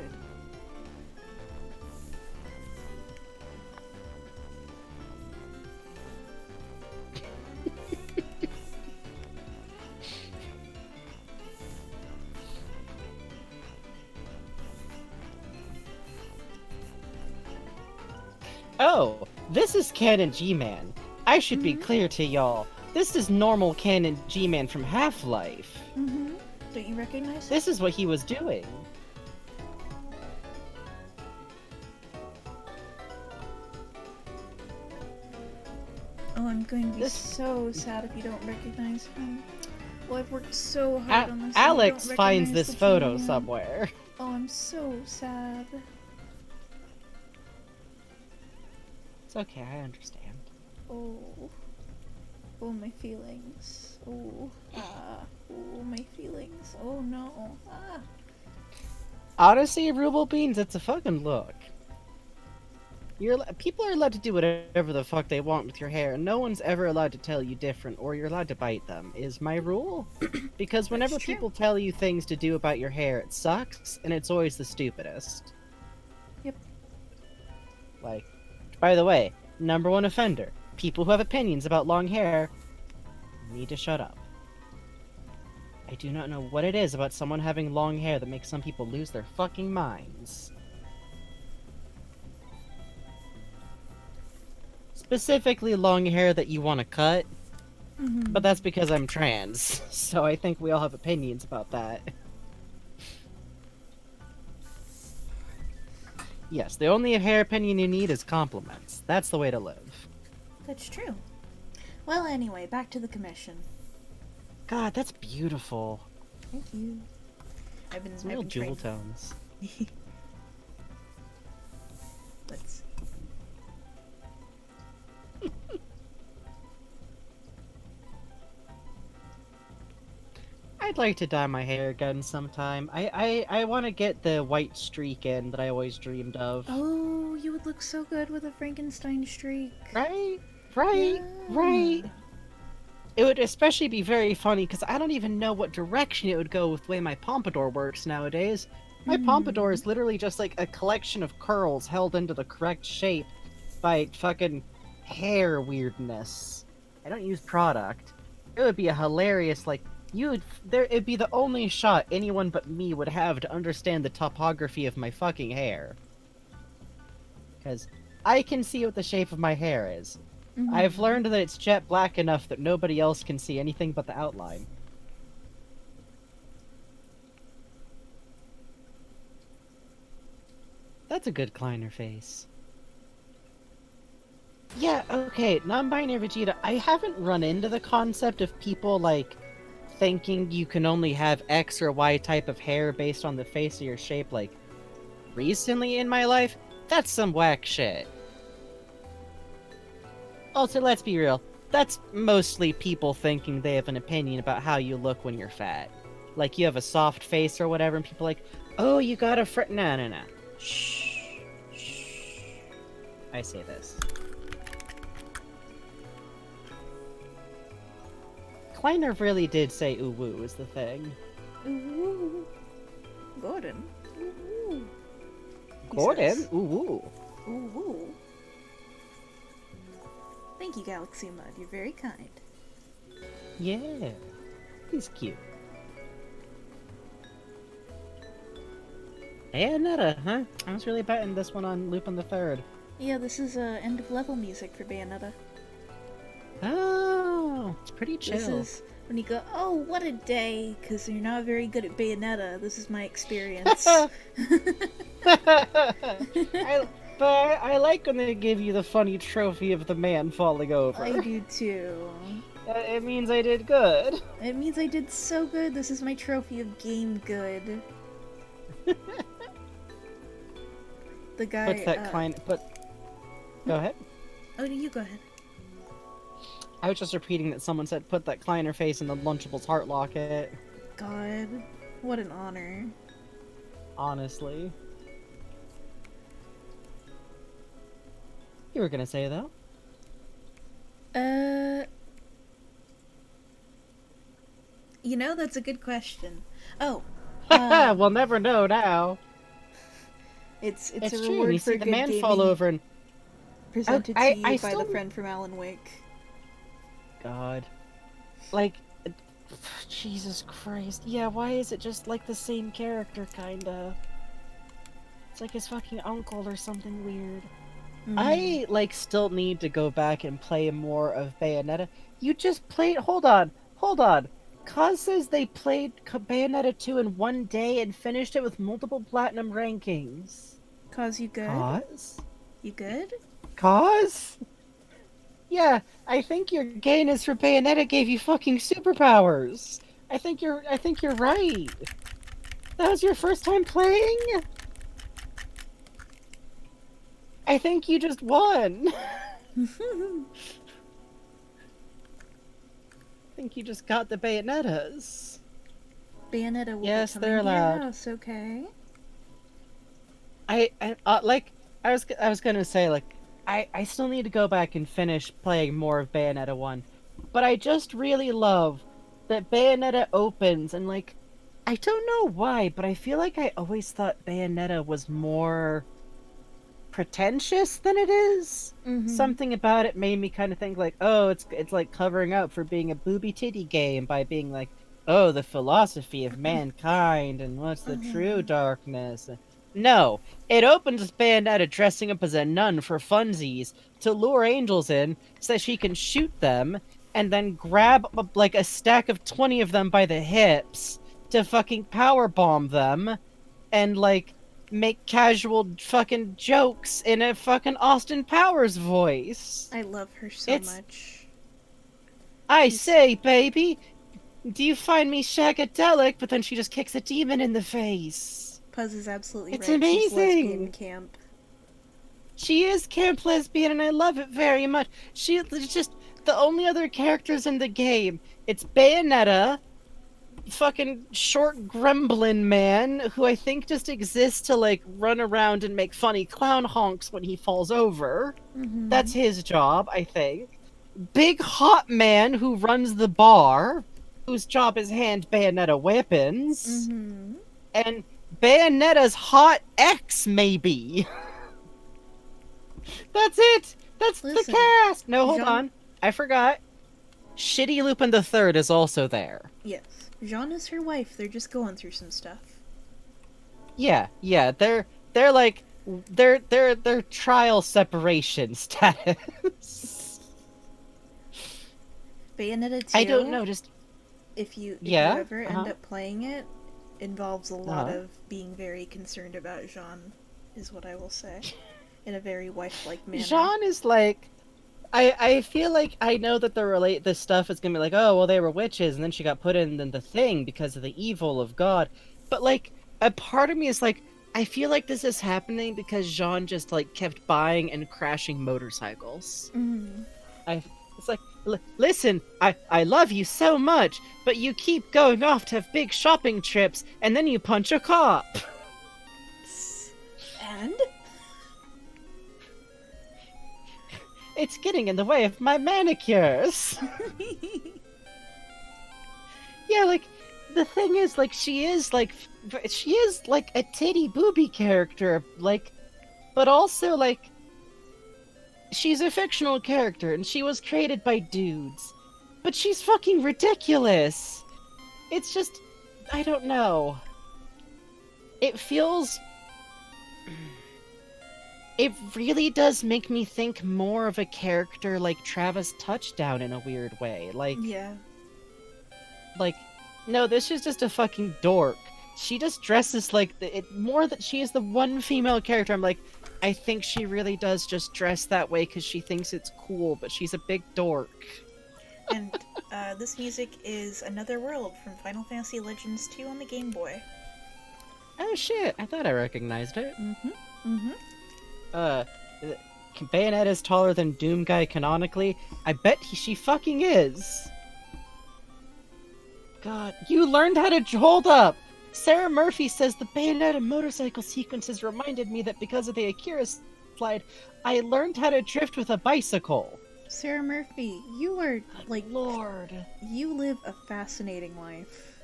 Oh, this is Canon G-Man. I should be Mhm. clear to y'all. This is normal Canon G-Man from Half-Life. Mm-hmm. Don't you recognize it? This is what he was doing. Oh, I'm going to be This- so sad if you don't recognize him. Well, I've worked so hard on this. and you Alex don't finds recognize this the photo G-Man. somewhere. Oh, I'm so sad. It's okay, I understand. Oh. Oh, my feelings. Oh. Ah. Oh, my feelings. Oh, no. Ah. Honestly, Ruble Beans, it's a fucking look. People are allowed to do whatever the fuck they want with your hair, and no one's ever allowed to tell you different, or you're allowed to bite them, is my rule. Because whenever true. people tell you things to do about your hair, it sucks, and it's always the stupidest. Yep. Like, by the way, number one offender, people who have opinions about long hair need to shut up. I do not know what it is about someone having long hair that makes some people lose their fucking minds. Specifically long hair that you want to cut, Mm-hmm. but that's because I'm trans, so I think we all have opinions about that. Yes, the only hair opinion you need is compliments. That's the way to live. That's true. Well, anyway, back to the commission. God, that's beautiful. Thank you. I've been, It's real jewel tones. Let's. I'd like to dye my hair again sometime. I want to get the white streak in that I always dreamed of. Oh, you would look so good with a Frankenstein streak. Right? Right? Yeah. Right? It would especially be very funny because I don't even know what direction it would go with the way my pompadour works nowadays. My pompadour is literally just like a collection of curls held into the correct shape by fucking hair weirdness. I don't use product. It would be a hilarious, like, it'd be the only shot anyone but me would have to understand the topography of my fucking hair. Because I can see what the shape of my hair is. Mhm. I've learned that it's jet black enough that nobody else can see anything but the outline. That's a good Kleiner face. Yeah, okay, non-binary Vegeta, I haven't run into the concept of people, like, thinking you can only have X or Y type of hair based on the face of your shape, like, recently in my life. That's some whack shit. Also, let's be real. That's mostly people thinking they have an opinion about how you look when you're fat. Like, you have a soft face or whatever, and people are like, oh, you got a No, no, no. Shh. Shh. I say this. Kleiner really did say ooh woo is the thing. Ooh. Gordon. Ooh. He Gordon? says. Ooh woo. Ooh. Thank you, Galaxy Mud. You're very kind. Yeah. He's cute. Bayonetta, huh? I was really betting this one on Lupin the Third. Yeah, this is end of level music for Bayonetta. Oh, it's pretty chill. This is when you go, oh, what a day, because you're not very good at Bayonetta. This is my experience. I like when they give you the funny trophy of the man falling over. I do too. It means I did good. It means I did so good. This is my trophy of game good. The guy. Puts that Klein. Go ahead. Oh, you go ahead. I was just repeating that someone said put that Kleiner face in the Lunchables heart locket. God, what an honor. Honestly. You were gonna say, though. That's a good question. Oh, We'll never know now. it's It's a true. And reward you for see the good man gaming fall over and presented I to you by still the friend from Alan Wake. God, like, Jesus Christ. Yeah, why is it just like the same character, kinda? It's like his fucking uncle or something weird. I, like, still need to go back and play more of Bayonetta. You just played. Hold on. Hold on. Kaz says they played Bayonetta 2 in one day and finished it with multiple platinum rankings. Cause you good? Kaz? You good? Kaz? Yeah, I think your gayness for Bayonetta gave you fucking superpowers. I think you're right. That was your first time playing? I think you just won. I think you just got the Bayonettas. Bayonetta will Yes, be they're coming to your allowed. house, okay? I was gonna say, like, I still need to go back and finish playing more of Bayonetta 1. But I just really love that Bayonetta opens and, like, I don't know why, but I feel like I always thought Bayonetta was more pretentious than it is. Something about it made me kind of think like, oh, it's like covering up for being a booby titty game by being like, oh, the philosophy of mankind and what's the true darkness. No, it opens Bayonetta dressing up as a nun for funsies to lure angels in so that she can shoot them and then grab like a stack of 20 of them by the hips to fucking power bomb them and like make casual fucking jokes in a fucking Austin Powers voice. I love her so It's- much. I say, baby, do you find me shagadelic? But then she just kicks a demon in the face. Puzz is absolutely It's right. She's amazing. lesbian camp. She is camp lesbian, and I love it very much. She's just the only other characters in the game. It's Bayonetta, fucking short gremlin man, who I think just exists to like run around and make funny clown honks when he falls over. That's his job, I think. Big hot man who runs the bar, whose job is hand Bayonetta weapons. And Bayonetta's hot ex, maybe. That's it. That's Listen, the cast. No, hold Jean- on. I forgot. Shitty Lupin the Third is also there. Yes. Jean is her wife. They're just going through some stuff. Yeah. They're like they're trial separation status. Bayonetta 2, I don't know. Just if you Yeah, ever end up playing it, involves a lot Uh-huh. of being very concerned about Jean, is what I will say. In a very wife-like manner. Jean is like. I feel like I know that this stuff is gonna be like, oh well, they were witches and then she got put in the thing because of the evil of God. But like a part of me is like, I feel like this is happening because Jean just like kept buying and crashing motorcycles. It's like, listen, I love you so much, but you keep going off to have big shopping trips and then you punch a cop. And? It's getting in the way of my manicures. Yeah, like, the thing is, like, she is like a titty booby character, like, but also, like, she's a fictional character, and she was created by dudes. But she's fucking ridiculous! It's just, I don't know. It feels... It really does make me think more of a character like Travis Touchdown in a weird way. Like, Yeah. like, no, this is just a fucking dork. She just dresses like more that she is the one female character. I'm like, I think she really does just dress that way because she thinks it's cool, but she's a big dork. And this music is Another World from Final Fantasy Legends 2 on the Game Boy. Oh shit, I thought I recognized it. Mm-hmm. Bayonetta's taller than Doom Guy canonically. I bet she fucking is. God, you learned how to hold up! Sarah Murphy says the Bayonetta motorcycle sequences reminded me that because of the Akira slide. I learned how to drift with a bicycle. Sarah Murphy, you are, like, Lord. you live a fascinating life.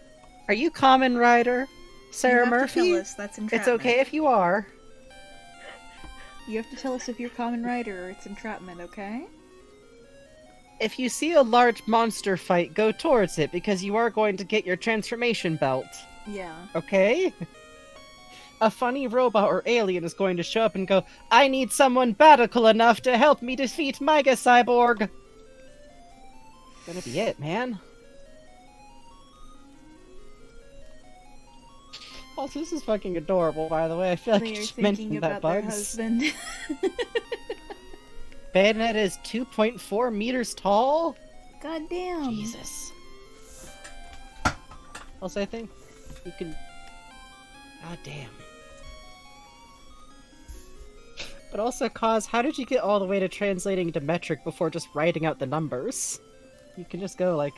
Are you Common Rider, Sarah you have Murphy? To tell us that's entrapment. It's okay if you are. You have to tell us if you're Common Rider or it's entrapment, okay? If you see a large monster fight, go towards it, because you are going to get your transformation belt. Yeah. Okay? A funny robot or alien is going to show up and go, I need someone batical enough to help me defeat Mega Cyborg! Gonna be it, man. Also, this is fucking adorable, by the way. I feel like They you are just thinking mentioned that about their bugs. husband. Bayonetta is 2.4 meters tall? God damn. Jesus. Also, I think you can... God damn. But also, Cause, how did you get all the way to translating to metric before just writing out the numbers? You can just go, like...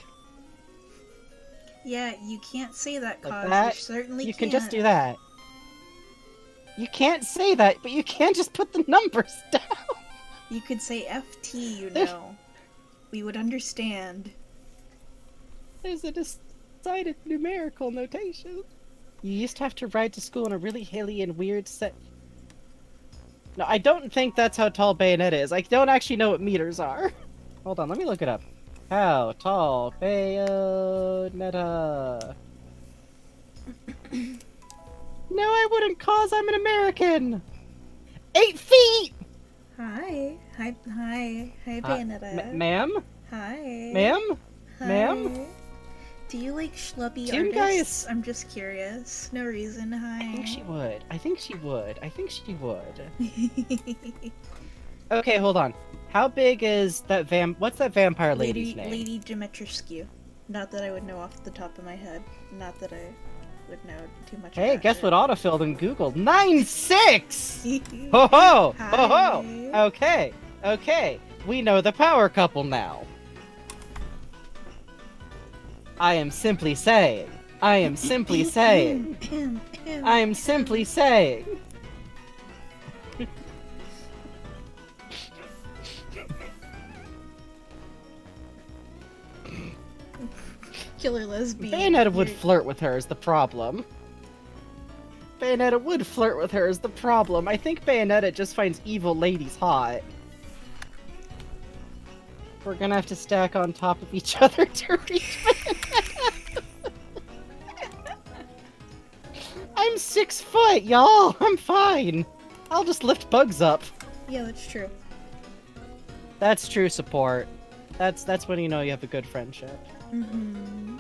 Yeah, you can't say that, Like Cause. that? You certainly You can't. can just do that. You can't say that, but you can't just put the numbers down! You could say FT, you know. We would understand. There's a decided numerical notation. You used to have to ride to school in a really hilly and weird set. No, I don't think that's how tall Bayonetta is. I don't actually know what meters are. Hold on, let me look it up. How tall Bayonetta? No, I wouldn't, cause I'm an American! 8 feet! Hi. Hi, Bayonetta. Ma'am? Hi. Ma'am? Hi. Ma'am? Do you like schlubby Do you artists? guys- I'm just curious. No reason. Hi. I think she would. I think she would. I think she would. Okay, hold on. How big is that what's that vampire lady's name? Lady Dimitrescu. Not that I would know off the top of my head. Not that I would know too much Hey, about guess it. what autofilled in Google? 9'6"! Ho ho! Ho ho! Hi. Okay, okay. We know the power couple now. I am simply saying. I am simply saying. I am simply saying. Killer lesbian. Bayonetta would You're- flirt with her is the problem. Bayonetta would flirt with her is the problem. I think Bayonetta just finds evil ladies hot. We're gonna have to stack on top of each other to reach Bayonetta. I'm 6 foot, y'all! I'm fine! I'll just lift bugs up. Yeah, that's true. That's true support. That's when you know you have a good friendship. Mm-hmm.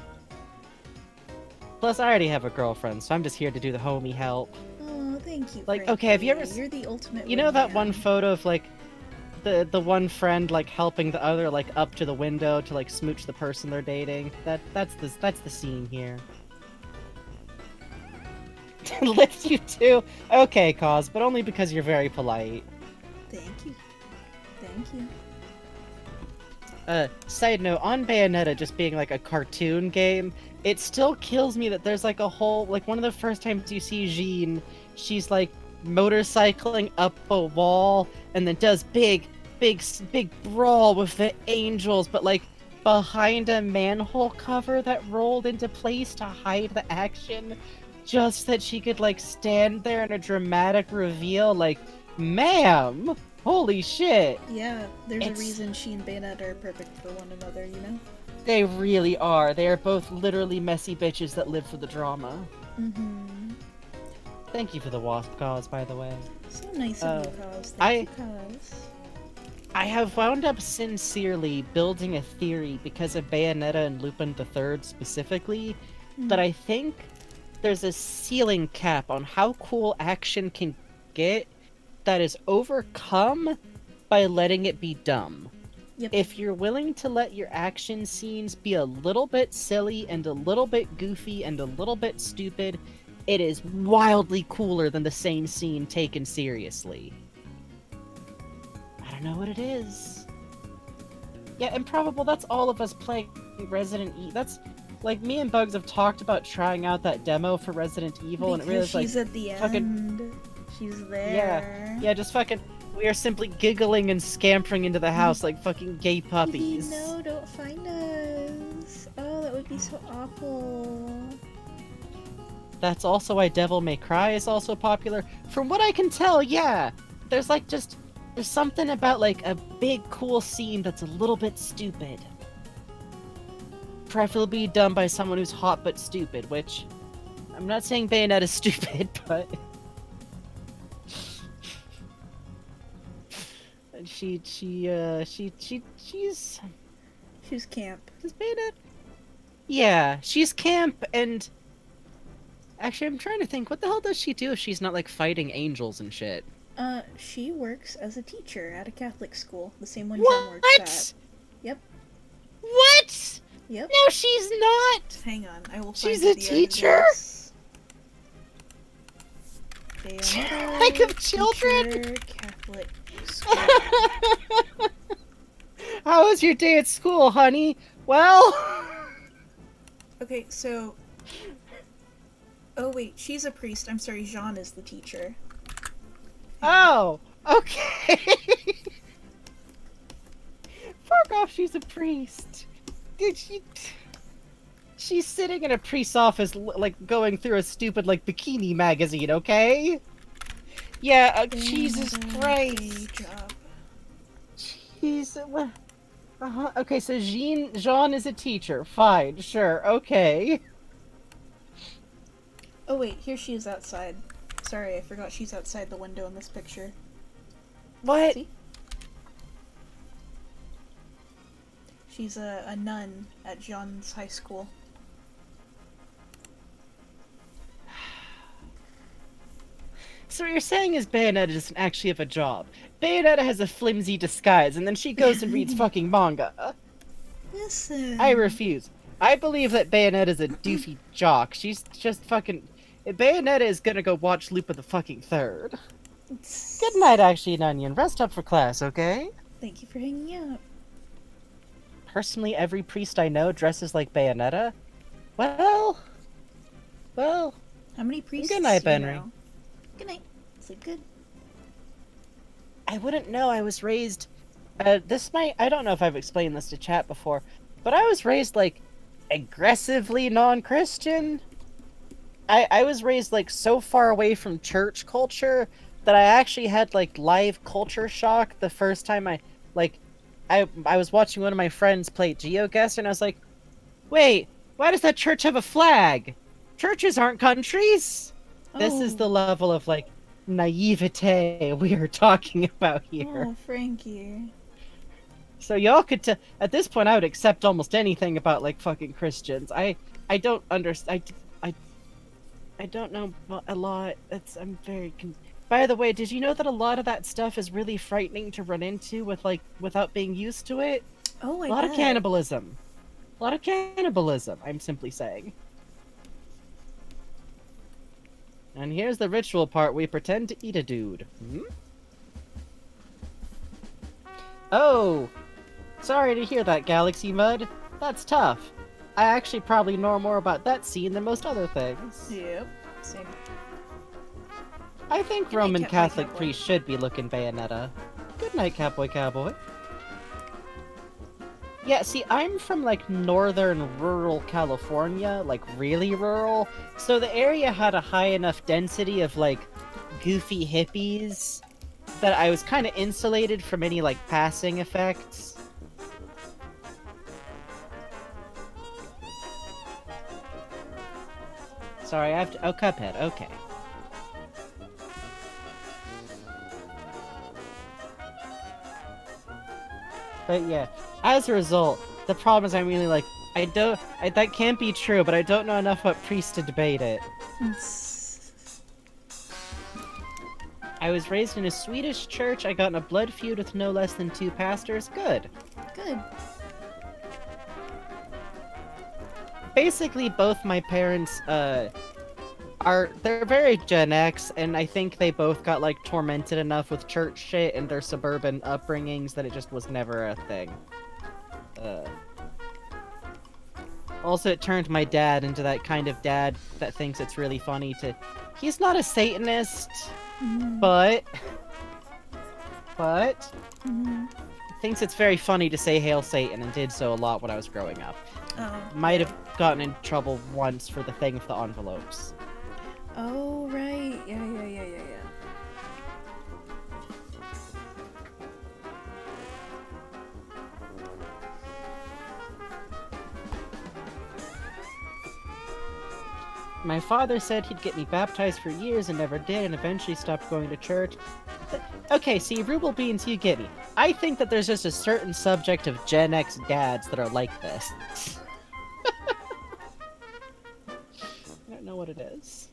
Plus, I already have a girlfriend, so I'm just here to do the homie help. Oh, thank you. Like, okay, have you ever Frankie. You're the ultimate. You know that one wingman. photo of, like, the one friend, like, helping the other, like, up to the window to, like, smooch the person they're dating? That's the scene here. Lift you too? Okay, Cause, but only because you're very polite. Thank you. Thank you. Side note, on Bayonetta just being, like, a cartoon game, it still kills me that there's, like, a whole, like, one of the first times you see Jean, she's, like, motorcycling up a wall, and then does big brawl with the angels, but, like, behind a manhole cover that rolled into place to hide the action, just that she could, like, stand there in a dramatic reveal, like, ma'am! Holy shit! Yeah, there's It's- a reason she and Bayonetta are perfect for one another, you know? They really are. They are both literally messy bitches that live for the drama. Mm-hmm. Thank you for the wasp cause, by the way. So nice of you, Cause. I- Thank you, Cause. I have wound up sincerely building a theory because of Bayonetta and Lupin III specifically, that I think there's a ceiling cap on how cool action can get that is overcome by letting it be dumb. Yep. If you're willing to let your action scenes be a little bit silly and a little bit goofy and a little bit stupid, it is wildly cooler than the same scene taken seriously. I don't know what it is. Yeah, Improbable, that's all of us playing Resident Evil. That's, like, me and Bugs have talked about trying out that demo for Resident Evil, and it really Because is like, she's at the fucking- end. She's there. yeah, just fucking We are simply giggling and scampering into the house like fucking gay puppies. No, don't find us. Oh, that would be so awful. That's also why Devil May Cry is also popular. From what I can tell, yeah. There's like just... There's something about like a big cool scene that's a little bit stupid. Preferably done by someone who's hot but stupid, which... I'm not saying Bayonetta is stupid, but... she's... She's camp. Is Bayonetta? Yeah, she's camp, and... Actually, I'm trying to think, what the hell does she do if she's not, like, fighting angels and shit? She works as a teacher at a Catholic school, the same one What? John works at. Yep. What? Yep. No, she's not! Hang on, I will find She's you a the teacher? address. Like of children? Teacher, Catholic school. How was your day at school, honey? Well... Okay, so... Oh wait, she's a priest. I'm sorry, Jean is the teacher. Oh, okay. Fuck off, she's a priest. Did she... She's sitting in a priest's office, like, going through a stupid, like, bikini magazine, okay? Yeah, Jesus Christ. Day job. Jeez, okay, so Jean is a teacher. Fine, sure, okay. Oh wait, here she is outside. Sorry, I forgot she's outside the window in this picture. What? See? She's a nun at Jean's high school. So what you're saying is Bayonetta doesn't actually have a job. Bayonetta has a flimsy disguise, and then she goes and reads fucking manga. Listen. I refuse. I believe that Bayonetta's a doofy jock. She's just fucking... Bayonetta is gonna go watch Lupin the fucking Third. Good night, Actually an Onion. Rest up for class, okay? Thank you for hanging out. Personally, every priest I know dresses like Bayonetta. Well... How many priests Good night, do you Benry. know? Good night. Sleep good. I wouldn't know. I was raised... I don't know if I've explained this to chat before, but I was raised, like, aggressively non-Christian. I was raised, like, so far away from church culture that I actually had, like, live culture shock the first time I was watching one of my friends play GeoGuessr, and I was like, wait, why does that church have a flag? Churches aren't countries! This is the level of, like, naivete we are talking about here. Oh, Frankie. So y'all could at this point I would accept almost anything about, like, fucking Christians. I don't understand. I don't know a lot. I'm very By the way, did you know that a lot of that stuff is really frightening to run into without being used to it? Oh, A lot of cannibalism. A lot of cannibalism, I'm simply saying. And here's the ritual part. We pretend to eat a dude. Hmm? Oh! Sorry to hear that, Galaxy Mud. That's tough. I actually probably know more about that scene than most other things. Yep. Same. I think Good night, Roman Catboy Catholic Cowboy. priests should be looking Bayonetta. Good night, Catboy Cowboy. Yeah, see, I'm from, like, northern rural California, like, really rural, so the area had a high enough density of, like, goofy hippies that I was kind of insulated from any, like, passing effects. Sorry, I have to... Oh, Cuphead, okay. But yeah, as a result, the problem is I'm really like, that can't be true, but I don't know enough about priests to debate it. I was raised in a Swedish church, I got in a blood feud with no less than 2 pastors. Good. Good. Basically, both my parents, they're very Gen X, and I think they both got, like, tormented enough with church shit and their suburban upbringings that it just was never a thing. Also, it turned my dad into that kind of dad that thinks it's really funny to... He's not a Satanist, but... but Mhm. thinks it's very funny to say Hail Satan and did so a lot when I was growing up. Oh. Might have gotten in trouble once for the thing with the envelopes. Oh, right. Yeah. My father said he'd get me baptized for years and never did, and eventually stopped going to church. Okay, see, Ruble Beans, you get me. I think that there's just a certain subject of Gen X dads that are like this. I don't know what it is.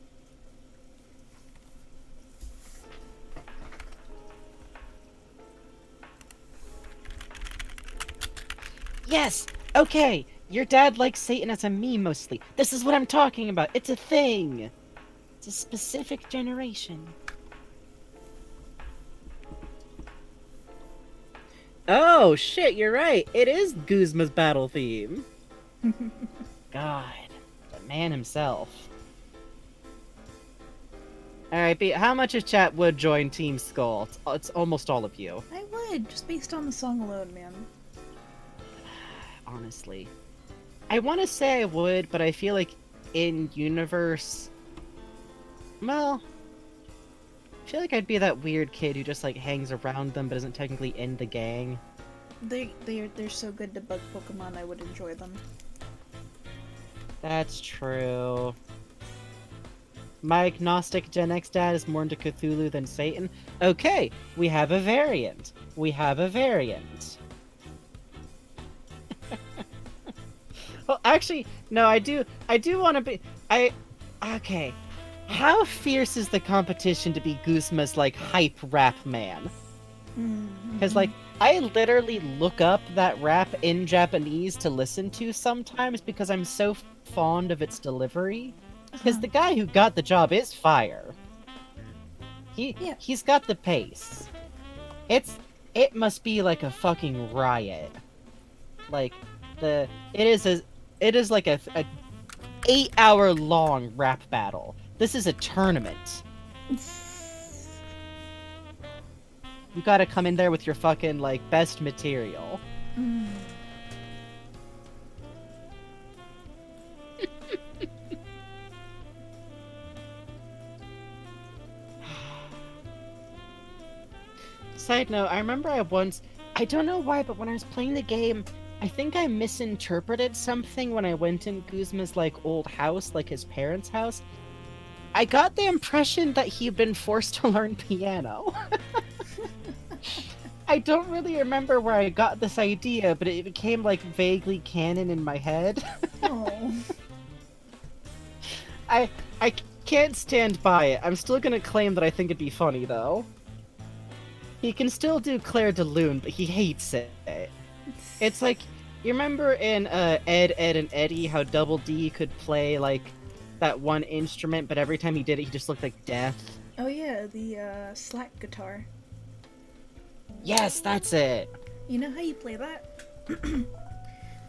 Yes! Okay! Your dad likes Satan as a meme mostly. This is what I'm talking about. It's a thing! It's a specific generation. Oh, shit, you're right. It is Guzma's battle theme. God, the man himself. Alright, B, how much of chat would join Team Skull? It's almost all of you. I would, just based on the song alone, man. Honestly. I want to say I would, but I feel like in universe, well, I feel like I'd be that weird kid who just like hangs around them but isn't technically in the gang. They're so good to bug Pokemon, I would enjoy them. That's true. My agnostic Gen X dad is more into Cthulhu than Satan. Okay, we have a variant. We have a variant. Well, actually, no, I do want to be, okay. How fierce is the competition to be Guzma's, like, hype rap man? Because, like, I literally look up that rap in Japanese to listen to sometimes because I'm so fond of its delivery. Because the guy who got the job is fire. He's got the pace. It must be like a fucking riot. Like, it is like a 8-hour long rap battle. This is a tournament. You gotta come in there with your fucking, like, best material. Side note, I remember I don't know why, but when I was playing the game, I think I misinterpreted something when I went in Guzma's, like, old house, like his parents' house. I got the impression that he'd been forced to learn piano. I don't really remember where I got this idea, but it became, like, vaguely canon in my head. Oh. I can't stand by it. I'm still gonna claim that I think it'd be funny, though. He can still do Claire de Lune, but he hates it. It's like, you remember in Ed, Ed, and Eddie how Double D could play, like, that one instrument, but every time he did it, he just looked like death? Oh yeah, the slack guitar. Yes, that's it! You know how you play that?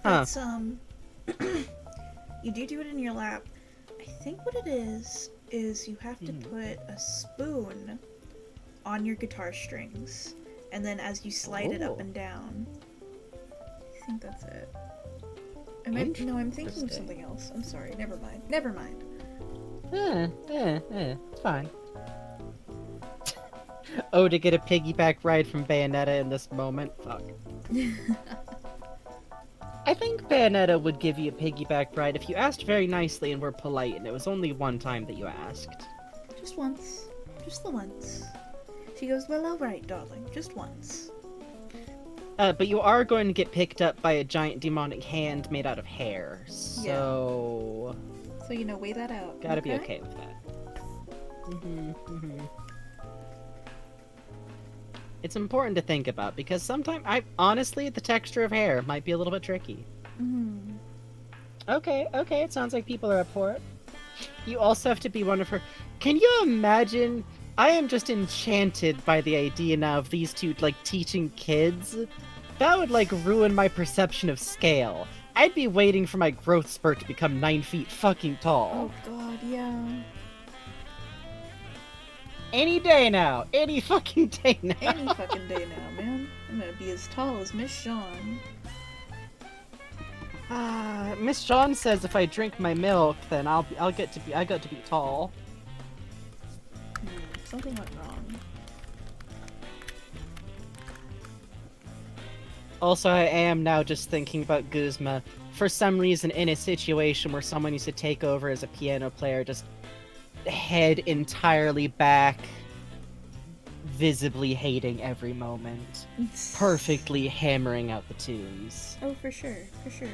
Huh. It's, you do it in your lap. I think what it is you have to put a spoon on your guitar strings, and then as you slide it up Oh. and down. I think that's it. No, I'm thinking of something else. I'm sorry. Never mind. It's fine. Oh, to get a piggyback ride from Bayonetta in this moment? Fuck. I think Bayonetta would give you a piggyback ride if you asked very nicely and were polite, and it was only one time that you asked. Just once. Just the once. She goes, well, alright, darling. Just once. But you are going to get picked up by a giant demonic hand made out of hair, so... So, weigh that out. Gotta be okay with that. It's important to think about, because sometimes, honestly, the texture of hair might be a little bit tricky. Okay, it sounds like people are up for it. You also have to be one of her... Can you imagine... I am just enchanted by the idea now of these two, like, teaching kids. That would, like, ruin my perception of scale. I'd be waiting for my growth spurt to become 9 feet fucking tall. Oh god, yeah. Any day now. Any fucking day now. Any fucking day now, man. I'm gonna be as tall as Miss Shawn. Miss John says if I drink my milk, then I get to be tall. Something went wrong. Also, I am now just thinking about Guzma. For some reason, in a situation where someone needs to take over as a piano player, just head entirely back, visibly hating every moment, perfectly hammering out the tunes. Oh, for sure, for sure.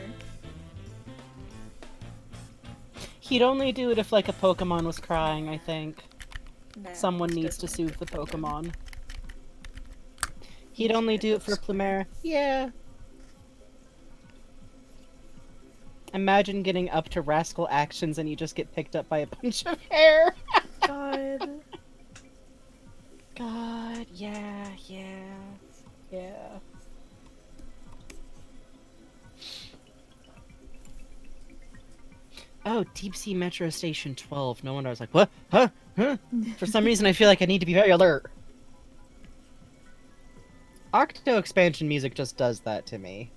He'd only do it if, like, a Pokemon was crying, I think. Nah, Someone it's needs to definitely soothe the different. Pokemon. He'd only do it for Plumera. Yeah. Imagine getting up to Rascal Actions and you just get picked up by a bunch of hair. God. God, yeah. Oh, Deep Sea Metro Station 12. No wonder I was like, what? Huh? For some reason, I feel like I need to be very alert. Octo expansion music just does that to me.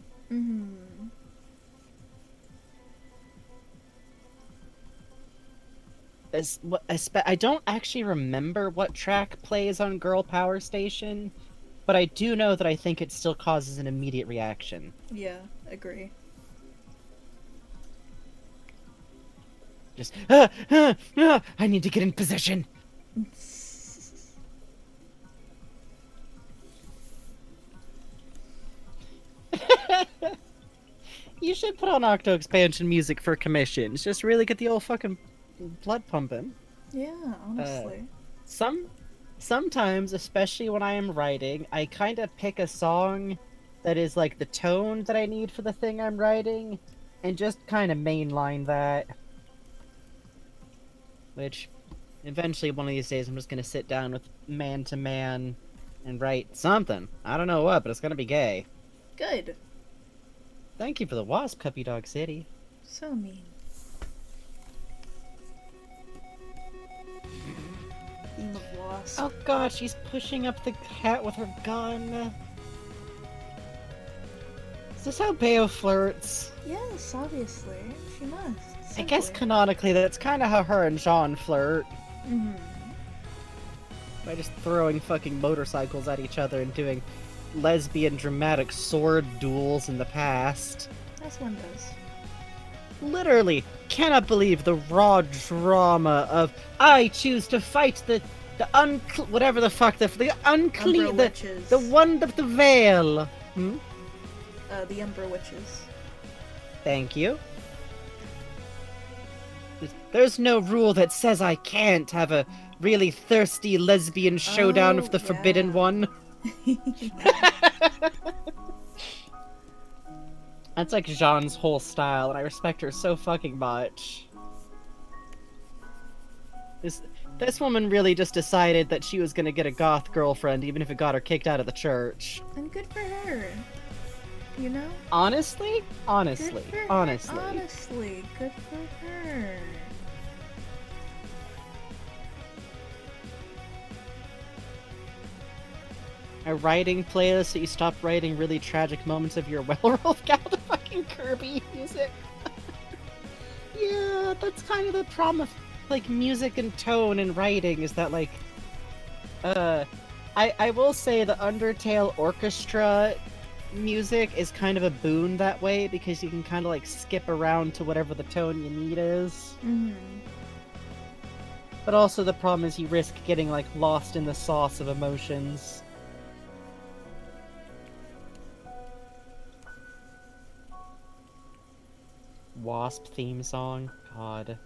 I don't actually remember what track plays on Girl Power Station, but I do know that I think it still causes an immediate reaction. Yeah, agree. Just, I need to get in position. You should put on Octo expansion music for commissions. Just really get the old fucking blood pumping. Yeah, honestly. Sometimes, especially when I am writing, I kind of pick a song that is like the tone that I need for the thing I'm writing, and just kind of mainline that. Which, eventually, one of these days, I'm just gonna sit down with Man to Man and write something. I don't know what, but it's gonna be gay. Good. Thank you for the wasp, Cuppy Dog City. So mean. Theme of Wasp. Oh god, she's pushing up the hat with her gun. Is this how Bayo flirts? Yes, obviously. She must. I guess Simply. canonically that's kind of how her and Jean flirt. Mhm. By just throwing fucking motorcycles at each other and doing lesbian dramatic sword duels in the past. As one does. Literally, cannot believe the raw drama of I choose to fight the whatever the fuck the unclean Umbra witches. the one of the veil. Hmm? The Umbra Witches. Thank you. There's no rule that says I can't have a really thirsty lesbian showdown with the Forbidden yeah. One. That's like Jean's whole style, and I respect her so fucking much. This woman really just decided that she was gonna get a goth girlfriend, even if it got her kicked out of the church. And good for her. You know? Honestly, Good for her. Honestly, good for her. A writing playlist so you stop writing really tragic moments of your Werewolf gal to fucking Kirby music. Yeah, that's kind of the problem with like music and tone and writing is that like I will say the Undertale orchestra music is kind of a boon that way because you can kind of like skip around to whatever the tone you need is. Mhm. But also the problem is you risk getting like lost in the sauce of emotions. Wasp theme song? God.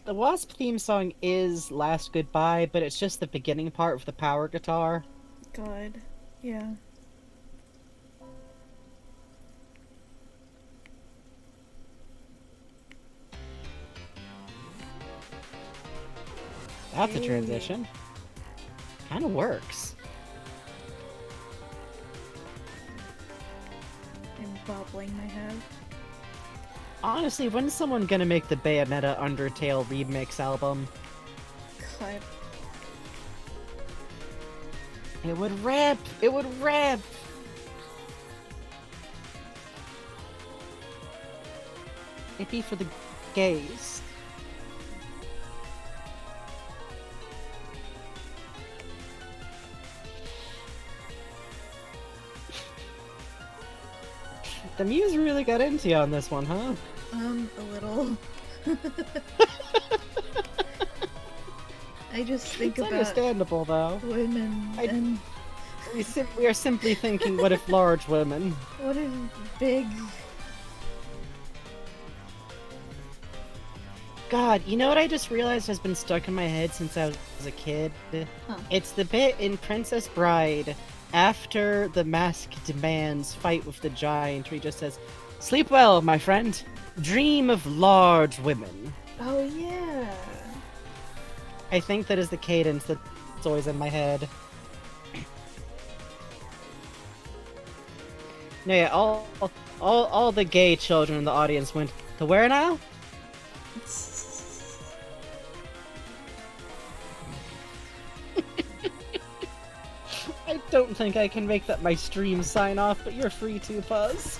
The Wasp theme song is Last Goodbye, but it's just the beginning part with the power guitar. God. Yeah. That's a Hey. transition. Kinda works. I'm bobbling my head. Honestly, when's someone gonna make the Bayonetta Undertale remix album? outside. It would rip! It would rip! It'd be for the gays. The Muse really got into you on this one, huh? A little. I just think It's about understandable, though. women and We are simply thinking, what if large women? what if big. God, you know what I just realized has been stuck in my head since I was a kid? Huh. It's the bit in Princess Bride after the masked man's fight with the giant where he just says, "Sleep well, my friend. Dream of large women." Oh yeah. I think that is the cadence that's always in my head. No, yeah, all the gay children in the audience went to where now? I don't think I can make that my stream sign off, but you're free to, Puzz.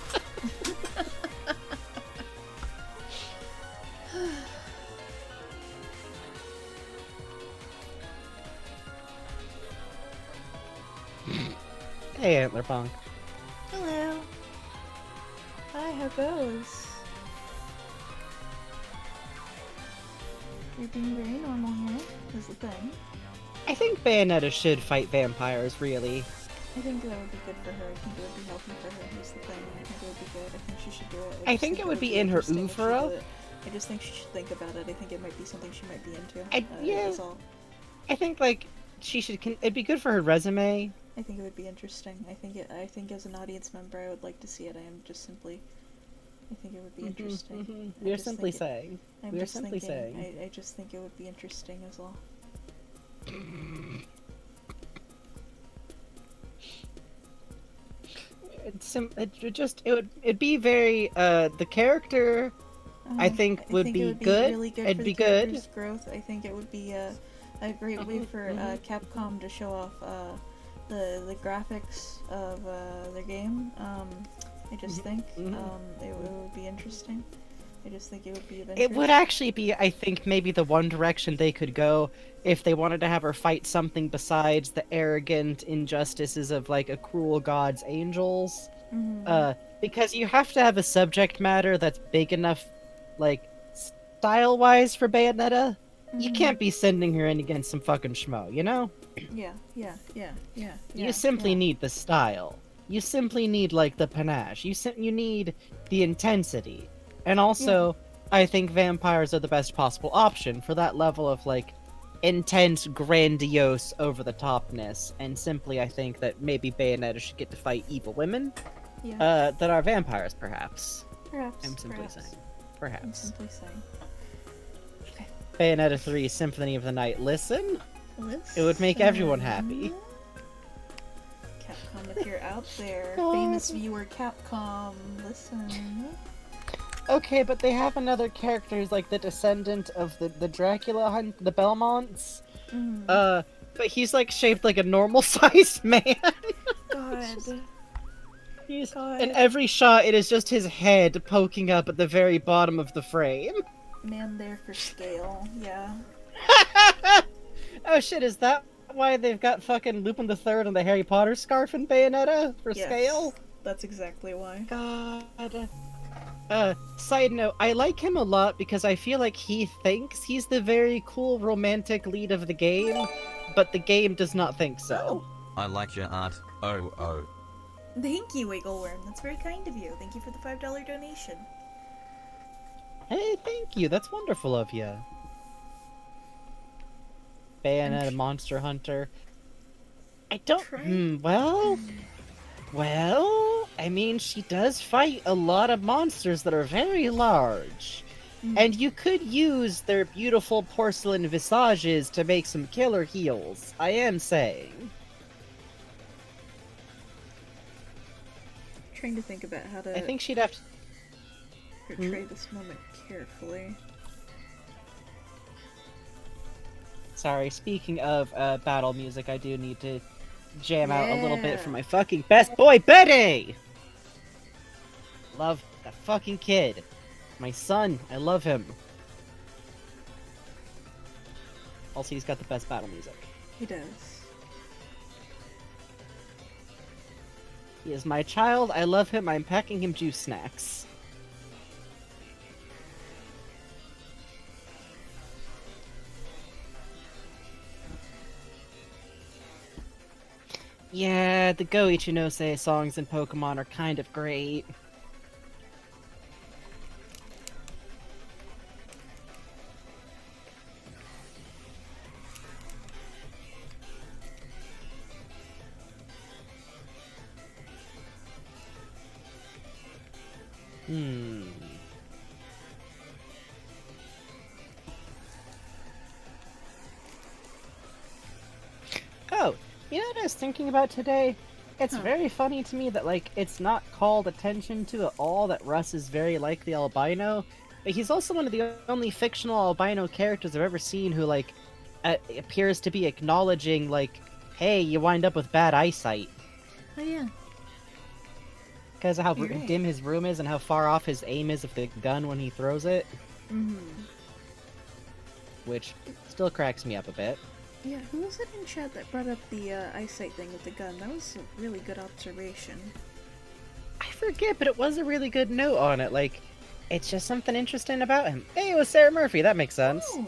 Hey, Antlerpunk. Hello. Hi, how goes? You're being very normal here, is the thing. I think Bayonetta should fight vampires, really. I think that would be good for her. I think it would be healthy for her. Here's the thing. I think it would be good. I think she should do it. I just think it would be in her interesting if she oeuvre. did it. I just think she should think about it. I think it might be something she might be into. Yeah. Is all. I think, like, she should. It'd be good for her resume. I think it would be interesting. I think as an audience member, I would like to see it. I am just simply. I think it would be interesting. We are simply saying. I'm We are just simply thinking, saying. I just think it would be interesting as well. It'd be very, the character, I think would it be would be good. really good It'd for be the good. character's growth. I think it would be a great way for Capcom to show off the graphics of their game. I just think it would be interesting. I just think it would be of interest. It would actually be, I think, maybe the one direction they could go if they wanted to have her fight something besides the arrogant injustices of, like, a cruel god's angels. Because you have to have a subject matter that's big enough, like, style-wise for Bayonetta. You can't be sending her in against some fucking schmo, you know? Yeah. You simply need the style. You simply need, like, the panache. You need the intensity. And also, I think vampires are the best possible option for that level of, like, intense, grandiose, over-the-topness. And simply, I think that maybe Bayonetta should get to fight evil women that are vampires, perhaps. Perhaps. I'm simply saying. I'm Perhaps. simply saying. Bayonetta 3 Symphony of the Night. Listen? It would make everyone happy. Capcom, if you're out there, famous viewer Capcom, listen. Okay, but they have another character who's like the descendant of the Dracula hunt, the Belmonts. But he's like shaped like a normal sized man. God. In every shot, it is just his head poking up at the very bottom of the frame. Man there for scale, yeah. Oh shit, is that why they've got fucking Lupin the Third on the Harry Potter scarf in Bayonetta? For scale? That's exactly why. God. Side note, I like him a lot because I feel like he thinks he's the very cool romantic lead of the game, but the game does not think so. I like your art. Oh. Thank you, Wiggleworm. That's very kind of you. Thank you for the $5 donation. Hey, thank you. That's wonderful of you. Bayonetta Monster Hunter. I don't. Well, I mean, she does fight a lot of monsters that are very large. And you could use their beautiful porcelain visages to make some killer heals. I am saying. Trying to think about how to I think she'd have to. portray this moment carefully. Sorry, speaking of battle music, I do need to jam out a little bit for Yeah. my fucking best boy, Betty! Love that fucking kid. My son, I love him. Also, he's got the best battle music. He does. He is my child, I love him, I'm packing him juice snacks. Yeah, the Go Ichinose songs in Pokemon are kind of great. Hmm. Oh, you know what I was thinking about today? It's very funny to me that, like, it's not called attention to at all that Russ is very like the albino, but he's also one of the only fictional albino characters I've ever seen who, like, appears to be acknowledging, like, hey, you wind up with bad eyesight. Oh yeah. Because of how You're right. dim his room is and how far off his aim is of the gun when he throws it, Mm-hmm. which still cracks me up a bit. Yeah, who was it in chat that brought up the eyesight thing with the gun? That was a really good observation. I forget, but it was a really good note on it. Like, it's just something interesting about him. Hey, it was Sarah Murphy. That makes sense. Oh.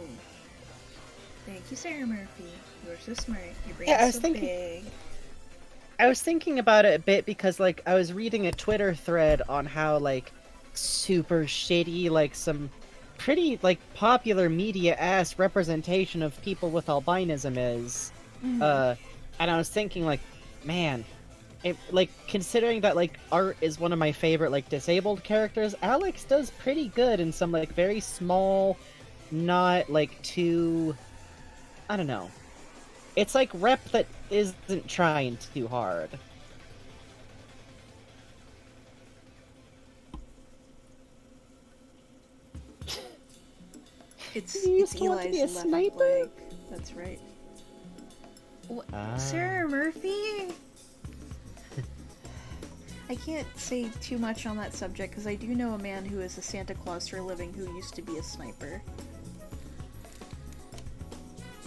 Thank you, Sarah Murphy. You're so smart. Your brain's Yeah, I was so thinking- big. I was thinking about it a bit because, like, I was reading a Twitter thread on how, like, super shitty, like, some pretty, like, popular media-ass representation of people with albinism is. Mhm. And I was thinking, like, man, like, considering that, like, Art is one of my favorite, like, disabled characters, Alex does pretty good in some, like, very small, not, like, too... I don't know. It's, like, rep that isn't trying too hard. It's You used it's to want to Eli's be a left sniper? leg. That's right. What? Ah. Sarah Murphy? I can't say too much on that subject because I do know a man who is a Santa Claus for a living who used to be a sniper.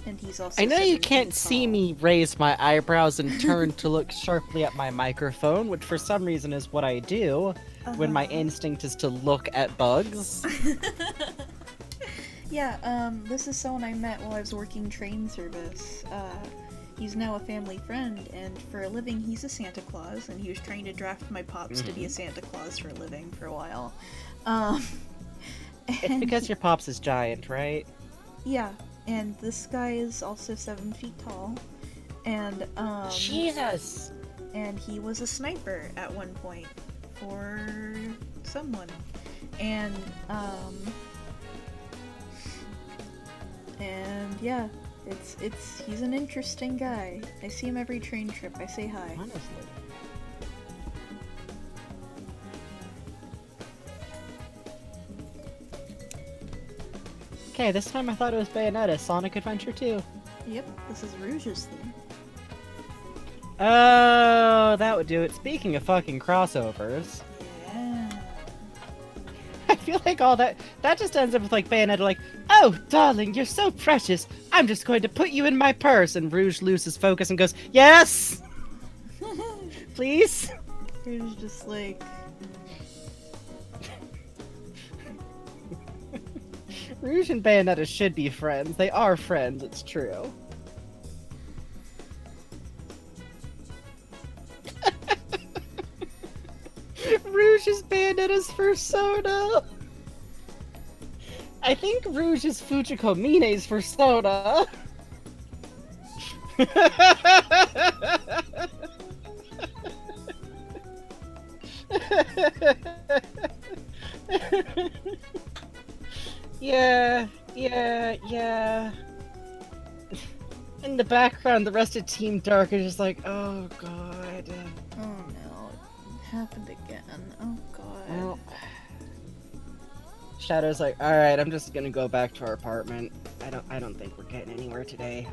And he's also I know you 7 can't feet see tall. me raise my eyebrows and turn to look sharply at my microphone, which for some reason is what I do when my instinct is to look at bugs. Yeah, this is someone I met while I was working train service. He's now a family friend, and for a living, he's a Santa Claus, and he was trying to draft my pops to be a Santa Claus for a living for a while. It's And because your pops is giant, right? yeah, and this guy is also 7 feet tall, and Jesus! and he was a sniper at one point for someone, and yeah, he's an interesting guy. I see him every train trip. I say hi. Honestly. Okay, this time I thought it was Bayonetta, Sonic Adventure 2. Yep, this is Rouge's theme. Oh, that would do it. Speaking of fucking crossovers, Yeah. I feel like all that just ends up with like Bayonetta like, oh, darling, you're so precious. I'm just going to put you in my purse. And Rouge loses focus and goes, yes! Please? Rouge just like, Rouge and Bayonetta should be friends. They are friends, it's true. Rouge is Bayonetta's persona. I think Rouge is Fujiko Mine's persona. Yeah. In the background, the rest of Team Dark is just like, oh god. oh no, it happened again. Oh god. Well, Shadow's like, all right, I'm just gonna go back to our apartment. I don't think we're getting anywhere today.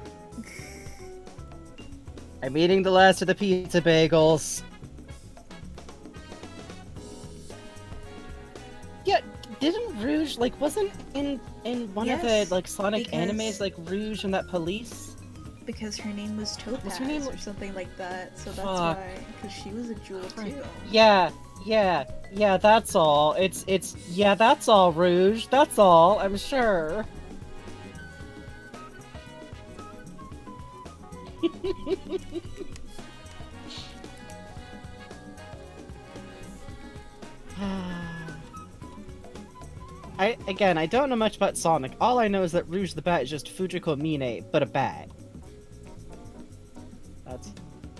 I'm eating the last of the pizza bagels. Yeah, didn't Rouge wasn't in one of the Yes, like Sonic because- animes like Rouge and that police? Because her name was Topaz What's her name? or something like that, so that's Fuck. why. Because she was a jewel too. Yeah, that's all. Yeah, that's all, Rouge. That's all, I'm sure. I don't know much about Sonic. All I know is that Rouge the Bat is just Fujiko Mine, but a bat.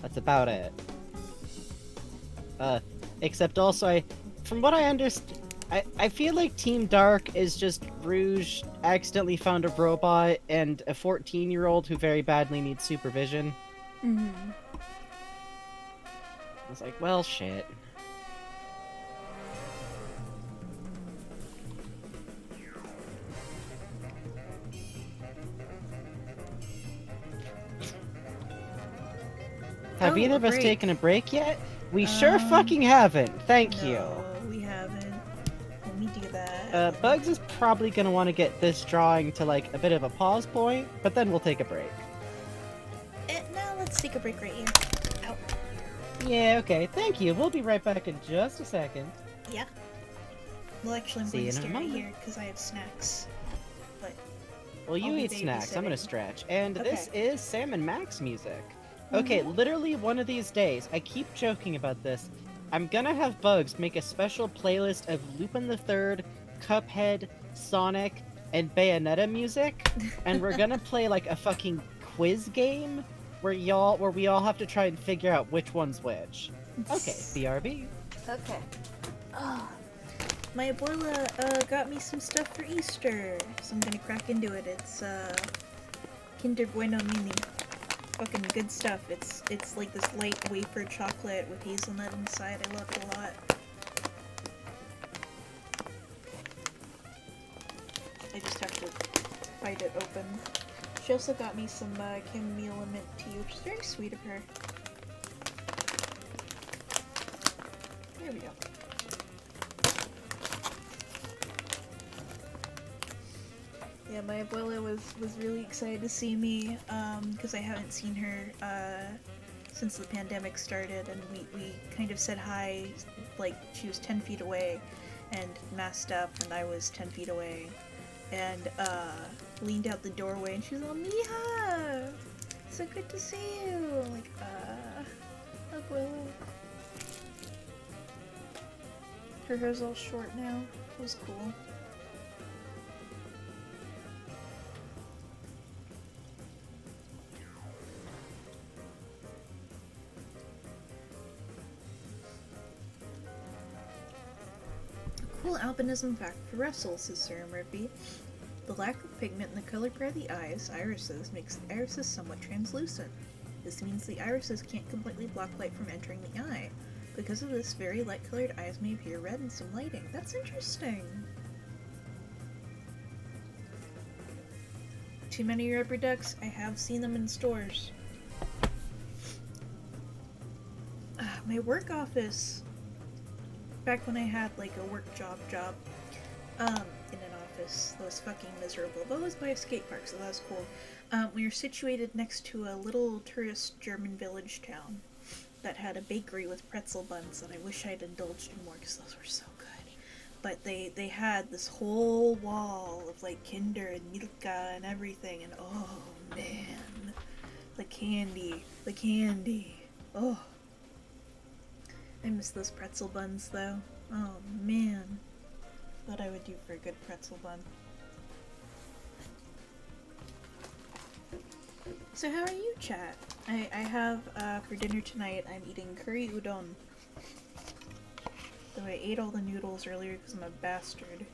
That's about it. Except also from what I understand, I feel like Team Dark is just Rouge accidentally found a robot and a 14-year-old who very badly needs supervision. Mm-hmm. I was like, well, shit. Have Oh, either a of us break. taken a break yet? We sure fucking haven't. Thank you. No, we haven't. Let me do that. Bugs is probably gonna want to get this drawing to like a bit of a pause point, but then we'll take a break. Now let's take a break right here. Ow. Yeah, okay. Thank you. We'll be right back in just a second. Yeah. Well, actually, I'm See going you to in a stay right moment. here because I have snacks. But Well, you I'll be eat snacks. I'm gonna babysitting. stretch. And this Okay. is Sam and Max music. Okay, literally one of these days, I keep joking about this, I'm gonna have Bugs make a special playlist of Lupin the Third, Cuphead, Sonic, and Bayonetta music, and we're gonna play like a fucking quiz game where we all have to try and figure out which one's which. Okay, BRB. Okay. My abuela got me some stuff for Easter, so I'm gonna crack into it. It's Kinder Bueno Mini. Fucking good stuff. It's like this light wafer chocolate with hazelnut inside. I love it a lot. I just have to fight it open. She also got me some chamomile and mint tea, which is very sweet of her. There we go. Yeah, my abuela was really excited to see me, because I haven't seen her, since the pandemic started, and we kind of said hi, like, she was 10 feet away, and masked up, and I was 10 feet away, and, leaned out the doorway, and she was all, Mija! So good to see you! I'm like, abuela. Her hair's all short now. It was cool. Cool albinism fact for Russell, says Sarah Murphy. The lack of pigment in the color pair of the eyes, irises, makes the irises somewhat translucent. This means the irises can't completely block light from entering the eye. Because of this, very light-colored eyes may appear red in some lighting. That's interesting. Too many rubber ducks? I have seen them in stores. My work office, back when I had like a work job, in an office, that was fucking miserable. But it was by a skate park, so that was cool. We were situated next to a little tourist German village town that had a bakery with pretzel buns, and I wish I'd indulged in more because those were so good. But they had this whole wall of like Kinder and Milka and everything, and oh man, the candy, oh. I miss those pretzel buns though. Oh man. What I would do for a good pretzel bun. So how are you, chat? I have, for dinner tonight, I'm eating curry udon. Though I ate all the noodles earlier because I'm a bastard.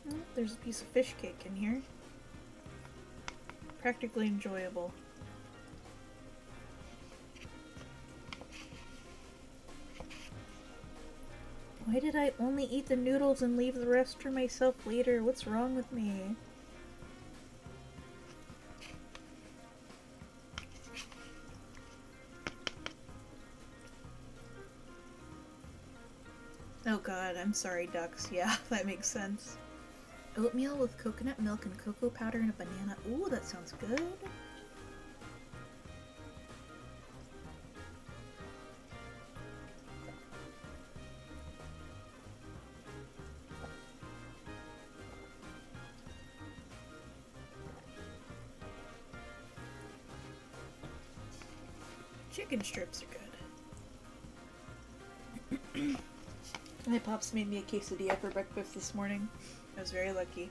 Oh, there's a piece of fish cake in here. Practically enjoyable. Why did I only eat the noodles and leave the rest for myself later? What's wrong with me? Oh god, I'm sorry, ducks. Yeah, that makes sense. Oatmeal with coconut milk and cocoa powder and a banana. Ooh, that sounds good. Chicken strips are good. My pops made me a quesadilla for breakfast this morning. I was very lucky.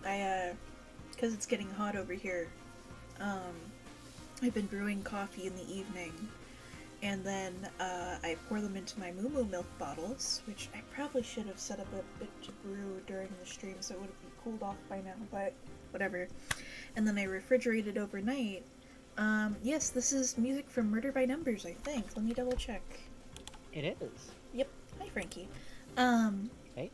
Because it's getting hot over here, I've been brewing coffee in the evening, and then I pour them into my Moo Moo milk bottles, which I probably should have set up a bit to brew during the stream so it would have been cooled off by now, but whatever. And then I refrigerate it overnight. Yes, this is music from Murder by Numbers, I think. Let me double check. It is. Yep. Hi, Frankie. Hey.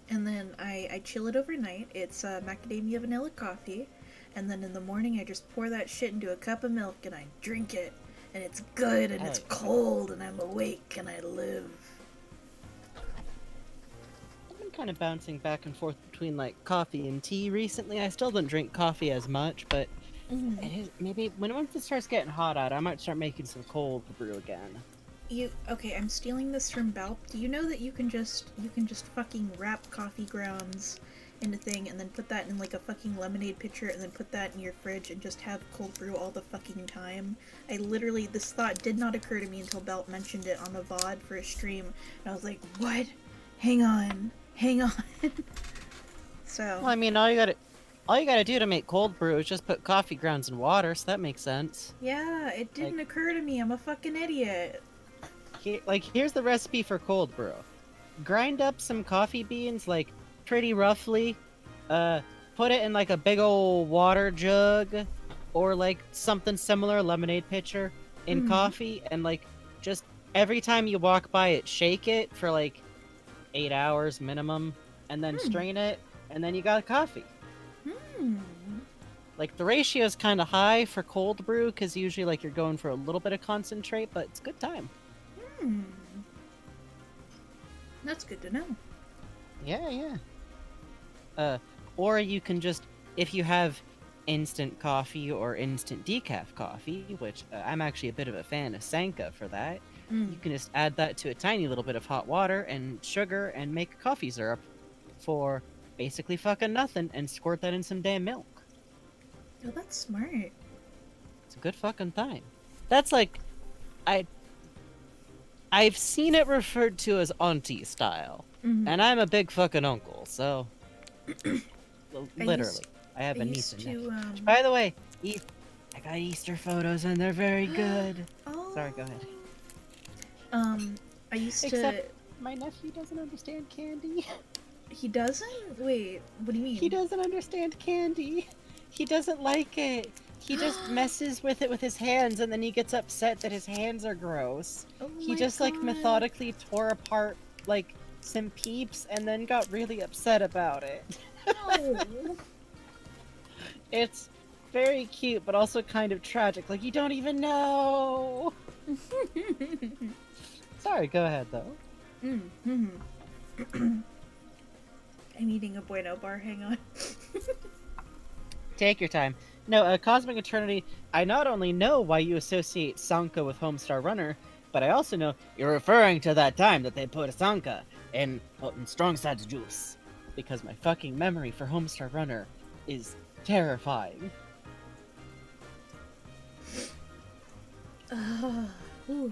And then I chill it overnight. It's macadamia vanilla coffee. And then in the morning, I just pour that shit into a cup of milk and I drink it. And it's good and it's cold and I'm awake and I live. I've been kind of bouncing back and forth between like coffee and tea recently. I still don't drink coffee as much, but it is maybe once it starts getting hot out, I might start making some cold brew again. Okay, I'm stealing this from Balp. Do you know that you can just fucking wrap coffee grounds in a thing and then put that in like a fucking lemonade pitcher and then put that in your fridge and just have cold brew all the fucking time? This thought did not occur to me until Balp mentioned it on a VOD for a stream, and I was like, what? Hang on. So. Well, I mean, all you gotta do to make cold brew is just put coffee grounds in water, so that makes sense. Yeah, it didn't occur to me. I'm a fucking idiot. Here's the recipe for cold brew. Grind up some coffee beans, like, pretty roughly. Put it in, like, a big ol' water jug, or, like, something similar, lemonade pitcher, in coffee, and, like, just every time you walk by it, shake it for, like, 8 hours minimum, and then strain it, and then you got coffee. Like, the ratio is kind of high for cold brew, because usually, like, you're going for a little bit of concentrate, but it's a good time. That's good to know. Yeah. Or you can just, if you have instant coffee or instant decaf coffee, which I'm actually a bit of a fan of Sanka for that, you can just add that to a tiny little bit of hot water and sugar and make coffee syrup for basically fucking nothing and squirt that in some damn milk. Oh, that's smart. It's a good fucking time. That's like, I've seen it referred to as auntie style, and I'm a big fucking uncle, so literally, I have a niece and nephew. By the way, I got Easter photos and they're very good. Oh. Sorry, go ahead. I used Except my nephew doesn't understand candy. He doesn't? Wait, what do you mean? He doesn't understand candy. He doesn't like it. He just messes with it with his hands, and then he gets upset that his hands are gross. Oh He just like methodically tore apart like some peeps, and then got really upset about it. No. It's very cute, but also kind of tragic. Like, you don't even know. Sorry, go ahead though. I'm eating a Bueno bar, hang on. Take your time. No, Cosmic Eternity, I not only know why you associate Sanka with Homestar Runner, but I also know you're referring to that time that they put Sanka in Strong Side's juice. Because my fucking memory for Homestar Runner is terrifying. Ooh,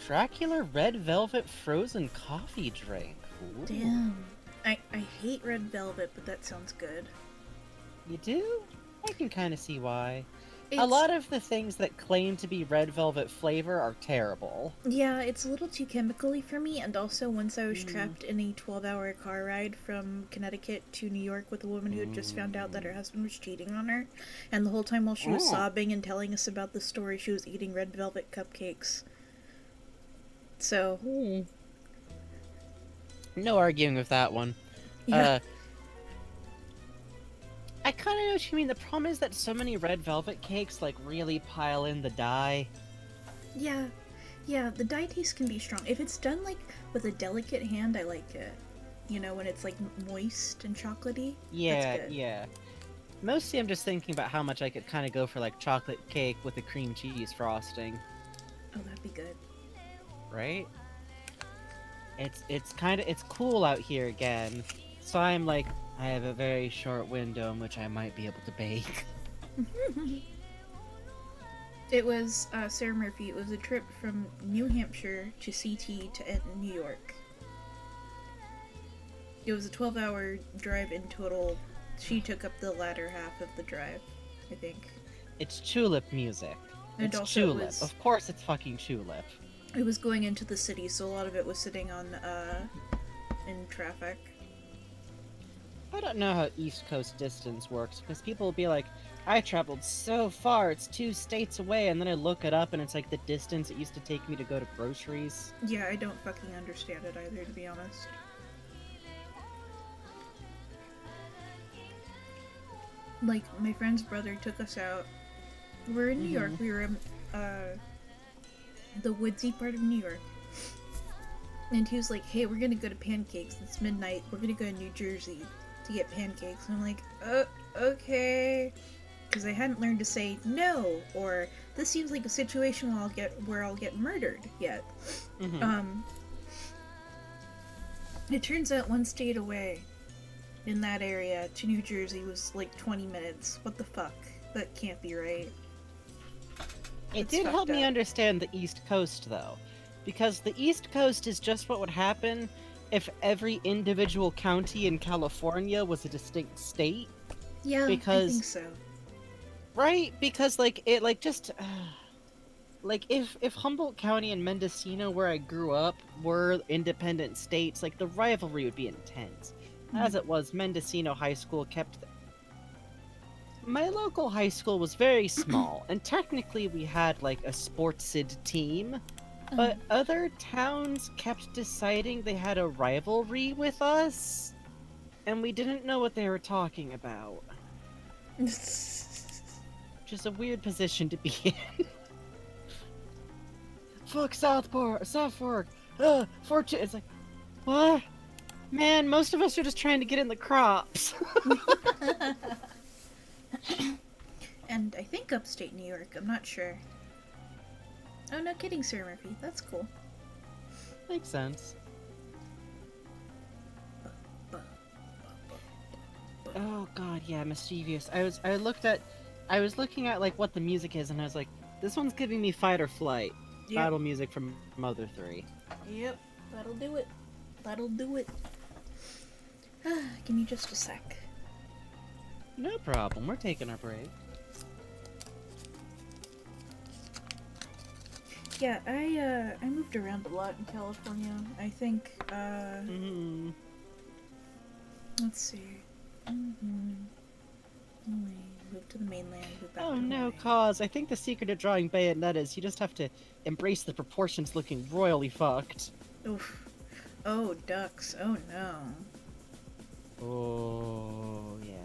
Dracula Red Velvet Frozen Coffee Drink. Ooh. damn. I hate red velvet, but that sounds good. You do? I can kind of see why. A It's- lot of the things that claim to be red velvet flavor are terrible. Yeah, it's a little too chemically for me, and also once I was trapped in a 12-hour car ride from Connecticut to New York with a woman who had just found out that her husband was cheating on her, and the whole time while she was sobbing and telling us about the story, she was eating red velvet cupcakes. So, No arguing with that one. Yeah. I kind of know what you mean. The problem is that so many red velvet cakes like really pile in the dye. Yeah. Yeah, the dye taste can be strong. If it's done like with a delicate hand, I like it. You know, when it's like moist and chocolatey. Yeah, That's good. yeah. Mostly I'm just thinking about how much I could kind of go for like chocolate cake with a cream cheese frosting, Oh, that'd be good. right? It's cool out here again. So I'm like, I have a very short window in which I might be able to bake. It was Sarah Murphy. It was a trip from New Hampshire to CT to New York. It was a 12-hour drive in total. She took up the latter half of the drive, I think. It's tulip music. And It's also it tulip. was- Of course it's fucking tulip. It was going into the city, so a lot of it was sitting on in traffic. I don't know how East Coast distance works, because people will be like, I traveled so far, it's 2 states away, and then I look it up and it's like the distance it used to take me to go to groceries. Yeah, I don't fucking understand it either, to be honest. Like, my friend's brother took us out. We're in New York. We were in the woodsy part of New York. And he was like, hey, we're gonna go to Pancakes. It's midnight. We're gonna go to New Jersey to get pancakes. And I'm like, okay. Because I hadn't learned to say no, or this seems like a situation where I'll get murdered yet. It turns out 1 state away in that area to New Jersey was like 20 minutes. What the fuck? That can't be right. It It's did help fucked me up. understand the East Coast, though. Because the East Coast is just what would happen if every individual county in California was a distinct state. Yeah, I Because- think so. Right? Because, like, it, like, just... like, if Humboldt County and Mendocino, where I grew up, were independent states, like, the rivalry would be intense. As it was, Mendocino High School kept... My local high school was very small, and technically we had, like, a sportsid team, but other towns kept deciding they had a rivalry with us, and we didn't know what they were talking about. Which is a weird position to be in. Fuck South Fork! Fortune! It's like, what? Man, most of us are just trying to get in the crops. And I think upstate New York, I'm not sure. Oh, no kidding, Sir Murphy. That's cool. Makes sense. Oh god, yeah, mischievous. I was looking at like what the music is, and I was like, this one's giving me fight or flight. Yep. Battle music from Mother 3. Yep, that'll do it. That'll do it. Give me just a sec. No problem, we're taking our break. Yeah, I moved around a lot in California. I think, Mm-hmm. let's see. Moved to the mainland, moved back Oh to no, Hawaii. cause I think the secret of drawing bayonet is you just have to embrace the proportions looking royally fucked. Oof. Oh, ducks. Oh no. Oh, yeah.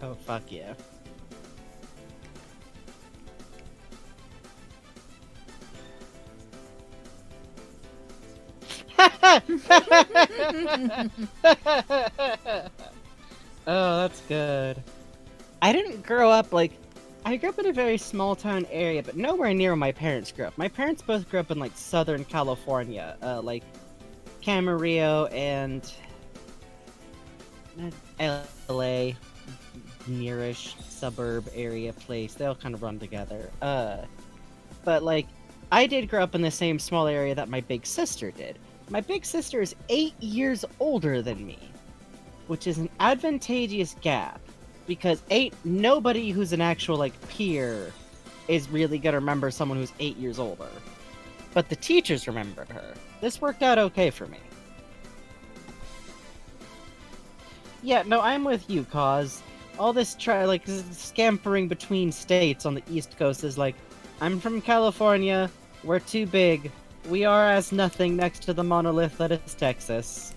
Oh, fuck yeah. Oh, that's good. I didn't grow up like I grew up in a very small town area, but nowhere near where my parents grew up. My parents both grew up in like Southern California, like Camarillo and LA, nearish suburb area place. They all kind of run together. But like I did grow up in the same small area that my big sister did. My big sister is 8 years older than me, which is an advantageous gap. Because nobody who's an actual, like, peer is really gonna remember someone who's 8 years older. But the teachers remembered her. This worked out okay for me. Yeah, no, I'm with you, cause all this scampering between states on the East Coast is like, I'm from California, we're too big, we are as nothing next to the monolith that is Texas.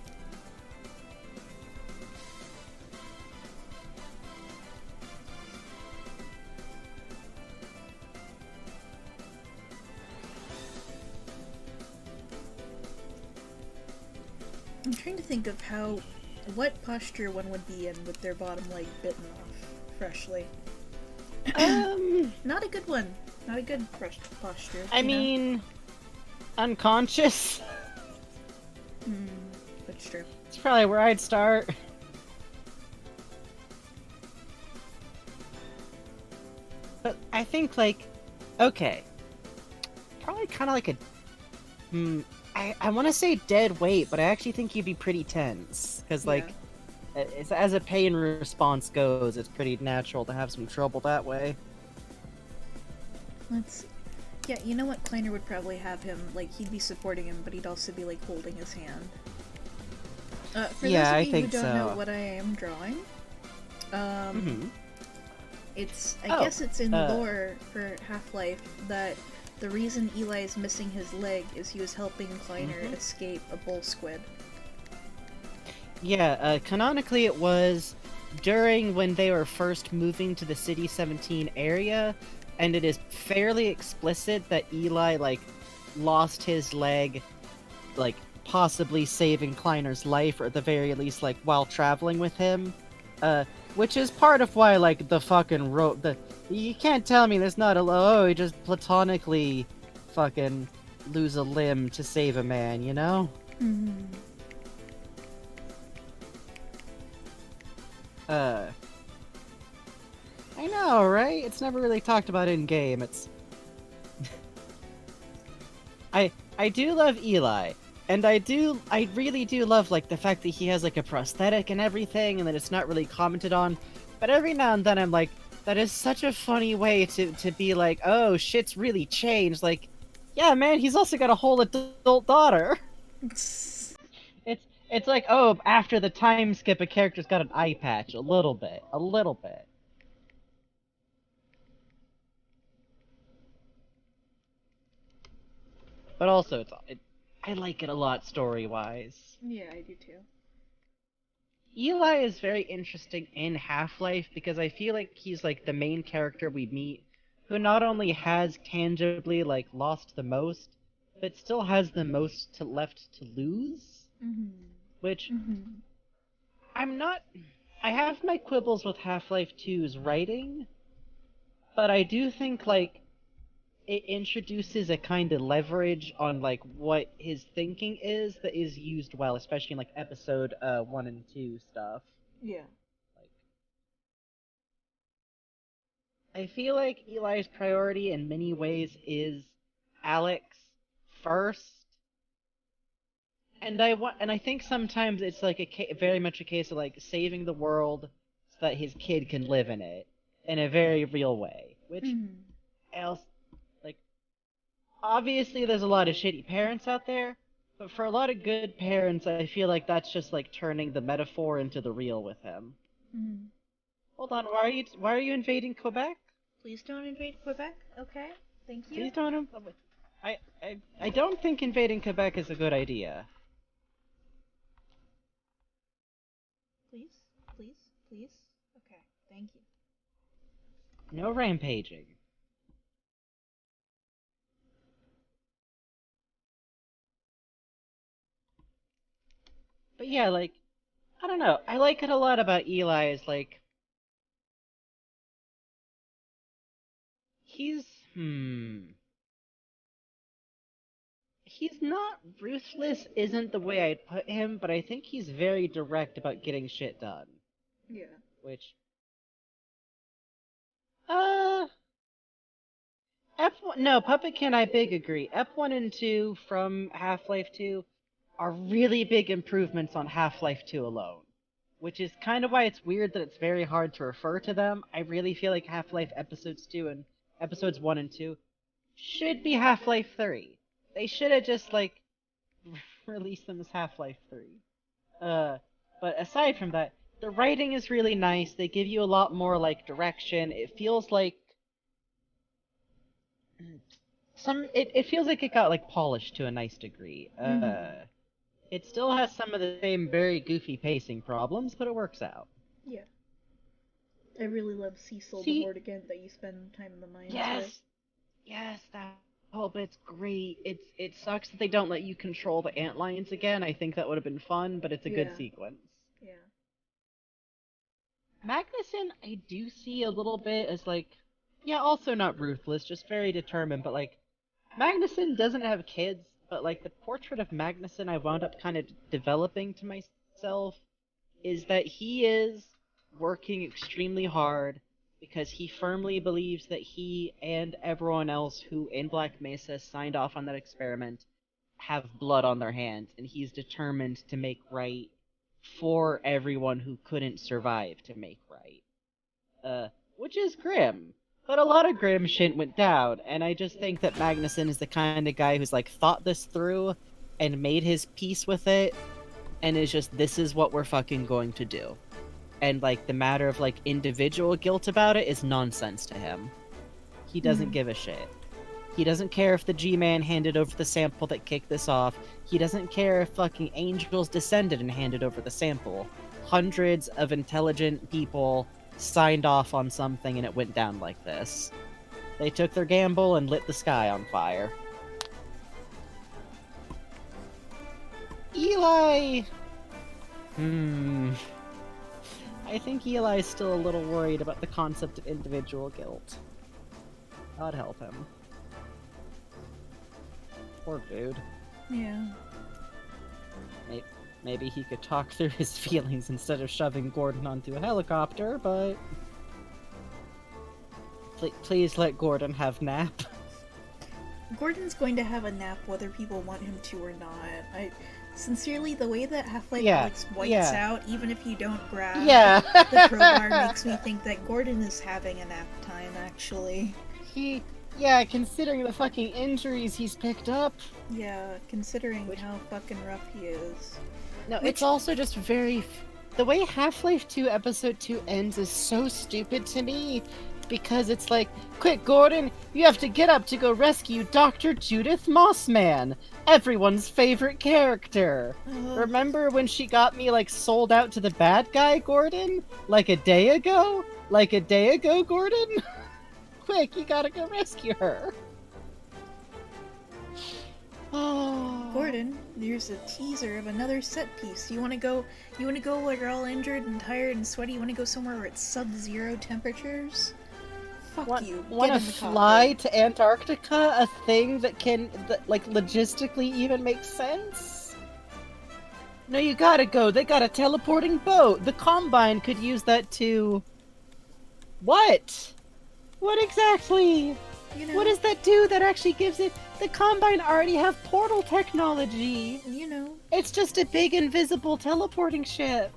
I'm trying to think of what posture one would be in with their bottom leg bitten off freshly. Not a good one. Not a good posture. I mean, unconscious? That's true. It's probably where I'd start. But I think, okay. Probably kind of like a... I want to say dead weight, but I actually think you'd be pretty tense. Because, as a pain response goes, it's pretty natural to have some trouble that way. Let's see. Yeah, you know what? Kleiner would probably have him, he'd be supporting him, but he'd also be, holding his hand. For Yeah, those I of you who think don't know so. what I am drawing, it's, I Oh, guess it's in lore for Half-Life that the reason Eli is missing his leg is he was helping Kleiner escape a bull squid. Yeah, canonically it was during when they were first moving to the City 17 area, and it is fairly explicit that Eli, lost his leg, possibly saving Kleiner's life, or at the very least, while traveling with him. Which is part of why, the fucking you can't tell me there's not he just platonically fucking lose a limb to save a man, you know? I know, right? It's never really talked about in game. It's I do love Eli, and I really do love the fact that he has a prosthetic and everything, and that it's not really commented on. But every now and then I'm like, that is such a funny way to be like, oh, shit's really changed. Yeah, man, he's also got a whole adult daughter. It's like, oh, after the time skip, a character's got an eye patch. A little bit. But also, I like it a lot story-wise. Yeah, I do too. Eli is very interesting in Half-Life because I feel like he's the main character we meet who not only has tangibly lost the most, but still has the most left to lose. Which I'm not. I have my quibbles with Half-Life 2's writing, but I do think it introduces a kind of leverage on what his thinking is that is used well, especially in episode 1 and 2 stuff. Yeah. I feel like Eli's priority in many ways is Alex first, and I think sometimes it's very much a case of saving the world so that his kid can live in it in a very real way, which else obviously there's a lot of shitty parents out there, but for a lot of good parents, I feel like that's just turning the metaphor into the real with him. Hold on, why are you invading Quebec? Please don't invade Quebec, okay? Thank you. Please don't. I don't think invading Quebec is a good idea. Please? Okay, thank you. No rampaging. But yeah, I don't know. I like it a lot about Eli is he's he's not ruthless isn't the way I'd put him, but I think he's very direct about getting shit done. Yeah. Which uh F1 no, Puppetkin I big agree. F1 and 2 from Half-Life 2 are really big improvements on Half-Life 2 alone. Which is kind of why it's weird that it's very hard to refer to them. I really feel like Half-Life episodes 2 and episodes 1 and 2 should be Half-Life 3. They should have just released them as Half-Life 3. But aside from that, the writing is really nice. They give you a lot more like direction. It feels like it feels like it got like polished to a nice degree. It still has some of the same very goofy pacing problems, but it works out. Yeah. I really love Cecil the See, Vortigant that you spend time in the mines with. yes, that whole bit's great. It sucks that they don't let you control the antlions again. I think that would have been fun, but it's a good Yeah. sequence. Yeah. Magnuson, I do see a little bit as like, yeah, also not ruthless, just very determined, but like, Magnuson doesn't have kids, but like the portrait of Magnuson I wound up kind of developing to myself is that he is working extremely hard because he firmly believes that he and everyone else who in Black Mesa signed off on that experiment have blood on their hands, and he's determined to make right for everyone who couldn't survive to make right. Which is grim. But a lot of grim shit went down, and I just think that Magnuson is the kind of guy who's like thought this through and made his peace with it, and is just, this is what we're fucking going to do. And like the matter of like individual guilt about it is nonsense to him. He doesn't give a shit. He doesn't care if the G-Man handed over the sample that kicked this off. He doesn't care if fucking angels descended and handed over the sample. Hundreds of intelligent people signed off on something and it went down like this. They took their gamble and lit the sky on fire. Eli! I think Eli's still a little worried about the concept of individual guilt. God help him. Poor dude. Yeah. Maybe he could talk through his feelings instead of shoving Gordon onto a helicopter, but... Please let Gordon have nap. Gordon's going to have a nap whether people want him to or not. Sincerely, the way that Half-Life Alyx whites out, even if you don't grab the crowbar, makes me think that Gordon is having a nap time, actually. Considering the fucking injuries he's picked up. Yeah, considering how fucking rough he is. No, it's also just very... The way Half-Life 2 Episode 2 ends is so stupid to me, because it's like, quick, Gordon, you have to get up to go rescue Dr. Judith Mossman, everyone's favorite character. Remember when she got me, like, sold out to the bad guy, Gordon? Like a day ago? Gordon? Quick, you gotta go rescue her. Oh. Gordon, there's a teaser of another set piece. You wanna go where you're all injured and tired and sweaty? You wanna go somewhere where it's sub-zero temperatures? Fuck you. Wanna fly to Antarctica? A thing that can, like, logistically even make sense? No, you gotta go. They got a teleporting boat. The Combine could use that to... What? What exactly? You know, what does that do that actually gives it... The Combine already have portal technology. You know. It's just a big invisible teleporting ship.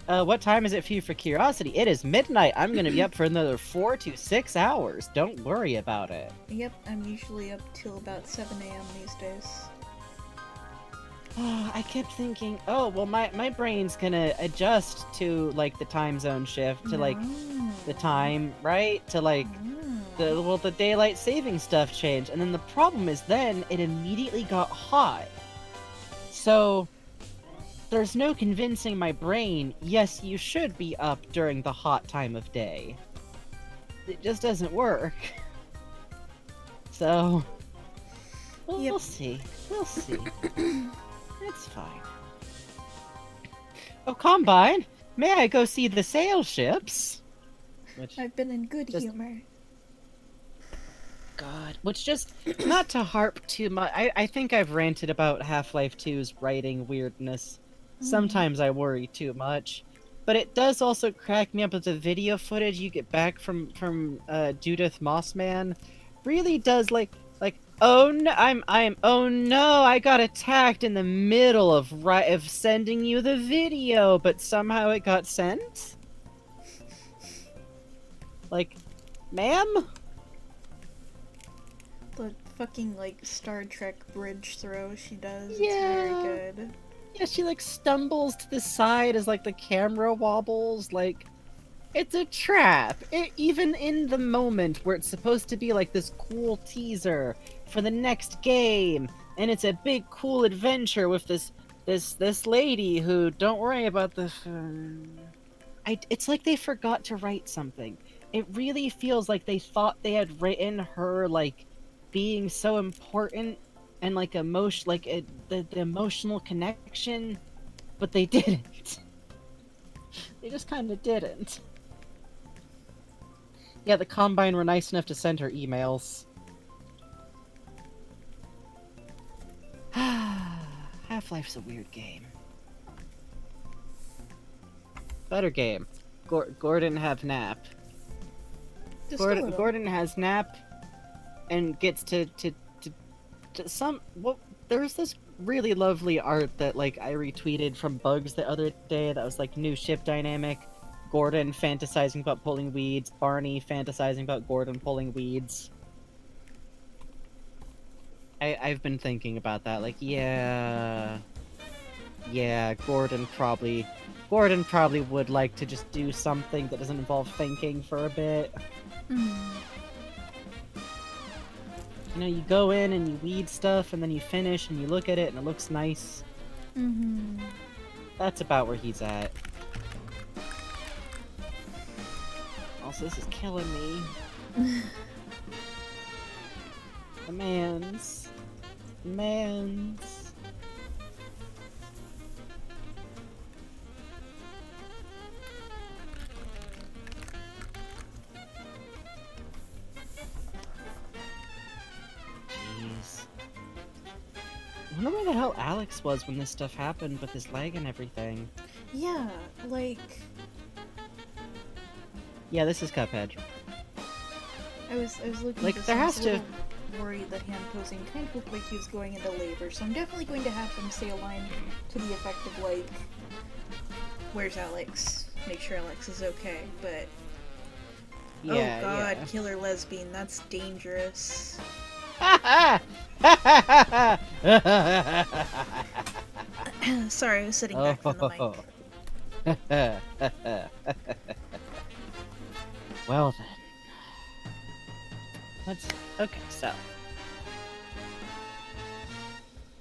What time is it for you for curiosity? It is midnight. I'm gonna be up for another 4 to 6 hours. Don't worry about it. Yep, I'm usually up till about 7 a.m. these days. I kept thinking, oh, well, my brain's gonna adjust to, like, the time zone shift, to, like, the time, right? To, like, the daylight saving stuff changed. And then the problem is then it immediately got hot. So... There's no convincing my brain, yes, you should be up during the hot time of day. It just doesn't work. So... We'll see. We'll see. It's fine. Oh, Combine! May I go see the sail ships? Which I've been in good humor. God. Which just, not to harp too much, I think I've ranted about Half-Life 2's writing weirdness. Sometimes I worry too much. But it does also crack me up with the video footage you get back from Judith Mossman. Really does like oh no, oh no, I got attacked in the middle of sending you the video, but somehow it got sent? Like, ma'am? The fucking, like, Star Trek bridge throw she does, Yeah. it's very good. Yeah, she like stumbles to the side as like the camera wobbles. Like, it's a trap. Even in the moment where it's supposed to be like this cool teaser for the next game, and it's a big cool adventure with this lady who, don't worry about the. It's like they forgot to write something. It really feels like they thought they had written her like being so important and like the emotional connection, but they didn't. They just kind of didn't. Yeah, the Combine were nice enough to send her emails. Half-Life's a weird game. Better game. Gordon have nap. Just a little. Gordon has nap, and gets to some. Well, there's this really lovely art that like I retweeted from Bugs the other day. That was like new ship dynamic. Gordon fantasizing about pulling weeds. Barney fantasizing about Gordon pulling weeds. I've been thinking about that. Like, yeah, Gordon probably would like to just do something that doesn't involve thinking for a bit. Mm. You know, you go in and you weed stuff, and then you finish and you look at it and it looks nice. Mm-hmm. That's about where he's at. Also, this is killing me. The mans. Jeez. I wonder where the hell Alex was when this stuff happened with his leg and everything. Yeah, like, Yeah, this is Cuphead. I was looking Like, at this there and I has was a to- little worried that hand posing kind of looked like he was going into labor, so I'm definitely going to have them say a line to the effect of like, "Where's Alex? Make sure Alex is okay." But Yeah, oh god, yeah. killer lesbian, that's dangerous. Sorry, I was sitting back from the mic. Well then. Okay, so.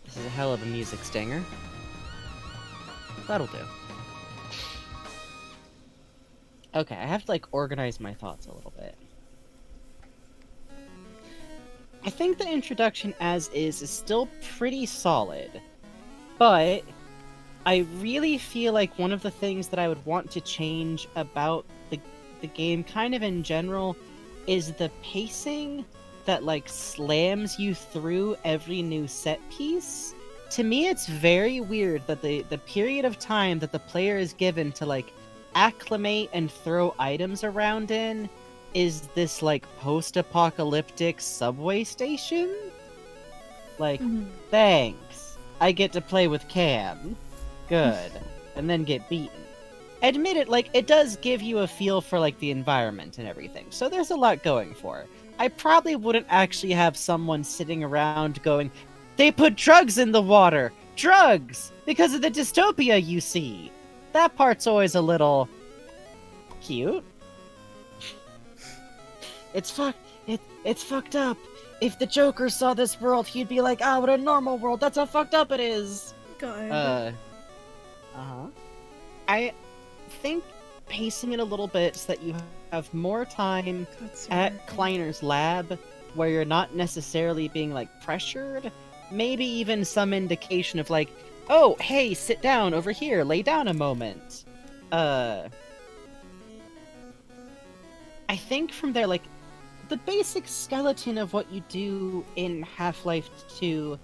This is a hell of a music stinger. That'll do. Okay, I have to like organize my thoughts a little bit. I think the introduction as is still pretty solid, but I really feel like one of the things that I would want to change about the game kind of in general is the pacing that like slams you through every new set piece. To me, it's very weird that the period of time that the player is given to like acclimate and throw items around in is this like post-apocalyptic subway station. Like, thanks. I get to play with Cam. Good. And then get beaten. Admit it, like, it does give you a feel for, like, the environment and everything. So there's a lot going for it. I probably wouldn't actually have someone sitting around going, "They put drugs in the water! Drugs! Because of the dystopia you see!" That part's always a little cute. It's fucked up. If the Joker saw this world, he'd be like, "Ah, what a normal world. That's how fucked up it is." God. I think pacing it a little bit so that you have more time That's at weird. Kleiner's lab where you're not necessarily being like pressured. Maybe even some indication of like, "Oh, hey, sit down over here, lay down a moment." I think from there, like, the basic skeleton of what you do in Half-Life 2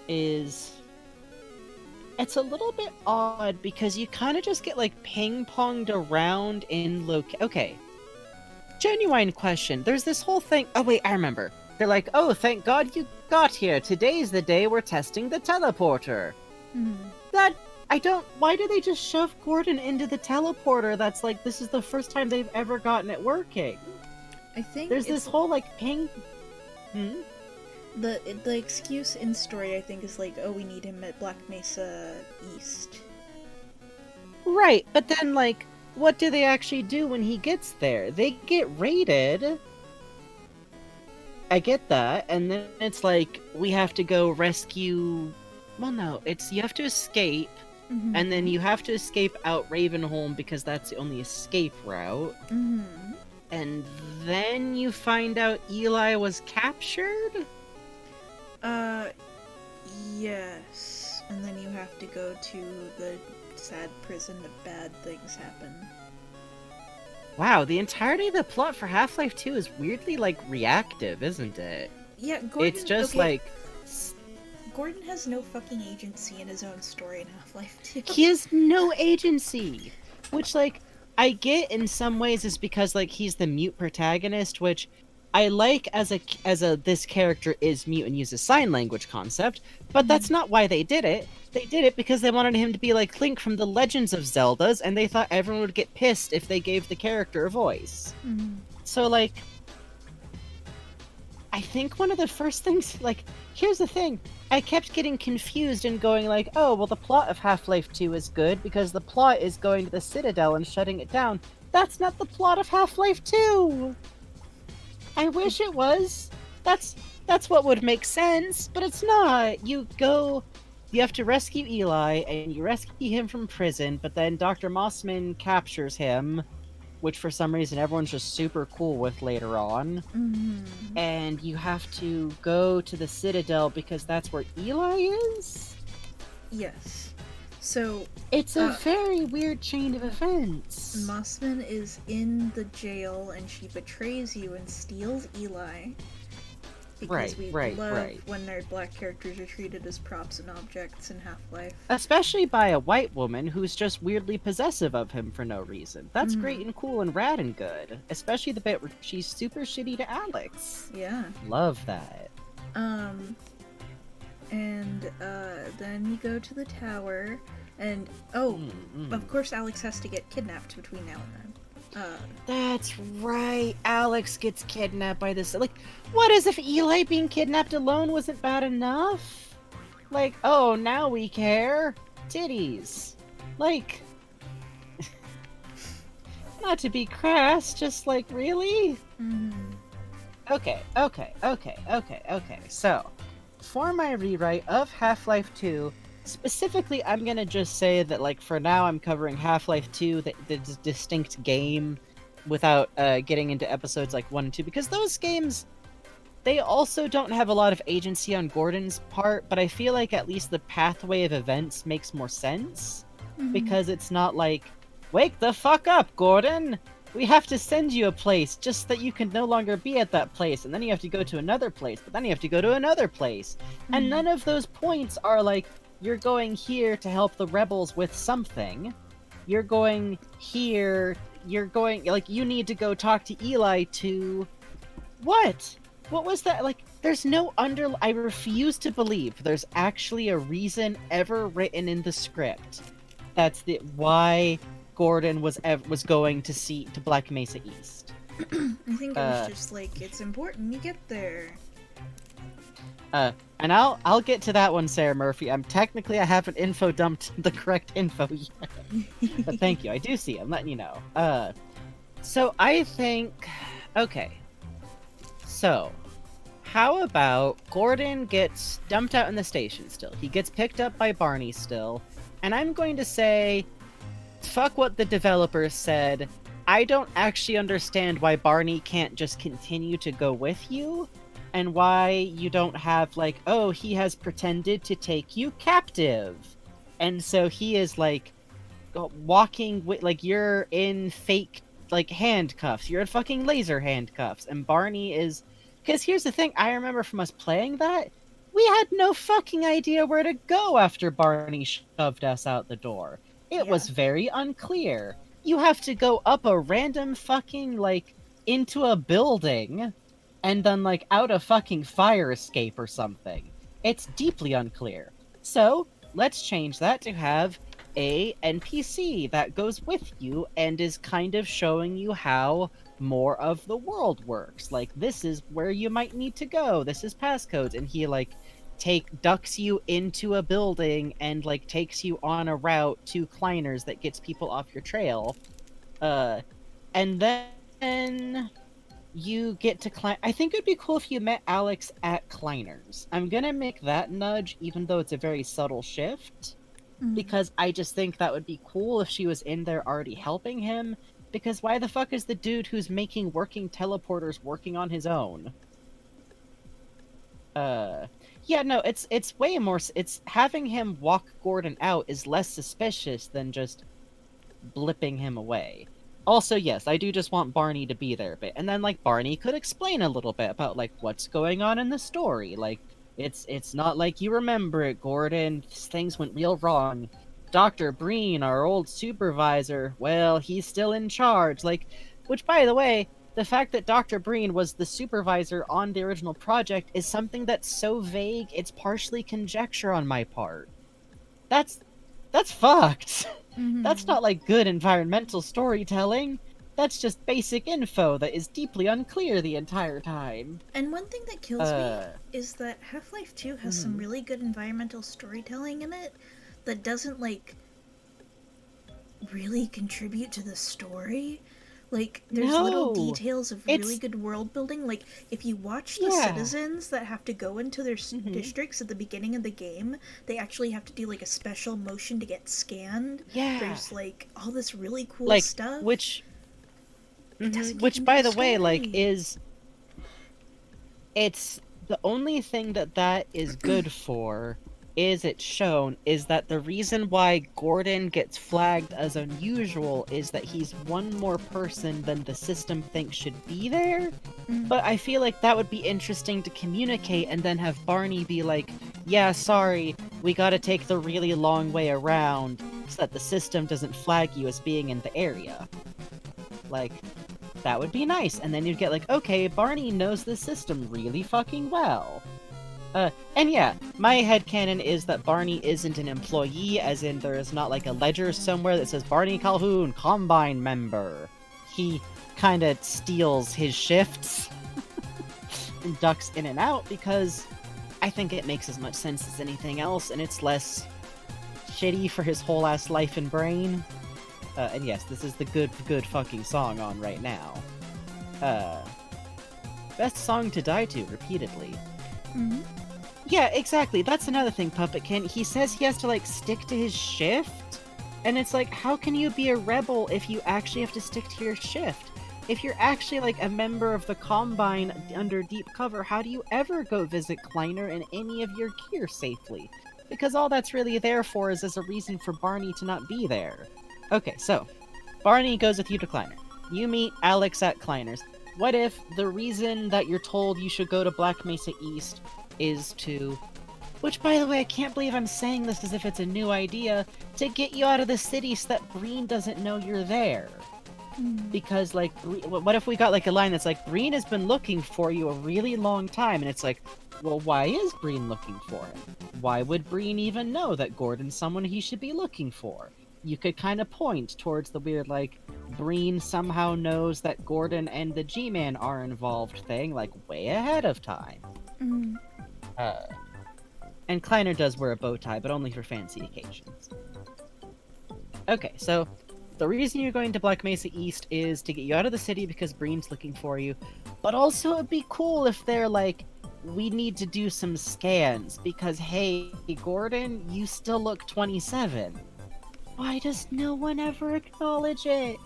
is... It's a little bit odd because you kind of just get, like, ping-ponged around in Okay. Genuine question. There's this whole thing... Oh, wait, I remember. They're like, "Oh, thank God you got here. Today's the day we're testing the teleporter." That... Why do they just shove Gordon into the teleporter that's like, this is the first time they've ever gotten it working? I think There's it's this whole, like, ping... The excuse in story, I think, is like, oh, we need him at Black Mesa East. Right, but then, like, what do they actually do when he gets there? They get raided. I get that, and then it's like, we have to go rescue... Well, no, it's you have to escape, Mm-hmm. and then you have to escape out Ravenholm because that's the only escape route. Mm-hmm. And then you find out Eli was captured? Yes. And then you have to go to the sad prison of bad things happen. Wow, the entirety of the plot for Half-Life 2 is weirdly, like, reactive, isn't it? Yeah, Gordon... It's just, okay, like... Gordon has no fucking agency in his own story in Half-Life 2. He has no agency! Which, like, I get in some ways is because, like, he's the mute protagonist, which I like as a this character is mute and uses sign language concept, but that's not why they did it. They did it because they wanted him to be like Link from the Legends of Zeldas, and they thought everyone would get pissed if they gave the character a voice. Mm-hmm. So, like, I think one of the first things, like, here's the thing. I kept getting confused and going like, oh, well, the plot of Half-Life 2 is good because the plot is going to the Citadel and shutting it down. That's not the plot of Half-Life 2! I wish it was. That's what would make sense, but it's not. You have to rescue Eli, and you rescue him from prison, but then Dr. Mossman captures him, which for some reason everyone's just super cool with later on. Mm-hmm. And you have to go to the Citadel because that's where Eli is? Yes. So, It's a very weird chain of events. Mossman is in the jail and she betrays you and steals Eli. Because we love when our black characters are treated as props and objects in Half-Life. Especially by a white woman who's just weirdly possessive of him for no reason. That's great and cool and rad and good. Especially the bit where she's super shitty to Alex. Yeah. Love that. And then you go to the tower, and of course Alex has to get kidnapped between now and then. That's right. Alex gets kidnapped by this. Like, what is if Eli being kidnapped alone wasn't bad enough? Like, oh, now we care. Titties. Like, not to be crass, just like, really? Okay. So, for my rewrite of Half-Life 2, specifically, I'm gonna just say that, like, for now I'm covering Half-Life 2, the distinct game, without getting into episodes like 1 and 2, because those games, they also don't have a lot of agency on Gordon's part, but I feel like at least the pathway of events makes more sense, because it's not like, wake the fuck up, Gordon! We have to send you a place just that you can no longer be at that place, and then you have to go to another place, but then you have to go to another place. And none of those points are like, you're going here to help the rebels with something. You're going here, like, you need to go talk to Eli to... What? What was that? Like, there's no I refuse to believe there's actually a reason ever written in the script that's why Gordon was going to Black Mesa East. I think it was just like, it's important you get there. And I'll get to that one, Sarah Murphy. I haven't info dumped the correct info yet. But thank you. I do see. I'm letting you know. So I think, okay. So, how about Gordon gets dumped out in the station still? He gets picked up by Barney still, and I'm going to say, fuck what the developers said. I don't actually understand why Barney can't just continue to go with you. And why you don't have, like, oh, he has pretended to take you captive. And so he is, like, walking with, like, you're in fake, like, handcuffs. You're in fucking laser handcuffs. And Barney is... Because here's the thing, I remember from us playing that, we had no fucking idea where to go after Barney shoved us out the door. It was very unclear. You have to go up a random fucking, like, into a building... and then, like, out a fucking fire escape or something. It's deeply unclear. So, let's change that to have a NPC that goes with you and is kind of showing you how more of the world works. Like, this is where you might need to go. This is passcodes, and he like ducks you into a building and like takes you on a route to Kleiners that gets people off your trail. And then you get to I think it'd be cool if you met Alex at Kleiners. I'm gonna make that nudge, even though it's a very subtle shift, because I just think that would be cool if she was in there already helping him. Because why the fuck is the dude who's making working teleporters working on his own? Yeah, no, it's way more. It's having him walk Gordon out is less suspicious than just blipping him away. Also, yes, I do just want Barney to be there a bit, and then like Barney could explain a little bit about like what's going on in the story. Like it's not like you remember it, Gordon. Things went real wrong. Dr. Breen, our old supervisor, well, he's still in charge. Like, which by the way, the fact that Dr. Breen was the supervisor on the original project is something that's so vague, it's partially conjecture on my part. That's fucked. That's not like good environmental storytelling. That's just basic info that is deeply unclear the entire time. And one thing that kills me is that Half-Life 2 has some really good environmental storytelling in it that doesn't, like, really contribute to the story. Like, there's little details of really good world building. Like, if you watch the citizens that have to go into their districts at the beginning of the game, they actually have to do, like, a special motion to get scanned. Yeah. There's, like, all this really cool like, stuff. Which, by the way, like, it's the only thing that is good for is it's shown is that the reason why Gordon gets flagged as unusual is that he's one more person than the system thinks should be there. But I feel like that would be interesting to communicate and then have Barney be like, yeah, sorry, we gotta take the really long way around so that the system doesn't flag you as being in the area. Like, that would be nice. And then you'd get like, okay, Barney knows the system really fucking well. And yeah, my headcanon is that Barney isn't an employee, as in there is not like a ledger somewhere that says Barney Calhoun, Combine member. He kinda steals his shifts and ducks in and out because I think it makes as much sense as anything else, and it's less shitty for his whole ass life and brain. And yes, this is the good fucking song on right now. Best song to die to repeatedly. Yeah, exactly. That's another thing, Puppetkin. He says he has to, like, stick to his shift. And it's like, how can you be a rebel if you actually have to stick to your shift? If you're actually, like, a member of the Combine under deep cover, how do you ever go visit Kleiner and any of your gear safely? Because all that's really there for is as a reason for Barney to not be there. Okay, so, Barney goes with you to Kleiner. You meet Alex at Kleiner's. What if the reason that you're told you should go to Black Mesa East is to... Which, by the way, I can't believe I'm saying this as if it's a new idea, to get you out of the city so that Breen doesn't know you're there. Because, like, what if we got, like, a line that's like, Breen has been looking for you a really long time, and it's like, well, why is Breen looking for him? Why would Breen even know that Gordon's someone he should be looking for? You could kind of point towards the weird, like, Breen somehow knows that Gordon and the G-Man are involved thing, like, way ahead of time. And Kleiner does wear a bow tie, but only for fancy occasions. Okay, so the reason you're going to Black Mesa East is to get you out of the city because Breen's looking for you, but also it'd be cool if they're like, we need to do some scans because, hey, Gordon, you still look 27. Why does no one ever acknowledge it?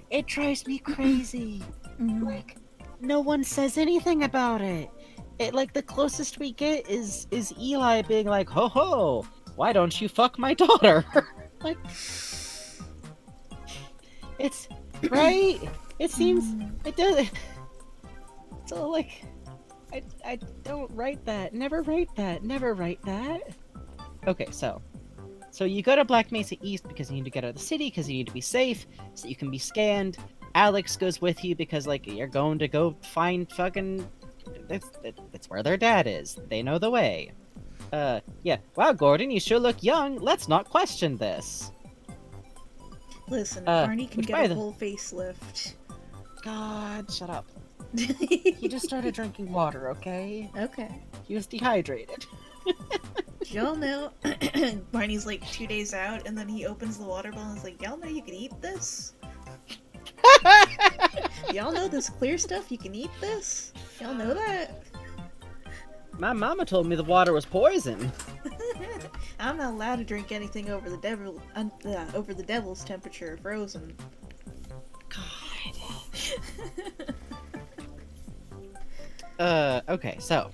It drives me crazy. Like, no one says anything about it. It, like, the closest we get is Eli being like, ho ho, why don't you fuck my daughter? Like, it's, right? It seems, it does, so, like, I don't write that, never write that, never write that. Okay, so you go to Black Mesa East because you need to get out of the city, because you need to be safe, so you can be scanned. Alex goes with you because, like, you're going to go find fucking... That's where their dad is. They know the way. Yeah. Wow, Gordon, you sure look young. Let's not question this. Listen, Barney can which get by a the- whole facelift. God, shut up. He just started drinking water, okay? Okay. He was dehydrated. Y'all know Barney's like 2 days out, and then he opens the water bottle and is like, y'all know you can eat this? Y'all know this clear stuff? You can eat this? Y'all know that? My mama told me the water was poison. I'm not allowed to drink anything over the devil's temperature, frozen. Okay, so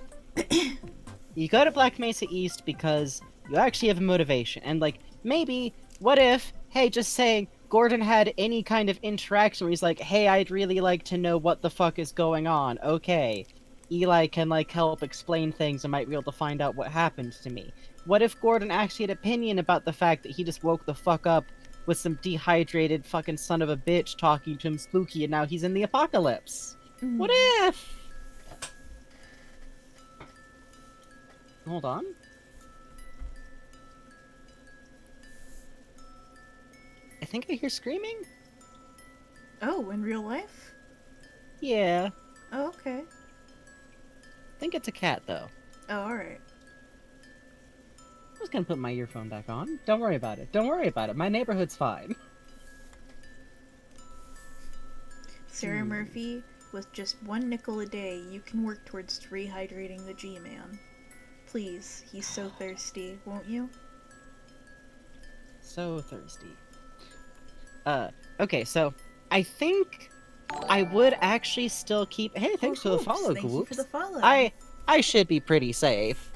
you go to Black Mesa East because you actually have a motivation, and like maybe what if, hey, just saying Gordon had any kind of interaction where he's like, hey, I'd really like to know what the fuck is going on. Okay, Eli can like help explain things and might be able to find out what happened to me. What if Gordon actually had opinion about the fact that he just woke the fuck up with some dehydrated fucking son of a bitch talking to him spooky, and now he's in the apocalypse? What if? Hold on. I think I hear screaming? Oh, in real life? Yeah. Oh, okay. I think it's a cat, though. Oh, alright. I'm just gonna put my earphone back on. Don't worry about it. Don't worry about it. My neighborhood's fine. Sarah Murphy, with just 1 nickel a day, you can work towards rehydrating the G-Man. Please, he's so thirsty, won't you? So thirsty. Okay, so I think I would actually still keep. Hey, thanks for the follow, Thank you for the Gwoops. follow. I should be pretty safe.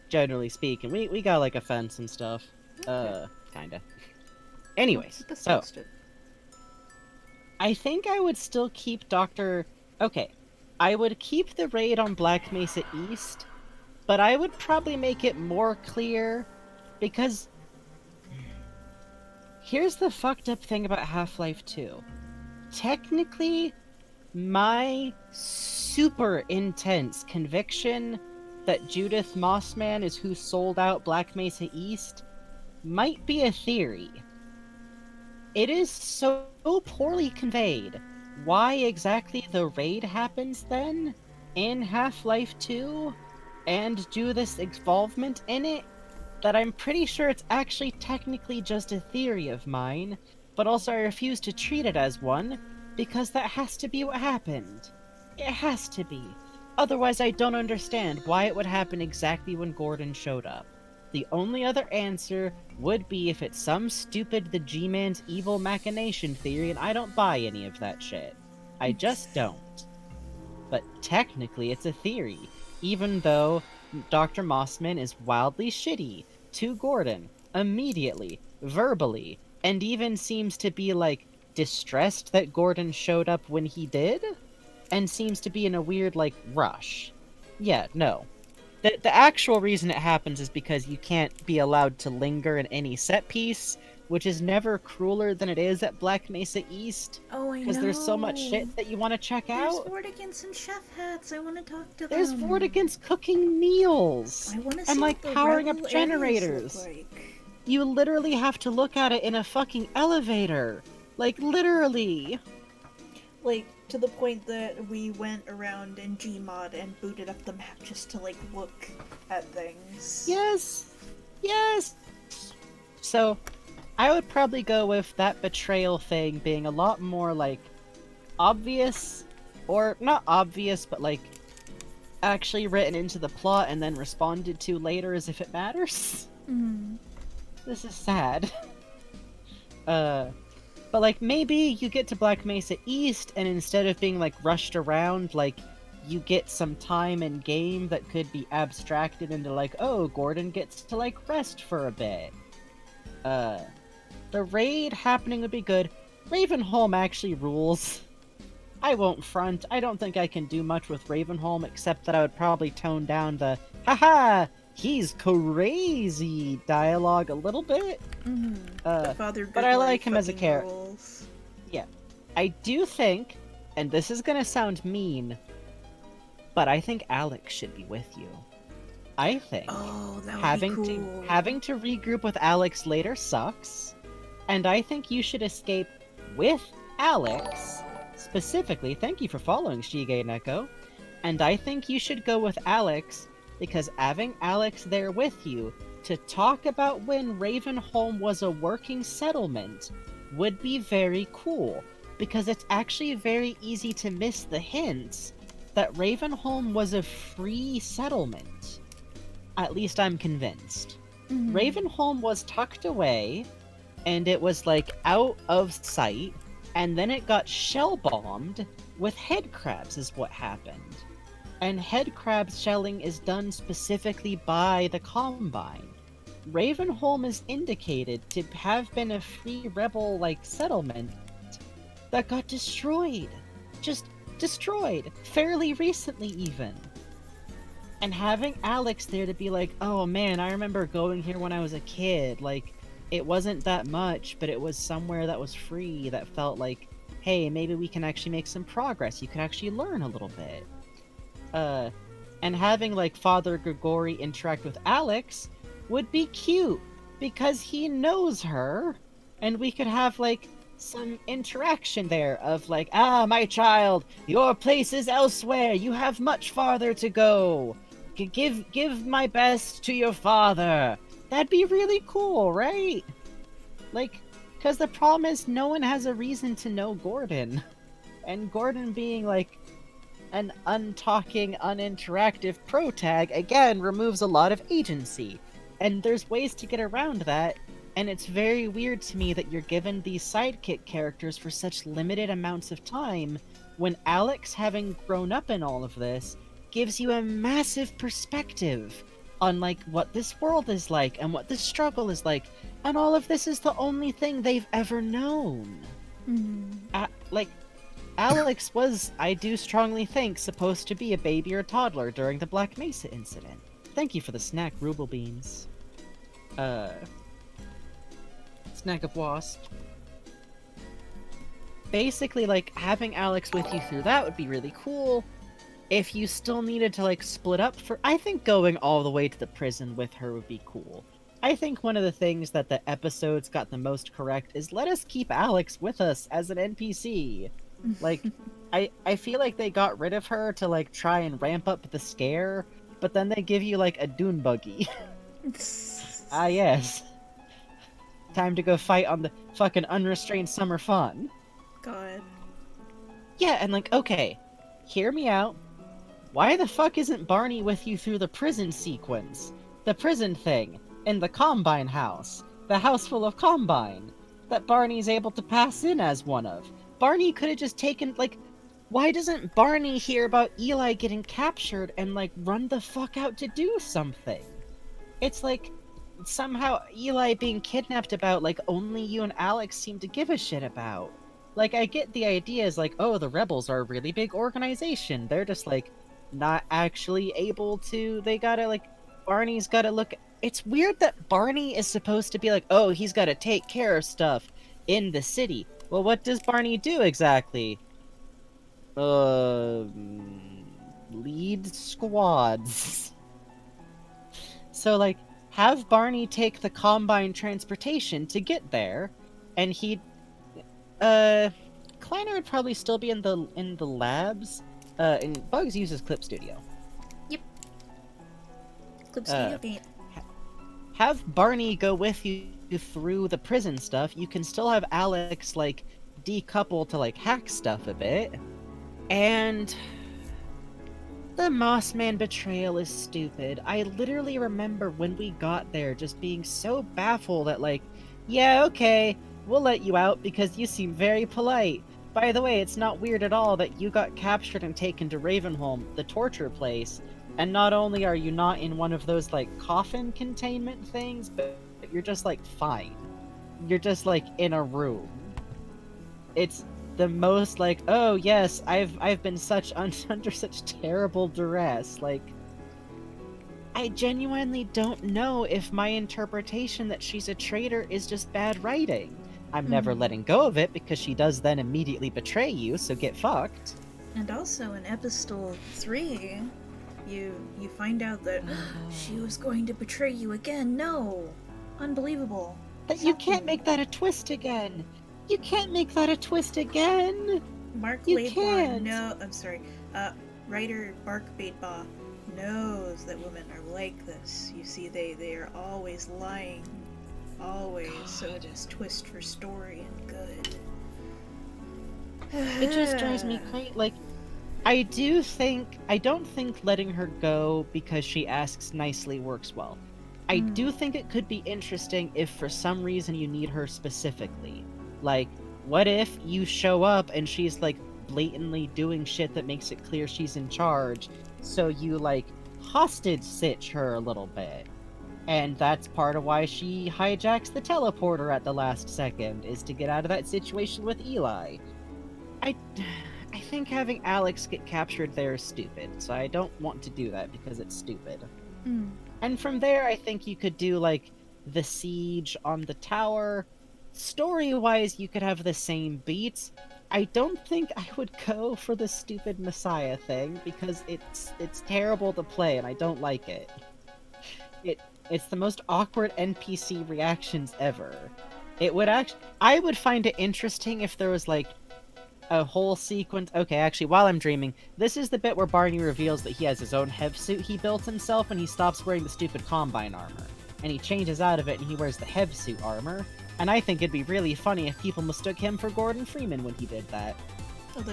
Generally speaking, we got like a fence and stuff. Kinda. Anyways, Keep us so posted. I think I would still keep Dr. Okay, I would keep the raid on Black Mesa East, but I would probably make it more clear because here's the fucked up thing about Half-Life 2. Technically, my super intense conviction that Judith Mossman is who sold out Black Mesa East might be a theory. It is so poorly conveyed why exactly the raid happens then in Half-Life 2 and Judith's involvement in it that I'm pretty sure it's actually technically just a theory of mine, but also I refuse to treat it as one because that has to be what happened. It has to be. Otherwise, I don't understand why it would happen exactly when Gordon showed up. The only other answer would be if it's some stupid the G-Man's evil machination theory, and I don't buy any of that shit. I just don't. But technically, it's a theory, even though Dr. Mossman is wildly shitty to Gordon, immediately, verbally, and even seems to be, like, distressed that Gordon showed up when he did, and seems to be in a weird, like, rush. Yeah, no. The actual reason it happens is because you can't be allowed to linger in any set piece, which is never crueler than it is at Black Mesa East. Oh, I know. Because there's so much shit that you want to check out. There's Vortigans and chef hats. I want to talk to them. There's Vortigans cooking meals. I want to see And, like, what the powering up rebel generators. areas look like. You literally have to look at it in a fucking elevator. Like, literally. Like, to the point that we went around in Gmod and booted up the map just to, like, look at things. Yes. Yes. So, I would probably go with that betrayal thing being a lot more, like, obvious. Or, not obvious, but, like, actually written into the plot and then responded to later as if it matters. This is sad. But, like, maybe you get to Black Mesa East, and instead of being, like, rushed around, like, you get some time in game that could be abstracted into, like, oh, Gordon gets to, like, rest for a bit. The raid happening would be good. Ravenholm actually rules. I won't front. I don't think I can do much with Ravenholm, except that I would probably tone down the, haha, he's crazy dialogue a little bit. But I like him as a character. Yeah. I do think, and this is gonna sound mean, but I think Alex should be with you. I think Oh, that would having be cool. to regroup with Alex later sucks, And I think you should escape with Alex. Specifically, thank you for following Shige Neko. And I think you should go with Alex because having Alex there with you to talk about when Ravenholm was a working settlement would be very cool. Because it's actually very easy to miss the hints that Ravenholm was a free settlement. At least I'm convinced. Ravenholm was tucked away, and it was like out of sight, and then it got shell bombed with head crabs is what happened. And head crab shelling is done specifically by the Combine. Ravenholm is indicated to have been a free rebel like settlement that got destroyed. Just destroyed. Fairly recently even. And having Alex there to be like, oh man, I remember going here when I was a kid. Like, it wasn't that much, but it was somewhere that was free that felt like, hey, maybe we can actually make some progress. You can actually learn a little bit. And having like Father Grigori interact with Alex would be cute because he knows her, and we could have like some interaction there of like, ah, my child, your place is elsewhere. You have much farther to go. Give my best to your father. That'd be really cool, right? Like, because the problem is no one has a reason to know Gordon. And Gordon being like an untalking, uninteractive protag, again, removes a lot of agency. And there's ways to get around that, and it's very weird to me that you're given these sidekick characters for such limited amounts of time, when Alex, having grown up in all of this, gives you a massive perspective on, like, what this world is like, and what this struggle is like, and all of this is the only thing they've ever known. Alex was, I do strongly think, supposed to be a baby or toddler during the Black Mesa incident. Thank you for the snack, Ruble Beans. Snack of Wasp. Basically, like, having Alex with you through that would be really cool. If you still needed to, like, split up for... I think going all the way to the prison with her would be cool. I think one of the things that the episodes got the most correct is let us keep Alex with us as an NPC. Like, I feel like they got rid of her to, like, try and ramp up the scare, but then they give you, like, a dune buggy. Ah, yes. Time to go fight on the fucking unrestrained summer fun. God. Yeah, and like, okay, hear me out. Why the fuck isn't Barney with you through the prison sequence? The prison thing, in the Combine house. The house full of Combine. That Barney's able to pass in as one of. Barney could have just taken, like... Why doesn't Barney hear about Eli getting captured and, like, run the fuck out to do something? It's like, somehow Eli being kidnapped about, like, only you and Alex seem to give a shit about. Like, I get the idea is like, oh, the Rebels are a really big organization. They're just, like, not actually able to... They gotta, like... Barney's gotta look... It's weird that Barney is supposed to be like, oh, he's gotta take care of stuff in the city. Well, what does Barney do exactly? Lead squads. So, like, have Barney take the Combine transportation to get there, and he'd... Kleiner would probably still be in the labs. And Bugs uses Clip Studio. Yep. Clip Studio Paint. Have Barney go with you through the prison stuff. You can still have Alex, like, decouple to, like, hack stuff a bit. And... the Mossman betrayal is stupid. I literally remember when we got there just being so baffled at, like, yeah, okay, we'll let you out because you seem very polite. By the way, it's not weird at all that you got captured and taken to Ravenholm, the torture place, and not only are you not in one of those, like, coffin containment things, but you're just, like, fine. You're just, like, in a room. It's the most, like, oh, yes, I've been under such terrible duress, like... I genuinely don't know if my interpretation that she's a traitor is just bad writing. I'm never letting go of it because she does then immediately betray you, so get fucked. And also in episode 3, you find out that she was going to betray you again. No! Unbelievable. That you can't make that a twist again. You can't make that a twist again. Mark You Laidlaw, can't. no, I'm sorry. Writer Mark Baitbaugh knows that women are like this. You see, they are always lying. Always. So it is twist for story and good. It just drives me crazy. Like, I don't think letting her go because she asks nicely works well. I do think it could be interesting if for some reason you need her specifically. Like, what if you show up and she's like blatantly doing shit that makes it clear she's in charge, so you like hostage sitch her a little bit. And that's part of why she hijacks the teleporter at the last second, is to get out of that situation with Eli. I think having Alex get captured there is stupid, so I don't want to do that because it's stupid. And from there, I think you could do, like, the siege on the tower. Story-wise, you could have the same beats. I don't think I would go for the stupid Messiah thing, because it's terrible to play, and I don't like it. It's the most awkward NPC reactions ever. I would find it interesting if there was, like, a whole sequence. Okay, actually, while I'm dreaming, this is the bit where Barney reveals that he has his own Hev suit he built himself, and he stops wearing the stupid Combine armor. And he changes out of it, and he wears the Hev suit armor. And I think it'd be really funny if people mistook him for Gordon Freeman when he did that.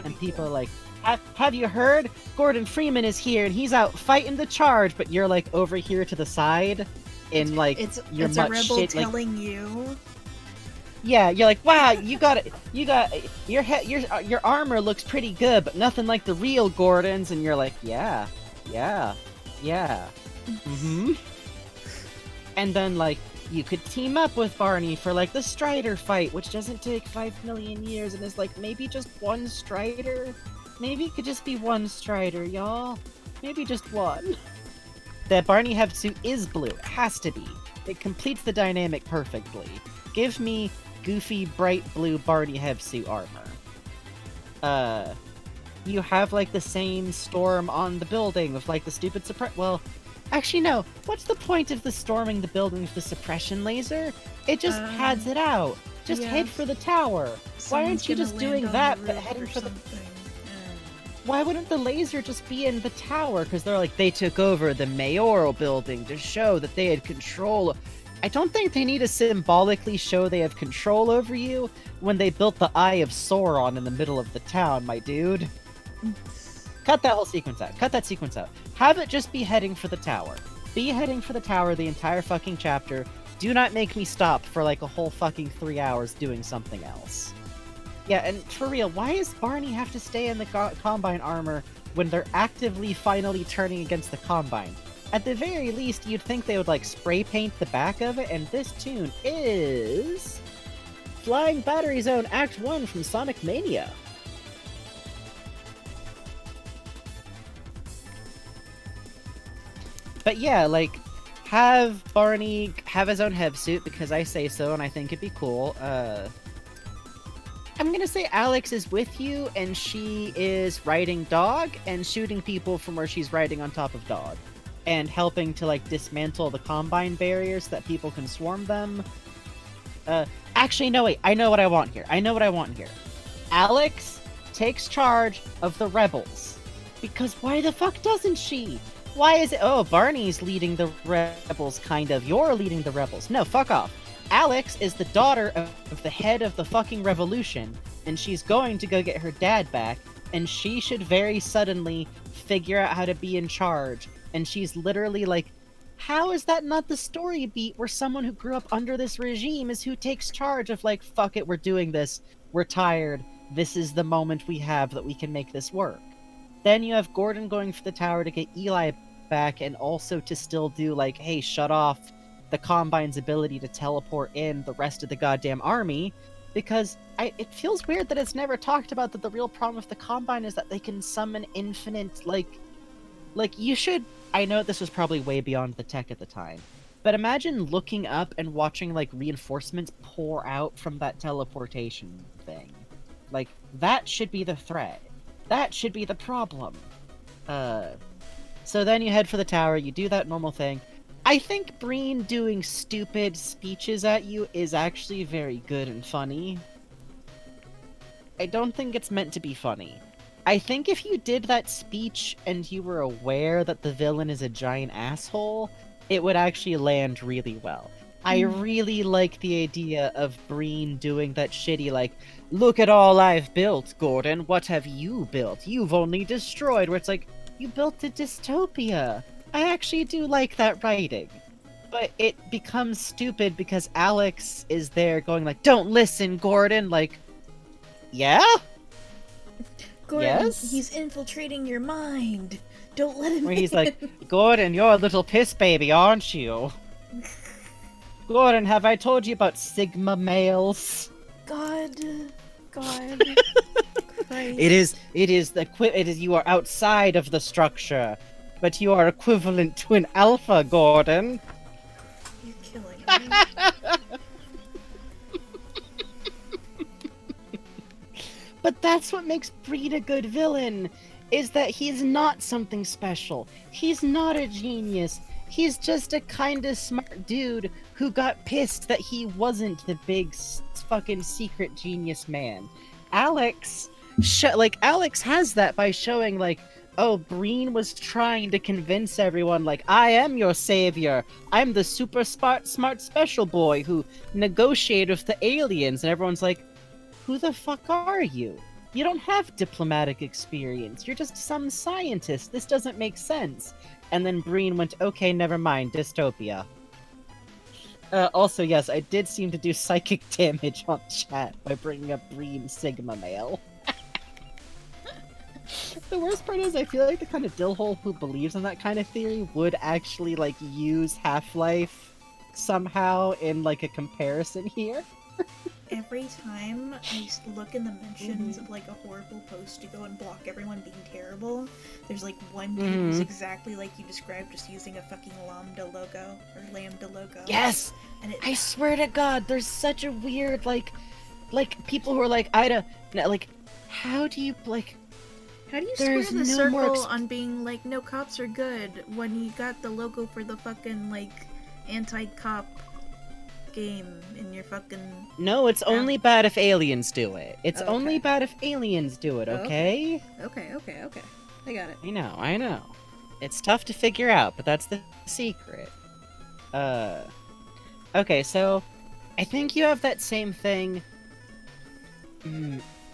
And people are like, have you heard? Gordon Freeman is here, and he's out fighting the charge, but you're, like, over here to the side, in, like, your it's a much rebel shit, telling you. Yeah, you're like, wow, your armor looks pretty good, but nothing like the real Gordon's, and you're like, yeah. Mm-hmm. And then, like, you could team up with Barney for, like, the Strider fight, which doesn't take 5 million years, and is, like, maybe just one Strider? Maybe it could just be one Strider, y'all. Maybe just one. The Barney Hev suit is blue. It has to be. It completes the dynamic perfectly. Give me goofy, bright blue Barney Hev suit armor. You have, like, the same storm on the building with, like, the stupid well, actually, no. What's the point of the storming the building with the suppression laser? It just pads it out. Just head for the tower. Why aren't you just doing that, but heading for the... Why wouldn't the laser just be in the tower? Because they're like, they took over the mayoral building to show that they had control. I don't think they need to symbolically show they have control over you when they built the Eye of Sauron in the middle of the town, my dude. Cut that whole sequence out. Cut that sequence out. Have it just be heading for the tower. Be heading for the tower the entire fucking chapter. Do not make me stop for like a whole fucking 3 hours doing something else. Yeah, and for real, why does Barney have to stay in the Combine armor when they're actively finally turning against the Combine? At the very least, you'd think they would, like, spray paint the back of it, and this tune is... Flying Battery Zone Act 1 from Sonic Mania. But yeah, like, have Barney have his own Hev suit, because I say so, and I think it'd be cool. I'm gonna say Alex is with you, and she is riding Dog, and shooting people from where she's riding on top of Dog. And helping to, like, dismantle the Combine barriers so that people can swarm them. Actually, no, wait. I know what I want here. Alex takes charge of the rebels. Because why the fuck doesn't she? Why is it... Oh, Barney's leading the rebels, kind of. You're leading the rebels. No, fuck off. Alex is the daughter of the head of the fucking revolution, and she's going to go get her dad back, and she should very suddenly figure out how to be in charge. And she's literally like, how is that not the story beat where someone who grew up under this regime is who takes charge of, like, fuck it, we're doing this, we're tired, this is the moment we have that we can make this work. Then you have Gordon going for the tower to get Eli back, and also to still do, like, hey, shut off the Combine's ability to teleport in the rest of the goddamn army, because it feels weird that it's never talked about that the real problem with the Combine is that they can summon infinite, like, you should... I know this was probably way beyond the tech at the time, but imagine looking up and watching, like, reinforcements pour out from that teleportation thing. Like, that should be the threat. That should be the problem. So then you head for the tower, you do that normal thing. I think Breen doing stupid speeches at you is actually very good and funny. I don't think it's meant to be funny. I think if you did that speech and you were aware that the villain is a giant asshole, it would actually land really well. I really like the idea of Breen doing that shitty, like, look at all I've built, Gordon, what have you built? You've only destroyed, where it's like, you built a dystopia. I actually do like that writing. But it becomes stupid because Alex is there going like, don't listen, Gordon, like, yeah? Gordon, Yes? he's infiltrating your mind. Don't let him Where he's in. like, Gordon, you're a little piss baby, aren't you? Gordon, have I told you about Sigma males? God. Christ. It is you are outside of the structure, but you are equivalent to an alpha, Gordon. You're killing me. But that's what makes Breed a good villain, is that he's not something special. He's not a genius. He's just a kinda smart dude who got pissed that he wasn't the big fucking secret genius man. Alex has that by showing like, oh, Breen was trying to convince everyone like, I am your savior. I'm the super smart special boy who negotiated with the aliens, and everyone's like, who the fuck are you? You don't have diplomatic experience. You're just some scientist. This doesn't make sense. And then Breen went, okay, never mind, dystopia. Also, yes, I did seem to do psychic damage on chat by bringing up Breen Sigma male. The worst part is I feel like the kind of dillhole who believes in that kind of theory would actually, like, use Half-Life somehow in, like, a comparison here. Every time I look in the mentions of like a horrible post to go and block everyone being terrible, there's like one dude who's exactly like you described, just using a fucking lambda logo. Yes! And it, I swear to God, there's such a weird, like people who are like, how do you, like... how do you square there's the no more circle on being like, no, cops are good, when you got the logo for the fucking, like, anti-cop game in your fucking... No, it's only bad if aliens do it. It's Okay. only bad if aliens do it, okay? Okay. I got it. I know. It's tough to figure out, but that's the secret. Okay, so I think you have that same thing.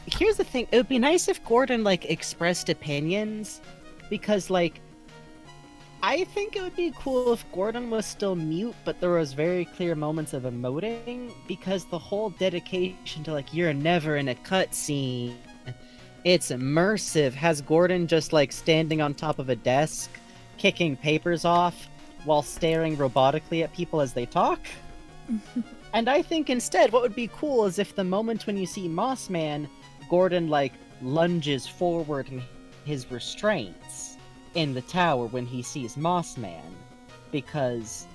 Here's the thing. It would be nice if Gordon, like, expressed opinions, because, like, I think it would be cool if Gordon was still mute, but there was very clear moments of emoting, because the whole dedication to, like, you're never in a cutscene, it's immersive, has Gordon just, like, standing on top of a desk, kicking papers off, while staring robotically at people as they talk. And I think instead, what would be cool is if the moment when you see Mossman, Gordon, like, lunges forward in his restraints in the tower when he sees Mossman, because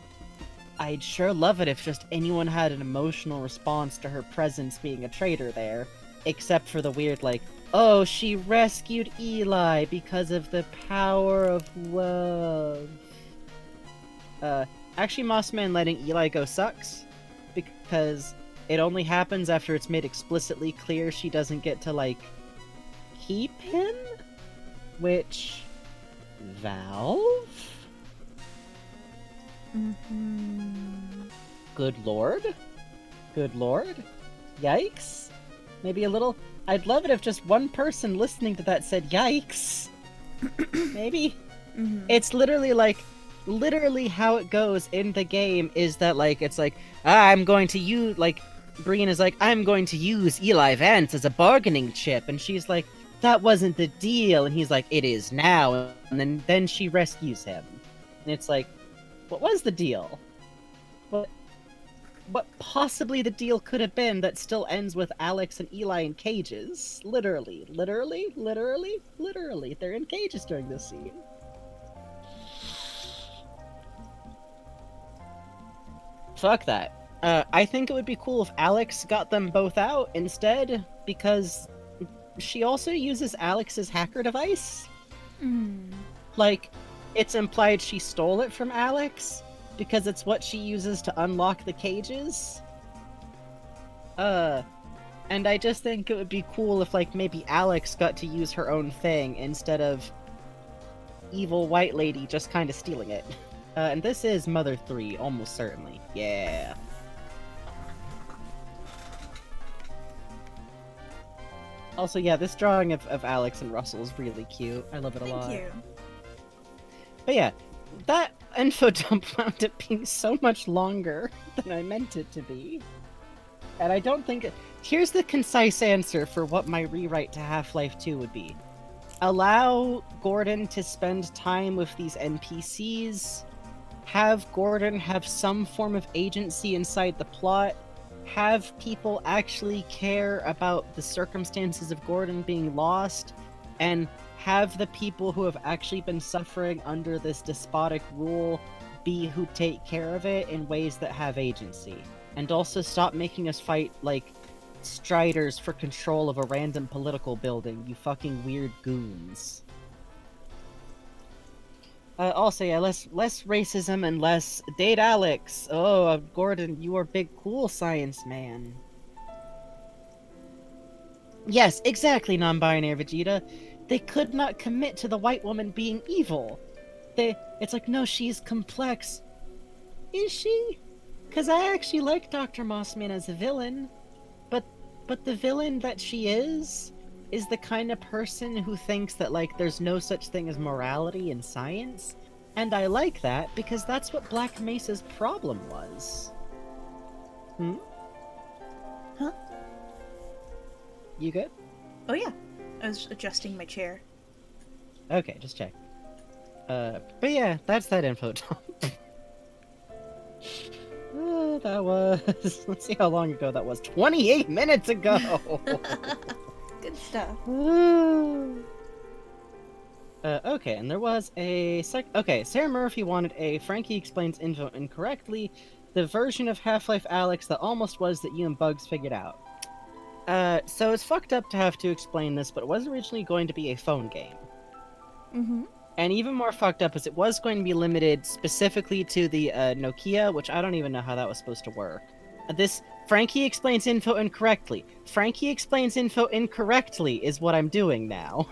I'd sure love it if just anyone had an emotional response to her presence being a traitor there, except for the weird, like, oh, she rescued Eli because of the power of love. Actually, Mossman letting Eli go sucks, because it only happens after it's made explicitly clear she doesn't get to, like, keep him? Which... Valve? Good lord? Good lord? Yikes? Maybe a little... I'd love it if just one person listening to that said yikes. Maybe? It's literally like... Literally how it goes in the game is that, like, it's like, I'm going to use, like, Breen is like, I'm going to use Eli Vance as a bargaining chip, and she's like, that wasn't the deal, and he's like, it is now, and then she rescues him. And it's like, what was the deal? What possibly the deal could have been that still ends with Alex and Eli in cages? Literally. They're in cages during this scene. Fuck that. I think it would be cool if Alex got them both out instead, because she also uses Alex's hacker device. Like, it's implied she stole it from Alex, because it's what she uses to unlock the cages. And I just think it would be cool if, like, maybe Alex got to use her own thing instead of evil white lady just kind of stealing it. And this is Mother 3, almost certainly. Yeah. Also, yeah, this drawing of Alex and Russell is really cute. I love it a lot. Thank you. But yeah, that info dump wound up being so much longer than I meant it to be. And I don't think... Here's the concise answer for what my rewrite to Half-Life 2 would be. Allow Gordon to spend time with these NPCs, have Gordon have some form of agency inside the plot, have people actually care about the circumstances of Gordon being lost, and have the people who have actually been suffering under this despotic rule be who take care of it in ways that have agency. And also stop making us fight, like, striders for control of a random political building, you fucking weird goons. Also, yeah, less racism and less date Alex. Oh, Gordon, you are big cool science man. Yes, exactly, non-binary Vegeta. They could not commit to the white woman being evil. It's like, no, she's complex. Is she? Because I actually like Dr. Mossman as a villain. But the villain that she is the kind of person who thinks that, like, there's no such thing as morality in science. And I like that, because that's what Black Mesa's problem was. Huh? You good? Oh yeah. I was adjusting my chair. Okay, just check. But yeah, that's that info dump. That was... Let's see how long ago that was. 28 minutes ago! Good stuff. Okay, and there was a Okay, Sarah Murphy wanted a Frankie explains info incorrectly, the version of Half-Life Alyx that almost was that you and Bugs figured out. So it's fucked up to have to explain this, but it was originally going to be a phone game. Mm-hmm. And even more fucked up is it was going to be limited specifically to the Nokia, which I don't even know how that was supposed to work. This Frankie explains info incorrectly. Frankie explains info incorrectly is what I'm doing now.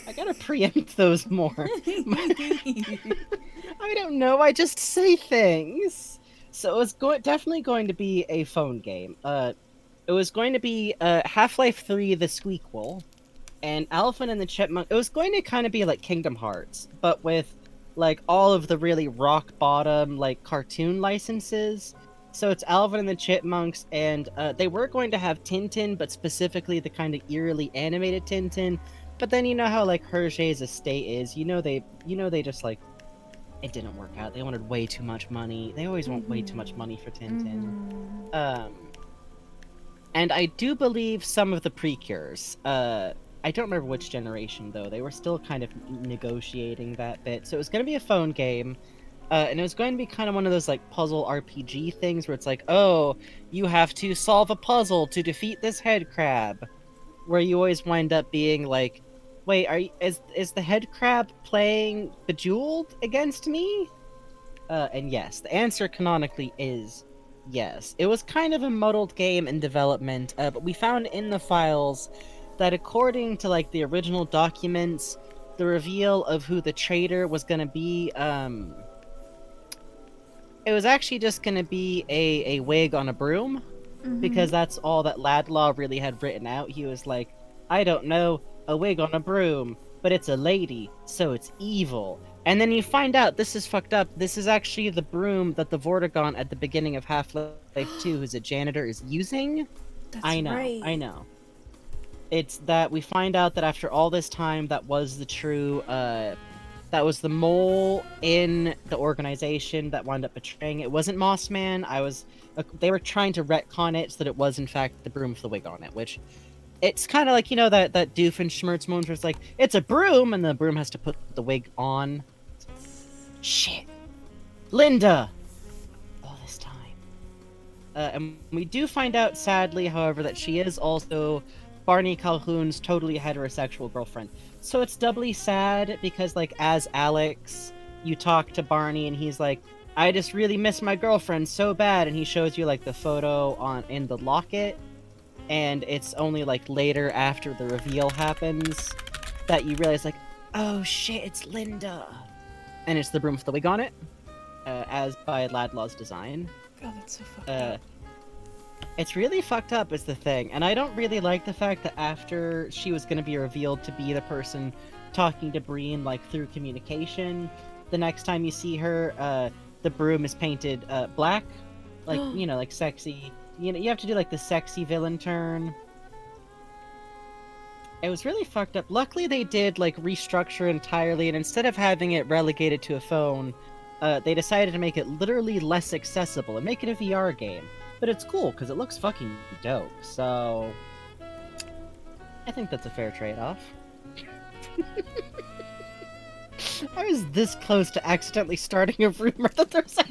I gotta preempt those more. I don't know, I just say things. So it's definitely going to be a phone game. It was going to be Half-Life 3 The Squeakquel, and Alvin and the Chipmunk. It was going to kind of be like Kingdom Hearts, but with like all of the really rock bottom like cartoon licenses. So it's Alvin and the Chipmunks, and they were going to have Tintin, but specifically the kind of eerily animated Tintin. But then you know how like Hergé's estate is. You know they just like it didn't work out. They wanted way too much money. They always want way too much money for Tintin. And I do believe some of the Precures. I don't remember which generation, though. They were still kind of negotiating that bit. So it was going to be a phone game. And it was going to be kind of one of those, like, puzzle RPG things where it's like, oh, you have to solve a puzzle to defeat this head crab. Where you always wind up being like, wait, is the head crab playing Bejeweled against me? And yes, the answer canonically is yes. It was kind of a muddled game in development, but we found in the files that according to, like, the original documents, the reveal of who the traitor was gonna be, it was actually just gonna be a wig on a broom, because that's all that Ladlaw really had written out. He was like, I don't know, a wig on a broom, but it's a lady, so it's evil. And then you find out, this is fucked up, this is actually the broom that the Vortigaunt at the beginning of Half-Life 2, who's a janitor, is using? That's I know, right. I know. It's that we find out that after all this time, that was the true, that was the mole in the organization that wound up betraying it. It wasn't Mossman, they were trying to retcon it so that it was in fact the broom with the wig on it, which... It's kind of like, you know, that Doofenshmirtz moment where it's like, it's a broom, and the broom has to put the wig on. Shit. Linda! All this time. And we do find out, sadly, however, that she is also Barney Calhoun's totally heterosexual girlfriend. So it's doubly sad because, like, as Alex, you talk to Barney and he's like, I just really miss my girlfriend so bad, and he shows you like the photo in the locket, and it's only like later after the reveal happens that you realize like, oh shit, it's Linda, and it's the broom with the wig on it, as by Ladlaw's design. God, that's so fucked up. It's really fucked up is the thing, and I don't really like the fact that after she was going to be revealed to be the person talking to Breen like through communication, the next time you see her, the broom is painted black, like you know, like sexy. You know, you have to do like the sexy villain turn. It was really fucked up. Luckily, they did like restructure entirely, and instead of having it relegated to a phone, they decided to make it literally less accessible and make it a VR game. But it's cool because it looks fucking dope. So I think that's a fair trade-off. I was this close to accidentally starting a rumor that there's a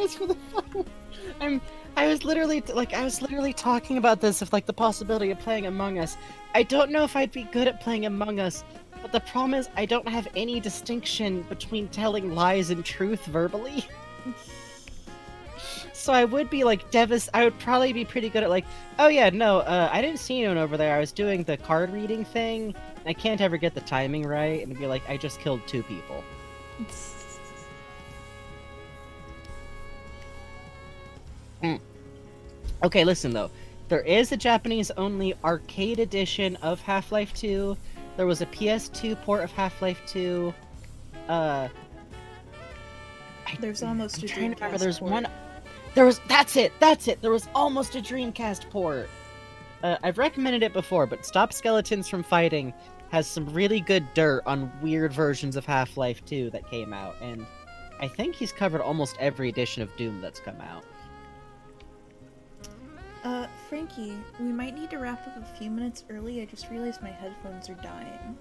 for the phone. I was literally talking about this of like the possibility of playing Among Us. I don't know if I'd be good at playing Among Us, but the problem is I don't have any distinction between telling lies and truth verbally. So I would be like I would probably be pretty good at like, oh yeah, no, I didn't see anyone over there. I was doing the card reading thing. I can't ever get the timing right, and be like, I just killed 2 people. Okay, listen though. There is a Japanese-only arcade edition of Half-Life 2. There was a PS2 port of Half-Life 2. There's almost a trying to remember. Dreamcast There's port. one. That's it. There was almost a Dreamcast port. I've recommended it before, but Stop Skeletons from Fighting has some really good dirt on weird versions of Half-Life 2 that came out, and I think he's covered almost every edition of Doom that's come out. Frankie, we might need to wrap up a few minutes early. I just realized my headphones are dying.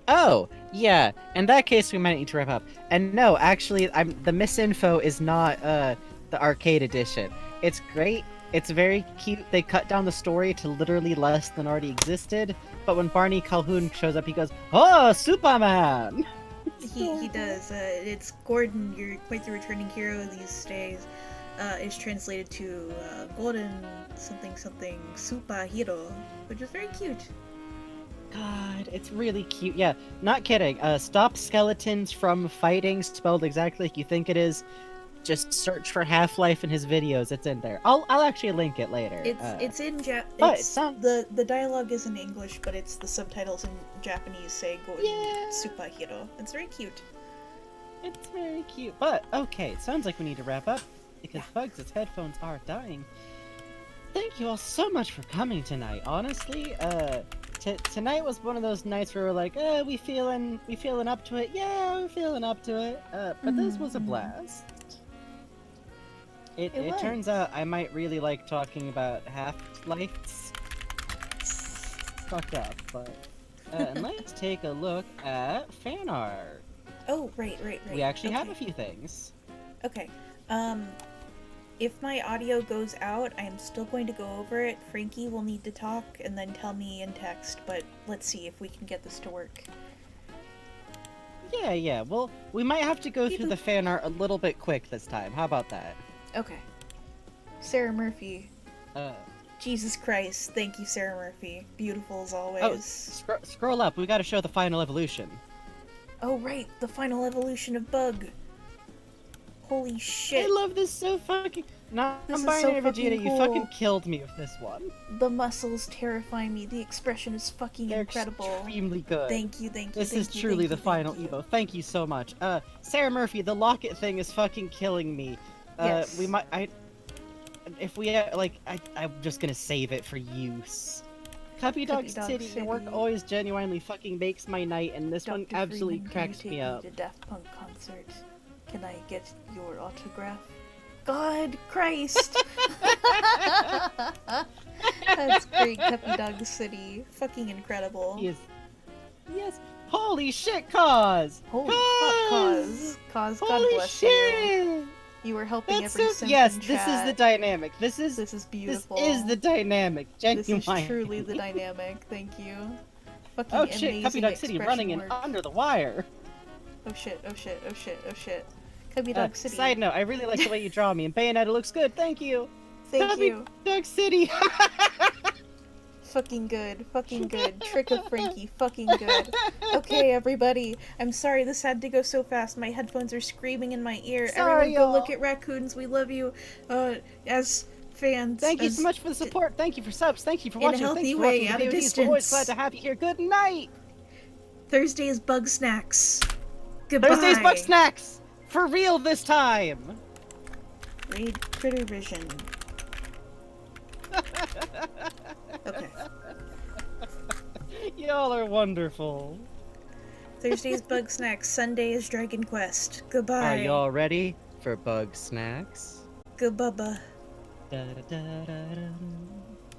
Oh, yeah. In that case, we might need to wrap up. And no, actually, the misinfo is not the arcade edition. It's great. It's very cute. They cut down the story to literally less than already existed. But when Barney Calhoun shows up, he goes, "Oh, Superman!" He does. It's Gordon, you're quite the returning hero these days. Is translated to Golden something superhero, which is very cute. God, it's really cute. Yeah, not kidding. Stop Skeletons from Fighting, spelled exactly like you think it is. Just search for Half-Life in his videos. It's in there. I'll actually link it later. It's in but the dialogue is in English, but it's the subtitles in Japanese say Golden superhero. It's very cute. It's very cute. But okay, it sounds like we need to wrap up because Bugs' headphones are dying. Thank you all so much for coming tonight. Honestly, tonight was one of those nights where we're like, we feeling up to it. Yeah, we're feeling up to it. But this was a blast. It turns out I might really like talking about Half-Lives. Fucked up, but and let's take a look at fan art. Oh, right. We actually have a few things. Okay. If my audio goes out, I am still going to go over it. Frankie will need to talk and then tell me in text, but let's see if we can get this to work. Yeah. Well, we might have to go through the fan art a little bit quick this time. How about that? Okay. Sarah Murphy. Jesus Christ. Thank you, Sarah Murphy. Beautiful as always. Oh, scroll up. We gotta show the final evolution. Oh, right. The final evolution of Bug. Holy shit. I love this so fucking... Non-binary Vegeta, you fucking killed me with this one. The muscles terrify me. The expression is fucking They're incredible. Extremely good. Thank you. This is truly the final Evo. Thank you so much. Sarah Murphy, the locket thing is fucking killing me. Yes. We might... I'm just gonna save it for use. Cuppy Dog City, your work always genuinely fucking makes my night, and this one absolutely cracks me up. To Daft Punk concert. Can I get your autograph? God Christ! That's great, Cuppy Dog City. Fucking incredible. Yes. Holy shit, Cause! Holy fuck, Cause. Cause, God Holy bless shit! you. You were helping That's every so, simp yes, in this is the chat. dynamic. This is beautiful. This is the dynamic. This Genuine. is truly the dynamic. Thank you. Fucking Oh shit, Cubby amazing Dog City running in expression work. under the wire. Oh shit, oh shit, oh shit, oh shit. Cubby Dog City. Side note, I really like the way you draw me, and Bayonetta looks good, thank you! Thank Cubby you. Dog City! Fucking good, fucking good. Trick of Frankie, fucking good. Okay, everybody. I'm sorry this had to go so fast. My headphones are screaming in my ear. Sorry, Everyone go look y'all. at raccoons. We love you. As fans. Thank you so as much for the support, thank you for subs, thank you for in a watching, thank healthy you for way, watching at the a VODs, we're always distance. glad to have you here, good night! Thursday is Bug Snacks. Goodbye. Thursday's Bug Snacks! For real this time! Raid Critter Vision. Okay. Y'all are wonderful. Thursday's Bug Snacks. Sunday is Dragon Quest. Goodbye. Are y'all ready for Bug Snacks? Goodbye. Da-da-da-da-dum.